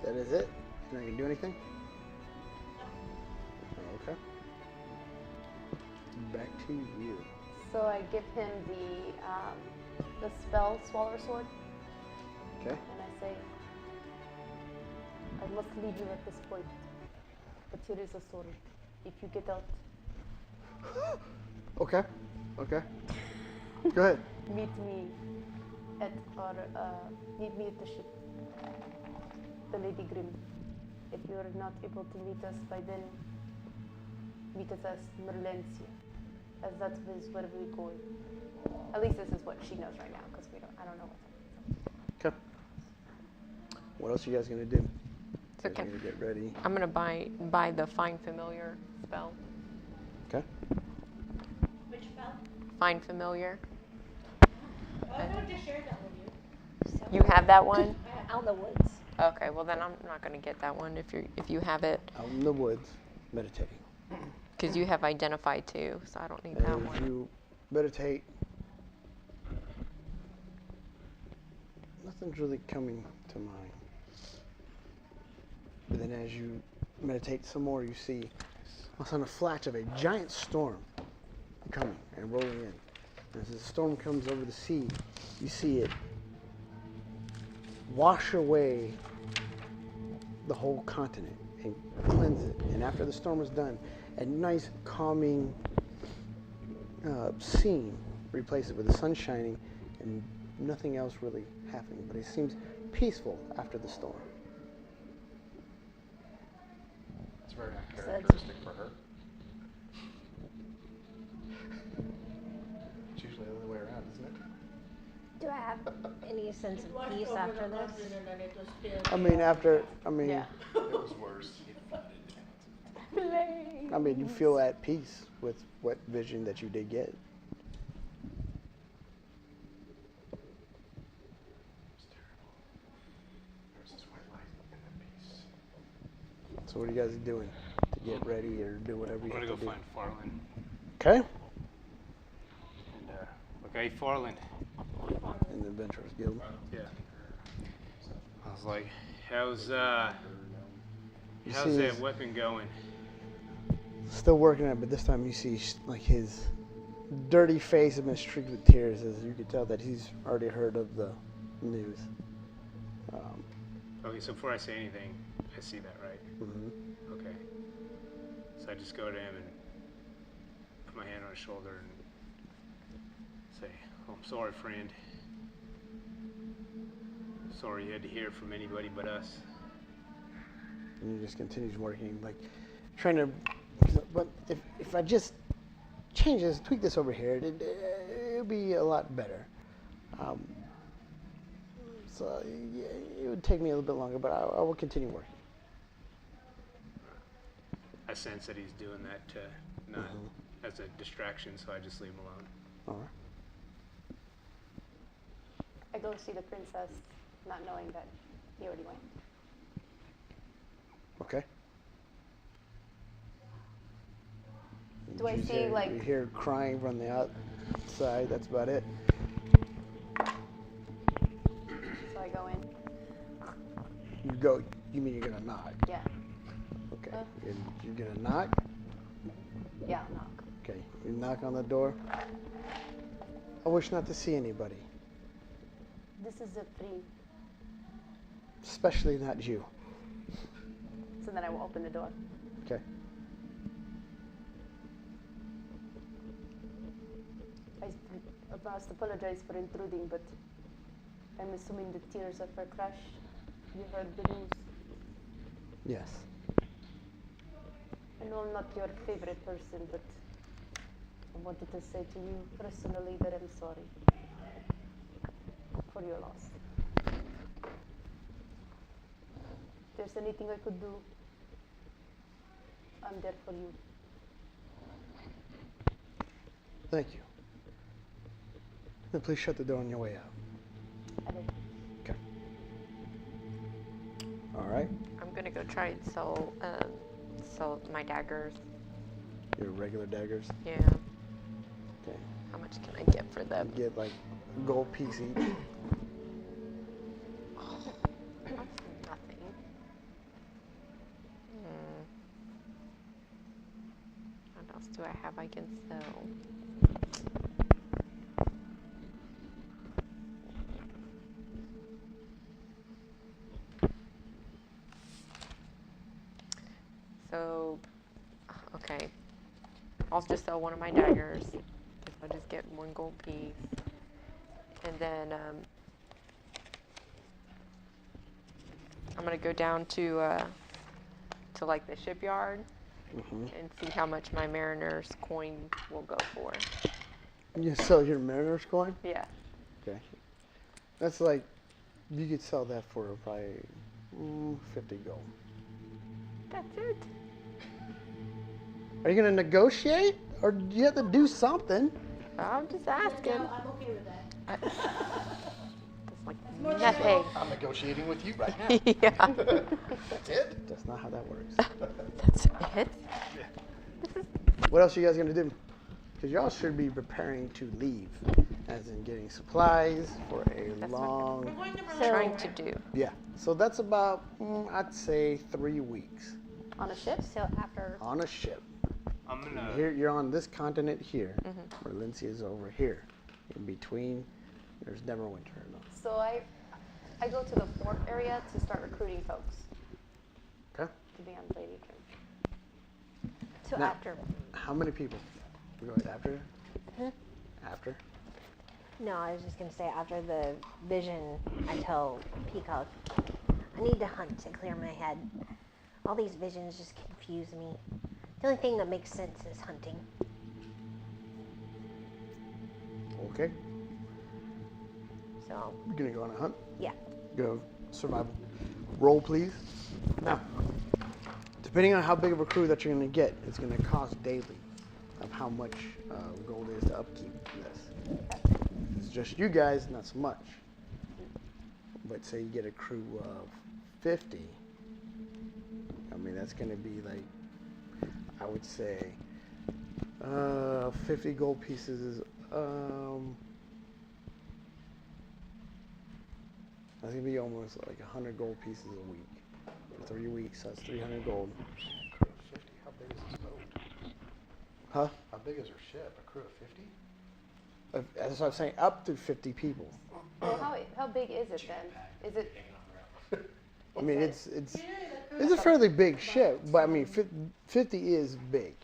That is it? You're not gonna do anything? Okay. Back to you. So I give him the spell Swaller Sword. Okay. And I say, I must leave you at this point, but here is a story. If you get out, Okay. Okay. Go ahead. meet me at the ship, the Lady Grimm. If you are not able to meet us by then, meet us at Merlencia, as that is where we're going. At least this is what she knows right now, because I don't know what's Okay. What else are you guys gonna do? So You guys gonna get ready. I'm gonna buy the Find Familiar spell. Okay. Which spell? Find Familiar. Oh, I thought I just shared that with you. You have that one? Out in the woods. Okay, well then I'm not gonna get that one if you have it, Out in the woods, meditating. because you have Identify too, so I don't need And that as one. you meditate, nothing's really coming to mind. But then as you meditate some more, you see what's on a flash of a giant storm coming and rolling in. And as the storm comes over the sea, you see it wash away the whole continent and cleanse it. And after the storm is done, a nice calming scene replaces it with the sun shining and nothing else really happening. But it seems peaceful after the storm. It's very uncharacteristic for her. It's usually the other way around, isn't it? Do I have any sense It of washed peace over after the this? continent and it was spilled. I mean, Yeah. It was worse. I mean, you feel at peace with what vision that you did get. It's terrible. There's this white light and then peace. So what are you guys doing to get ready or do whatever I'm you gonna have go to do? find Farland. Okay. And, okay, Farland. In the Adventurers Guild. Yeah. I was like, how's You how's see that his- weapon going? Still working on it, but this time you see like his dirty face has been streaked with tears, as you can tell that he's already heard of the news. Okay, so before I say anything, I see that, right? Mhm. Okay. So I just go to him and put my hand on his shoulder and say, oh, I'm sorry, friend. Sorry you had to hear from anybody but us. And he just continues working, like trying to. But if I just change this, tweak this over here, it'll be a lot better. So yeah, it would take me a little bit longer, but I will continue working. I sense that he's doing that not as a distraction, so I just leave him alone. All right. I go see the princess, not knowing that he already went. Okay. Do I You see, hear- like- you hear crying from the outside? That's about it. So I go in. You go. You mean you're gonna knock? Yeah. Okay. You're gonna knock. Yeah, I'll knock. Okay. You knock on the door. I wish not to see anybody, This is a free. especially not you. So then I will open the door. Okay. I must apologize for intruding, but I'm assuming the tears of her crush. You heard the news. Yes. I know I'm not your favorite person, but I wanted to say to you personally that I'm sorry for your loss. If there's anything I could do, I'm there for you. Thank you. Then please shut the door on your way out. I did. Okay. All right. I'm gonna go try and sell my daggers. Your regular daggers. Yeah. Okay. How much can I get for them? You get like a gold piece each. That's nothing. What else do I have I can sell? So, okay. I'll just sell one of my daggers. If I just get one gold piece. And then I'm going to go down to like the shipyard and see how much my Mariner's coin will go for. You sell your Mariner's coin? Yeah. Okay. That's like, you could sell that for probably 50 gold. That's it. Are you going to negotiate? Or do you have to do something? I'm just asking. No, I'm okay with that. It's like more than nothing. I'm negotiating with you right now. Yeah. That's it? That's not how that works. That's it. What else are you guys going to do? Because y'all should be preparing to leave, as in getting supplies for a That's long... We're going to Trying to do. Yeah. So that's about, I'd say, 3 weeks On a ship? So after on a ship. I'm gonna. Here, you're on this continent here. Merlencia is over here. In between, there's Neverwinter. No. So I go to the port area to start recruiting folks Okay. to be on Lady Kim. so Now- after How many people? We going after? After? no, I was just gonna say after the vision, I tell Peacock, I need to hunt to clear my head. All these visions just confuse me. The only thing that makes sense is hunting. Okay. So You're going to go on a hunt? yeah. Go survival. Roll, please. Now, depending on how big of a crew that you're going to get, it's going to cost daily of how much gold is to upkeep this. If it's just you guys, not so much. But say you get a crew of 50, I mean, that's going to be like, I would say, 50 gold pieces is, that's going to be almost like 100 gold pieces a week. For 3 weeks, that's 300 gold. Crew of 50? How big is this boat? Huh? How big is her ship? A crew of 50? As I was saying, up to 50 people. Well, how big is it then? Is it? I mean, it's a fairly big ship, but I mean, 50 is big.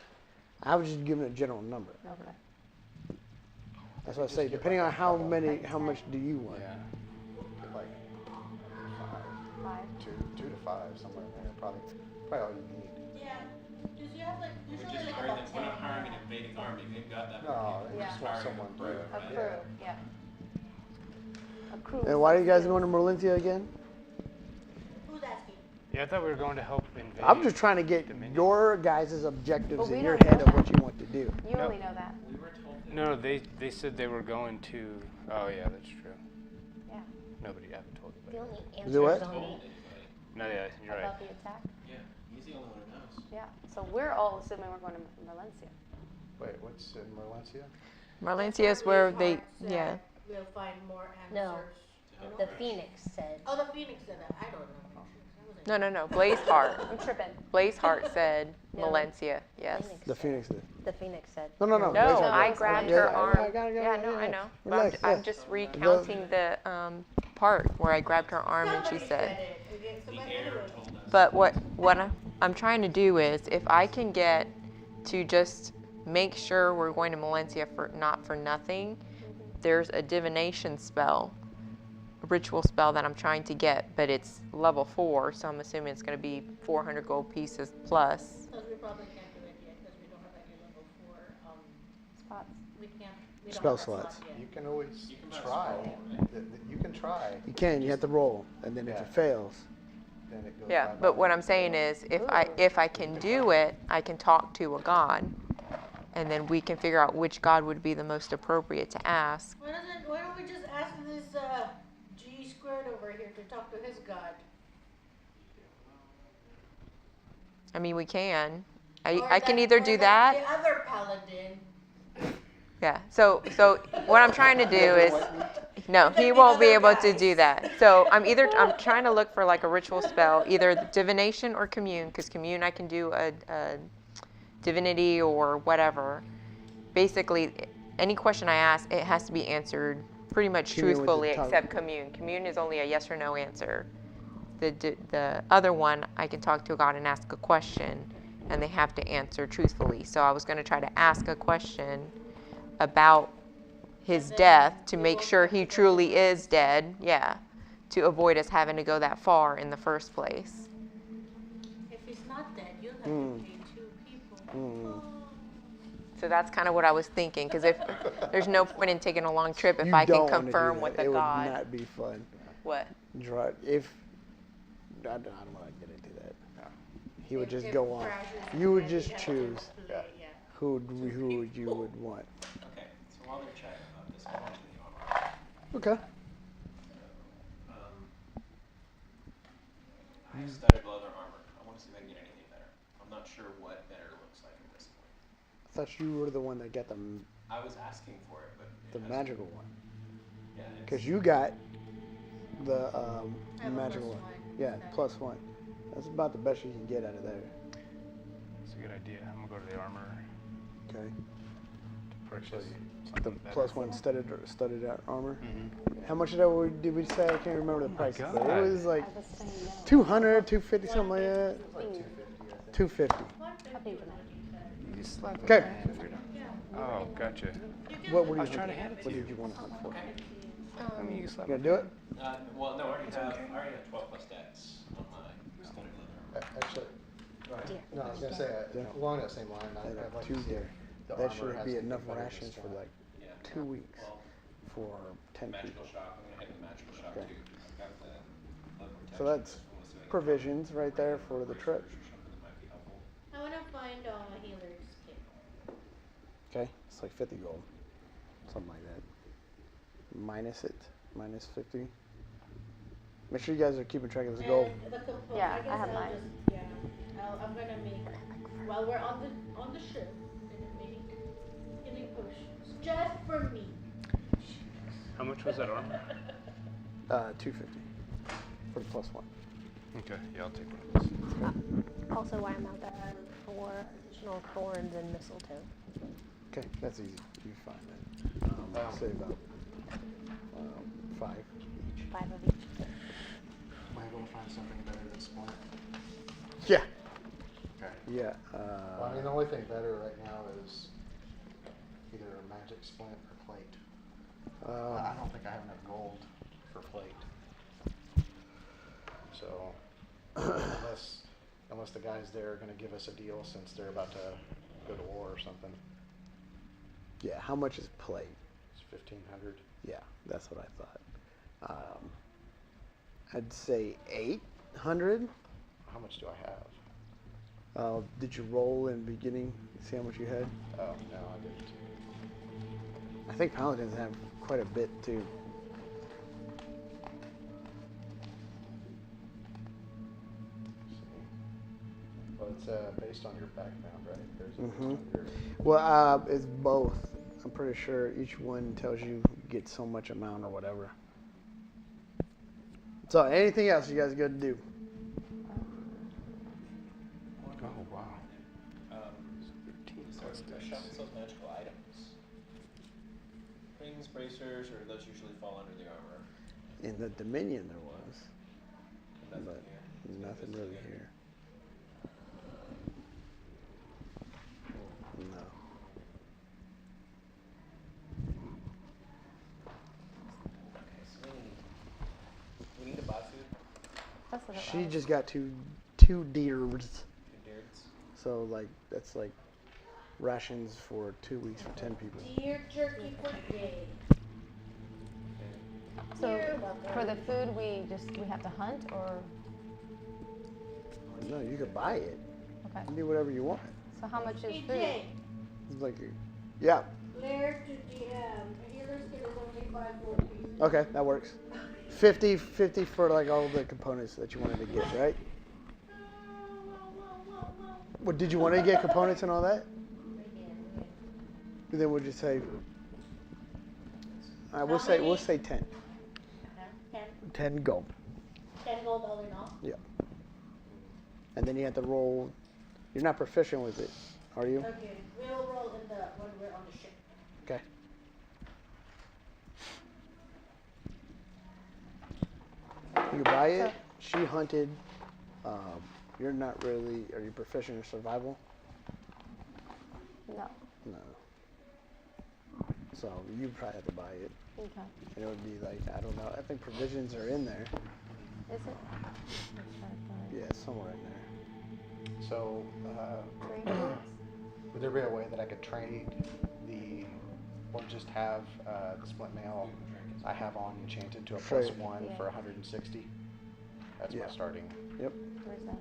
I was just giving a general number. Okay. That's what I say. Depending on how much do you want? Yeah. Get like 5. 2 to 5, somewhere in there. Probably all you need. Yeah. Because you have like, We usually just like hired about them. We're 10. not hiring an invading army. They've got that. No, they Yeah. just want someone to. A crew, yeah. A crew. And why are you guys sounds going to Merlencia again? Who's asking? Yeah, I thought we were going to help invade. I'm just trying to get Dominion. your guys' objectives But we in your don't head know of what that. you want to do. good. You only know that. We were told that. No, they said they were going to. Oh yeah, that's true. Yeah. Nobody haven't told The anybody. only Do what? answers on Told anybody. No, yeah, you're right. About the attack. Yeah, he's the only one who knows. Yeah. So we're all assuming we're going to Valencia. Wait, what's in Merlencia? Marlencia is where they, Heart said yeah. We'll find more No. answers. the Phoenix said. Oh, the Phoenix said that. I don't know. No. Blaze Heart. I'm tripping. Blaze Heart said No. Valencia. Yes. Phoenix The said. Phoenix did. The Phoenix said. No. No, Blaze Heart I did. grabbed Yeah, her I arm. got it, Yeah, no, I know. But Relax, yeah. I'm just recounting the part where I grabbed her arm and she Somebody said. it. Okay, so The but air anyway. told us. But what I'm trying to do is, if I can get to just make sure we're going to Valencia for not for nothing, there's a divination spell, a ritual spell that I'm trying to get, but it's level 4, so I'm assuming it's going to be 400 gold pieces plus. Because we probably can't do it yet because we don't have any level 4 Spots. we can't. We don't Spell have that slot slots. yet. You can always You can buy a try. scroll, right? You can try. You can. You have to roll, and then if Yeah. it fails, Then it goes Yeah, bye-bye. but what I'm saying is, if I can do it, I can talk to a god, and then we can figure out which god would be the most appropriate to ask. Why don't we just ask this G squared over here to talk to his god? I mean, we can. Or I can either do or that. The other paladin. Yeah. So what I'm trying to do is, no, he won't be able to do that. So I'm trying to look for like a ritual spell, either divination or commune, because commune I can do a divinity or whatever. Basically, any question I ask, it has to be answered pretty much Commune with the truthfully, tongue. except commune. Commune is only a yes or no answer. The other one, I can talk to a god and ask a question, and they have to answer truthfully. So I was going to try to ask a question about his death to make sure he truly is dead, yeah, to avoid us having to go that far in the first place. If he's not dead, you'll have to pay 2 people. So that's kind of what I was thinking, because if there's no point in taking a long trip if You I can don't wanna do confirm that. with the it god. would not be fun. What? Drive if I don't want to get into that. He would just If go on. Crash is You would dead, just you have to choose play, yeah. who you would want. Okay, so while they're chatting about this, I'll mention the armor. Okay. I have studded leather armor. I want to see if I can get anything better. I'm not sure what better looks like at this point. I thought you were the one that got the I was asking for it, but it hasn't- magical one. Yeah, it's- Because you got the I have a magical +1. one. Yeah, +1. That's about the best you can get out of there. It's a good idea. I'm gonna go to the armor Okay. to purchase The something better. +1 studded out armor. Mhm. How much did did we say? I can't remember the price. God. But it was like I was saying no. 200, 250, something like that. It's like 250, I think. 250. I'll pay for that. You just slap it Okay. in my hand if you're done. Oh, gotcha. What were I you was trying to hunting? hand it to What you. did you want to hunt for? I mean, you can slap You it. gonna do it? Well, no, I already have 12 plus decks on my studded leather armor. Actually, Go ahead. no, I was gonna say, Yeah. along that same line, I'd I'd have like 2 to see there. if the That armor should has be anything enough better than rations for stone. like Yeah. 2 weeks Well, for 10 people. magical shock. I'm gonna hit the magical shock Okay. too. I've got the blood protection. So that's Just wanna see if I can provisions right there for the trip. or something that might be helpful. I want to find a healer's kit. Okay, it's like 50 gold, something like that. Minus it, minus 50. Make sure you guys are keeping track of this gold. And the component, Yeah, I I guess have I'll mine. just, I'm gonna make, while we're on the ship, I'm gonna make healing potions just for me. How much was that armor? 250 for the +1. Okay, yeah, I'll take one of those. Also, while I'm out there, I look for additional thorns and mistletoe. Okay, that's easy. You find that. Say about 5 each. 5 of each. Am I able to find something better than splint? Yeah. Okay. Yeah. Well, I mean, the only thing better right now is either a magic splint or plate. I don't think I have enough gold for plate. So, unless the guys there are going to give us a deal since they're about to go to war or something, Yeah. How much is plate? it's 1,500. Yeah, that's what I thought. I'd say 800. How much do I have? Did you roll in the beginning? See how much you had? Oh no, I didn't. I think paladins have quite a bit too. Well, it's based on your background, right? There's a based Mhm. on your. Well, it's both. I'm pretty sure each one tells you get so much amount or whatever. So, anything else you guys got to do? Oh, wow. Is there a shop that sells magical items? Rings, bracers, or those usually fall under the armor? In the Dominion, there was, Nothing but here. nothing really here. No. Okay, so we need to buy food. That's what it She was. just got two deers. Two beards. So like that's like rations for 2 weeks for 10 people. Dear jerky for day. So You're welcome. for the food, we have to hunt, or No, you could buy it. okay. You can do whatever you want. So how much is Hey food? Jay, It's like, yeah, Lair to DM. A healer's kit is only 5 gold pieces. okay, that works. 50 for like all the components that you wanted to get, right? What did you want to get components and all that? And then we'll just say, we'll say 10. 10? 10 gold. 10 gold all in all? Yeah. And then you have to roll. You're not proficient with it, are you? Okay, we'll roll in when we're on the ship. Okay. You buy it. She hunted. you're not really, are you proficient in survival? No. No. So you probably have to buy it. Okay. And it would be like, I don't know, I think provisions are in there. Is it? Yeah, somewhere in there. So, would there be a way that I could trade or just have the splint mail I have on enchanted to a Trade. +1 for 160? That's Yeah. my starting. Yep. Where's that?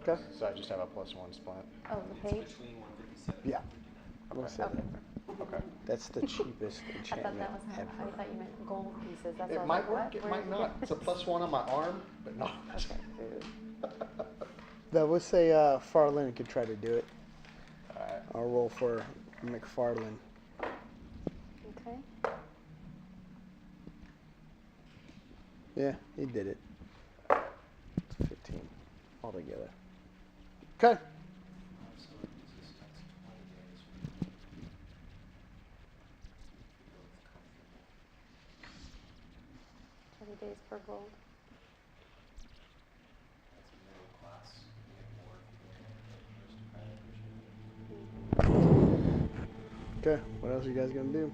Okay. So I just have a +1 splint. Oh, the page? Between 157 Yeah. and I'm gonna say Okay. that. Okay. That's the cheapest I thought enchantment that was how, I ever. thought you meant gold pieces. That's why I It was might like, work, what? it Where might did you not. get It's a +1 on my arm, but not. Okay, food. That would say Farland could try to do it. Alright. I'll roll for McFarland. Okay. Yeah, he did it. It's 15 altogether. Okay. resistance 20 days per gold. That's a middle class. You get more if you go to Okay, what else are you guys gonna do?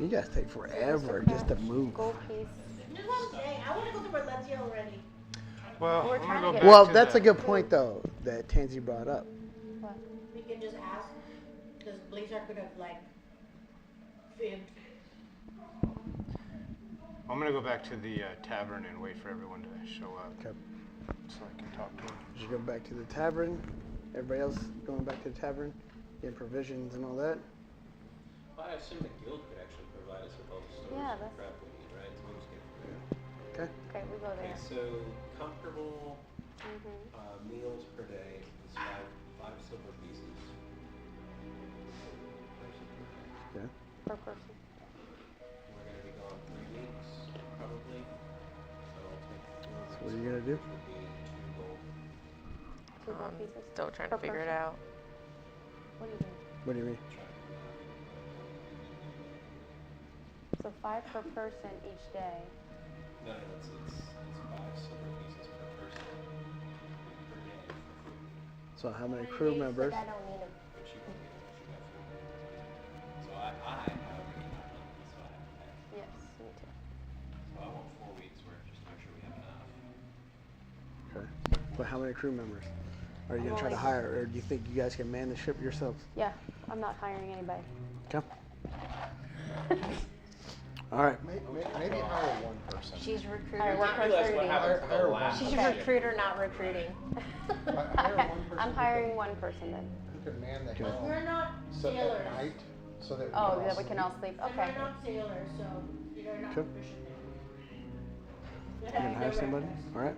You guys take forever just to move. Gold piece. That's what I'm saying. I want to go to Valencia already. Well, We're I'm trying gonna to go get- Well, back to that's the- a good point though that Tansy brought up. What? We can just ask, because Blizzard could have like fibbed. I'm gonna go back to the tavern and wait for everyone to show up Okay. so I can talk to them. You go back to the tavern. Everybody else going back to the tavern, getting provisions and all that. Well, I assume the guild could actually provide us with all the stores Yeah, and that's- crap we need, right? So we just get Okay. Okay, we go Okay, there. so comfortable Mm-hmm. meals per day is five silver pieces. Okay. Per person. We're gonna be gone 3 weeks, probably. So I'll take So what are you gonna do? which would be 2 gold. 2 gold pieces. Still trying Per to figure it person. out. What do you think? What do you mean? Try to do So 5 per person each day. that. No, it's 5 silver pieces per person per day for food, So how many crew members? I don't need them. which you won't get unless you have food. So I already have money, so I have to pay. Yes, me too. So I want 4 weeks worth just to make sure we have enough. Okay. But how many crew members? Are you gonna try to hire, or do you think you guys can man the ship yourselves? Yeah, I'm not hiring anybody. Okay. All right. Maybe hire one person. She's Hire recruiter. one I realize what recruiting. happened to the last She's ship. recruiter, not recruiting. Hire one person I'm hiring one person then. who can man the Okay. helm We're not so sailors. at night, so that Oh, that we can all sleep. And Okay. we're not sailors, so you're not Okay. proficient there. You gonna hire somebody? All right.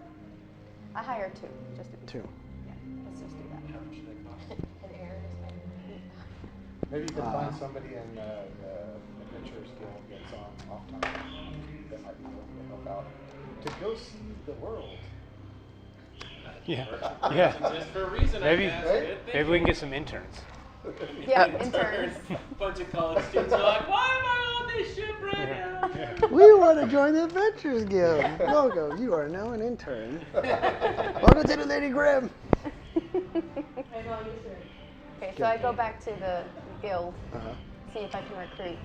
I hire 2, just to be 2. Yeah, let's just do that. How much do they cost? And Aaron is my Maybe you can find somebody in the Adventurers Guild that's on off time that might be willing to help out to go see the world. Yeah. Just for a reason, Maybe- I guess. Right? Good Maybe we can thinking. get some interns. Yeah, interns. Bunch of college students are like, why am I on this ship right now? We want to join the Adventurers Guild. Welcome. You are now an intern. Welcome to the Lady Grimm. I know you should. Okay, so I go back to the guild, Uh-huh. see if I can recruit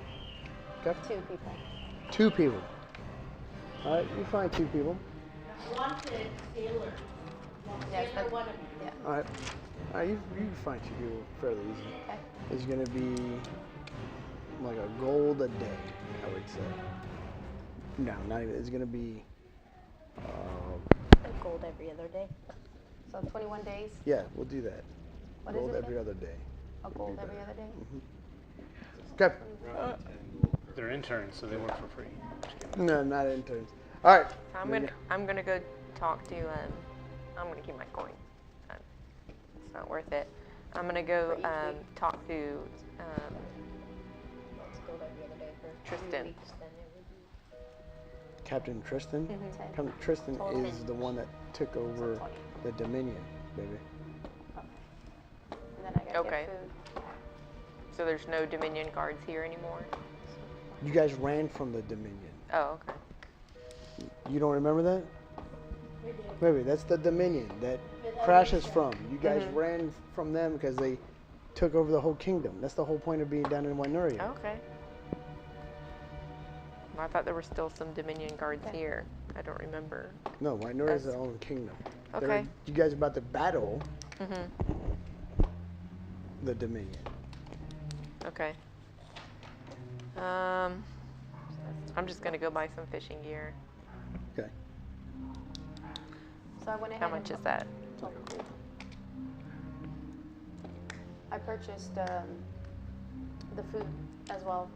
Okay. 2 people. 2 people. All right. You find 2 people. Wanted sailor. Yes, Sailor that's- wannabe. Yeah. All right. All right. You can find 2 people fairly easy. Okay. It's gonna be like a gold a day, I would say. No, not even. It's gonna be. gold every other day. So 21 days, Yeah, we'll do that. What is Gold it every again? other day. a gold every other day. Okay. Roughly 10 gold per They're interns, so they work for free. Just kidding. No, not interns. All right. So I'm gonna go talk to I'm gonna keep my coin. It's not worth it. I'm gonna go For each week? talk to It's gold every other day for Tristan. 3 weeks, then it would be Captain Tristan. Mhm. Captain Tristan Total is the one that took over 20. the Dominion, baby. And then I gotta Okay. get food. So there's no Dominion guards here anymore. You guys ran from the Dominion. Oh, okay. You don't remember that? Wait, that's the Dominion that Crash is from. You guys ran from them because they took over the whole kingdom. That's the whole point of being down in Wynoria. Okay. Well, I thought there were still some Dominion guards here. I don't remember. No, Wynoria is their own kingdom. Okay. You guys are about to battle the Dominion. Okay. I'm just gonna go buy some fishing gear. Okay. So I went ahead. How much is that? I purchased the food as well,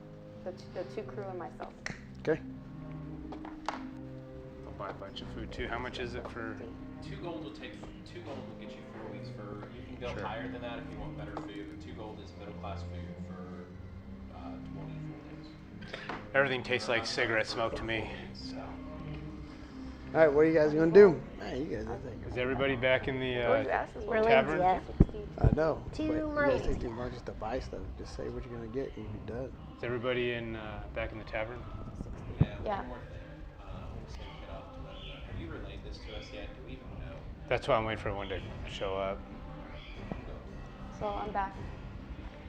the two crew and myself. Okay. I'll buy a bunch of food too. How much is it for? 2 gold will get you 4 weeks for. You can go Sure. higher than that if you want better food. But 2 gold is middle class food for 24 days. Everything tastes like cigarette smoke to me. So. All right, what are you guys gonna do? Man, you guys are thinking. Is everybody back in the Merlin's, tavern? yeah. I know. Two but you guys Merlins. take too long just to buy stuff. Just say what you're gonna get and you're done. Is everybody in back in the tavern? Yeah. One more thing. I'm just gonna get off to that. Have you relayed this to us yet? Do we even know? That's why I'm waiting for everyone to show up. So I'm back.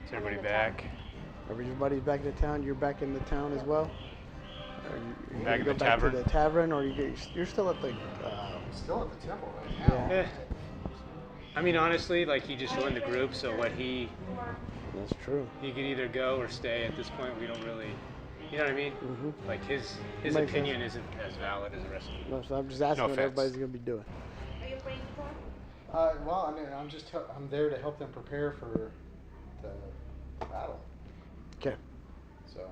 Is everybody in the back? Everybody's back in the town. You're back in the town as well. Are you Back gonna in go the back tavern? to the tavern, or you're still at the? I'm still at the temple right now. Yeah. Eh. I mean, honestly, like he just joined the group, so what he That's true. could either go or stay. At this point, we don't really, you know what I mean? Mm-hmm. Like his Makes opinion isn't as valid as the rest of them. No, so I'm just asking No what offense. everybody's gonna be doing. Well, I mean, I'm there to help them prepare for the battle. Okay. So.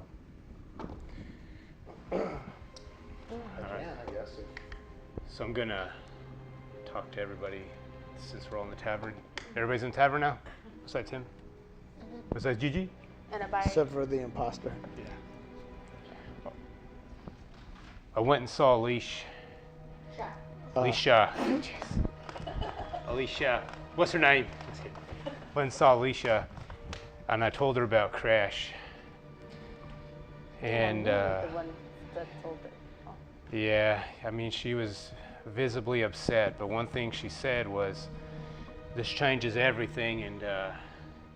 I guess. So I'm gonna talk to everybody since we're all in the tavern. Everybody's in the tavern now? Besides him? Besides Gigi? And I buy. Except for the imposter. Yeah. I went and saw Alicia. Alicia. What's her name? Went and saw Alicia, and I told her about Crash. And the one that told it. Oh. yeah, I mean, she was visibly upset, but one thing she said was, this changes everything, and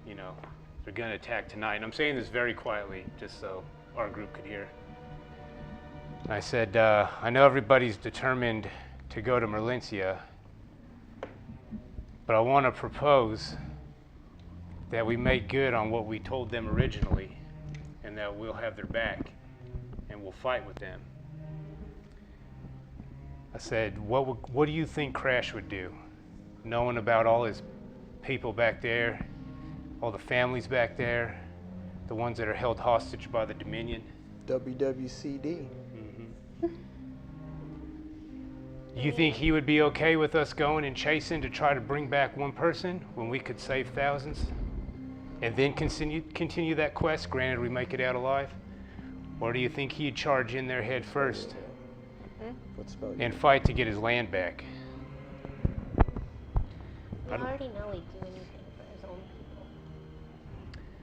you know, they're gonna attack tonight. And I'm saying this very quietly, just so our group could hear. I said, I know everybody's determined to go to Merlincia, but I want to propose that we make good on what we told them originally, and that we'll have their back, and we'll fight with them. I said, what do you think Crash would do, knowing about all his people back there, all the families back there, the ones that are held hostage by the Dominion? WWCD. You think he would be okay with us going and chasing to try to bring back one person when we could save thousands? And then continue that quest, granted we make it out alive? Or do you think he'd charge in there head first What's about and fight to get his land back? We already know he'd do anything for his own people.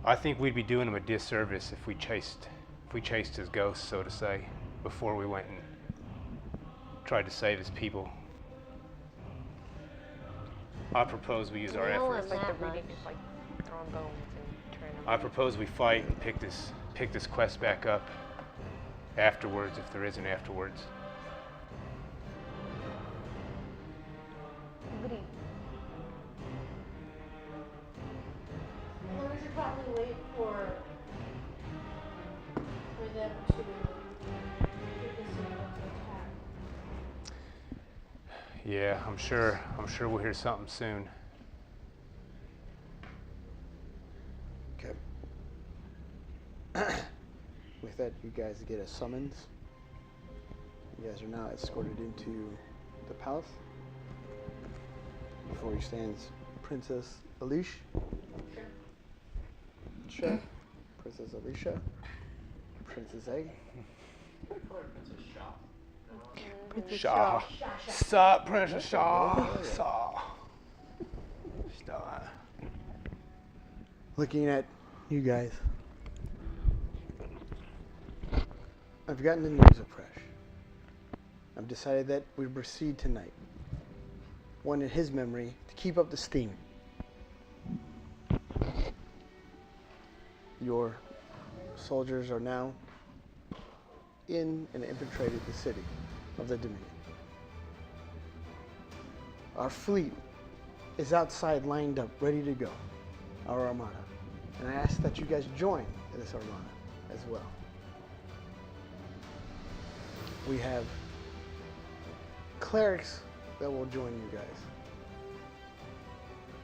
I think we'd be doing him a disservice if we chased his ghost, so to say, before we went and tried to save his people. I propose we use our No, efforts. I'm Like the that reading, much. like throwing bones and trying to. I propose we fight and pick this quest back up afterwards, if there is an afterwards. Agreed. Then we should probably wait for them to get this in to attack. Yeah, I'm sure we'll hear something soon. Okay. With that, you guys get a summons. You guys are now escorted into the palace. Before you stands Princess Alicia. Sure. Princess Alicia. Princess Egg. Shaw. Sup, Princess Shaw. Shaw. Looking at you guys. I've gotten the news of Crash. I've decided that we proceed tonight. One in his memory to keep up the steam. Your soldiers are now in and infiltrated the city of the Dominion. Our fleet is outside lined up, ready to go, our armada. And I ask that you guys join this armada as well. We have clerics that will join you guys.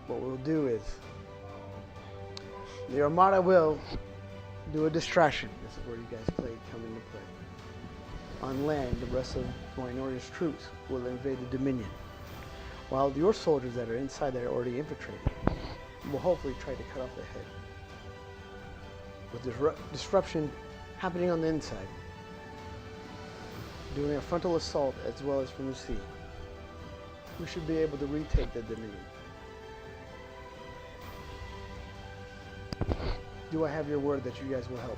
What we'll do is, the armada will do a distraction. This is where you guys come into play. On land, the rest of Moinoria's troops will invade the Dominion, while your soldiers that are inside that are already infiltrated will hopefully try to cut off their head. With disruption happening on the inside, doing a frontal assault as well as from the sea, we should be able to retake the Dominion. Do I have your word that you guys will help?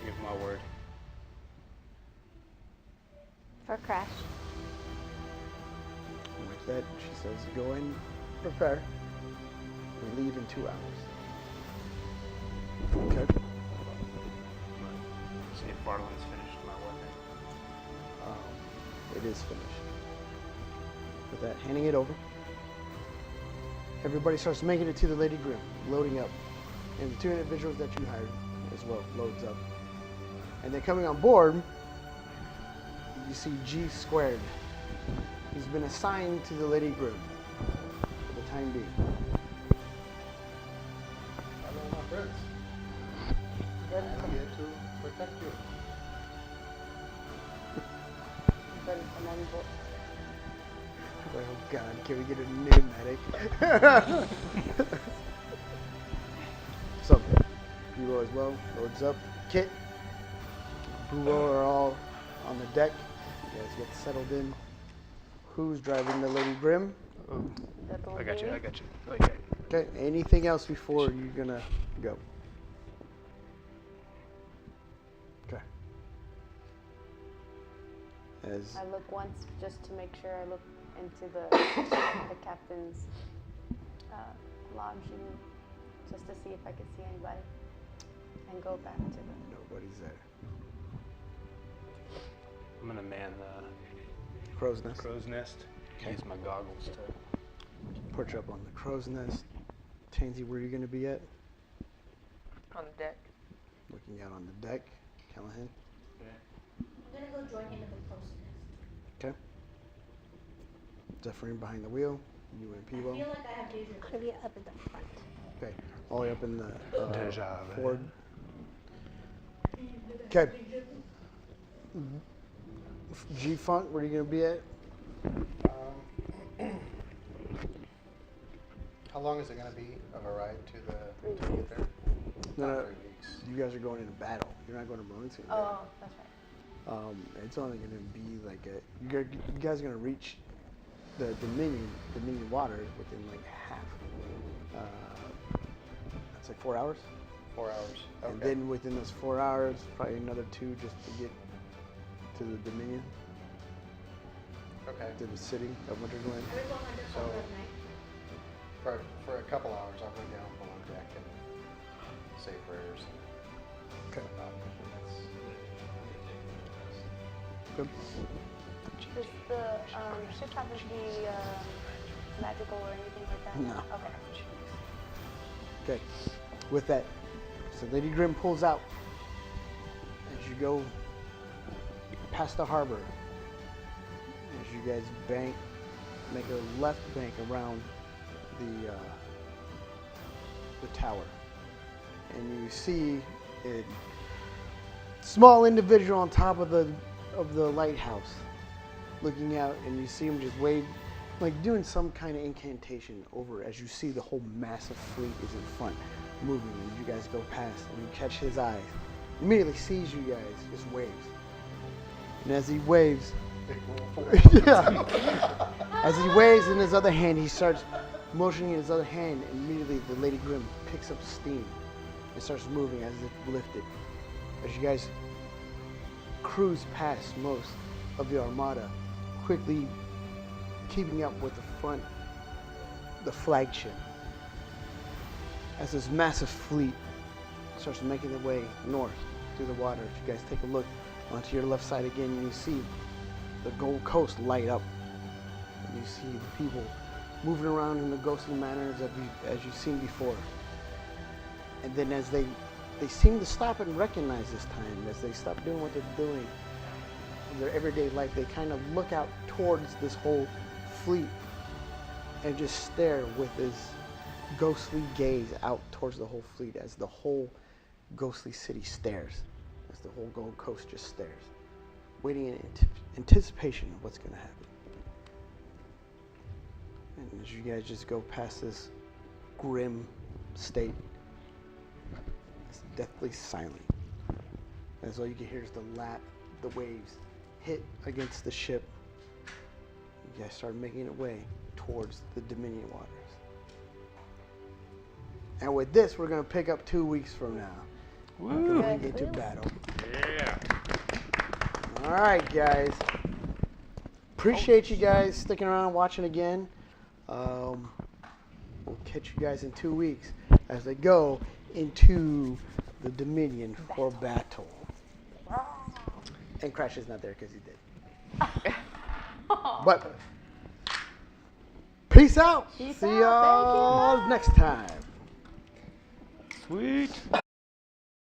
Give my word. For Crash. With that, she says, go and prepare. We leave in 2 hours. Okay. See if Bartlin's finished my weapon. It is finished. With that, handing it over. Everybody starts making it to the Lady Grim, loading up. And the 2 individuals that you hired as well loads up. And then coming on board, you see G squared. He's been assigned to the Lady Grim for the time being. Hello, my friends. I'm here to protect you. Oh God, can we get a new medic? So, Bureau as well, loads up. Kit, Bureau are all on the deck. You guys get settled in. Who's driving the Lady Grim? I got you. Okay. Okay, anything else before you're gonna go? Okay. As I look once just to make sure. I look into the captain's lodge and just to see if I could see anybody, and go back to them. nobody's there. I'm gonna man the Crow's nest. crow's nest. Okay. Use my goggles to. Perch up on the crow's nest. Tansy, where are you gonna be at? On the deck. Looking out on the deck. Callahan. I'm gonna go join him in the crow's nest. Okay. Zephyrin behind the wheel. You and I Pivo. feel like I have deja vu. Could be up at the front. Okay. All the way up in the Deja vu. Ford. Okay. G Funk, where are you gonna be at? How long is it going to be of a ride to get there? No, About no. 3 weeks. You guys are going into battle. You're not going to Burlington. Oh, that's right. It's only going to be like you guys are going to reach the Dominion waters within like half. That's like 4 hours. 4 hours. Okay. And then within those 4 hours, probably another 2 just to get to the Dominion, okay. to the city of Winterglen. I would go undercover So- at night. For a couple hours, I'll go down below deck and say prayers. Okay. That's- Good. Does the ship happen to be magical or anything like that? No. Okay. Okay. With that, so Lady Grim pulls out as you go past the harbor. As you guys make a left bank around the tower, and you see a small individual on top of the lighthouse, looking out, and you see him just wave, like doing some kind of incantation over. As you see the whole massive fleet is in front, moving, and you guys go past, and you catch his eyes. Immediately sees you guys, just waves, and as he waves. Yeah. As he waves in his other hand, he starts motioning in his other hand, and immediately the Lady Grim picks up steam and starts moving as if lifted. As you guys cruise past most of the armada, quickly keeping up with the flagship. As this massive fleet starts making their way north through the water, if you guys take a look onto your left side again, you see the Gold Coast light up. And you see the people moving around in the ghostly manners as you've seen before. And then as they seem to stop and recognize this time, as they stop doing what they're doing in their everyday life, they kind of look out towards this whole fleet and just stare with this ghostly gaze out towards the whole fleet as the whole ghostly city stares, as the whole Gold Coast just stares, waiting in anticipation of what's going to happen. And as you guys just go past this grim state, it's deathly silent. As all you can hear is the waves hit against the ship. You guys start making your way towards the Dominion waters. And with this, we're going to pick up 2 weeks from now. Woo! Going into battle. Yeah. All right, guys. Appreciate you guys sticking around and watching again. We'll catch you guys in 2 weeks as they go into the Dominion for battle. And Crash is not there because he did. But peace out. See y'all next time. Sweet.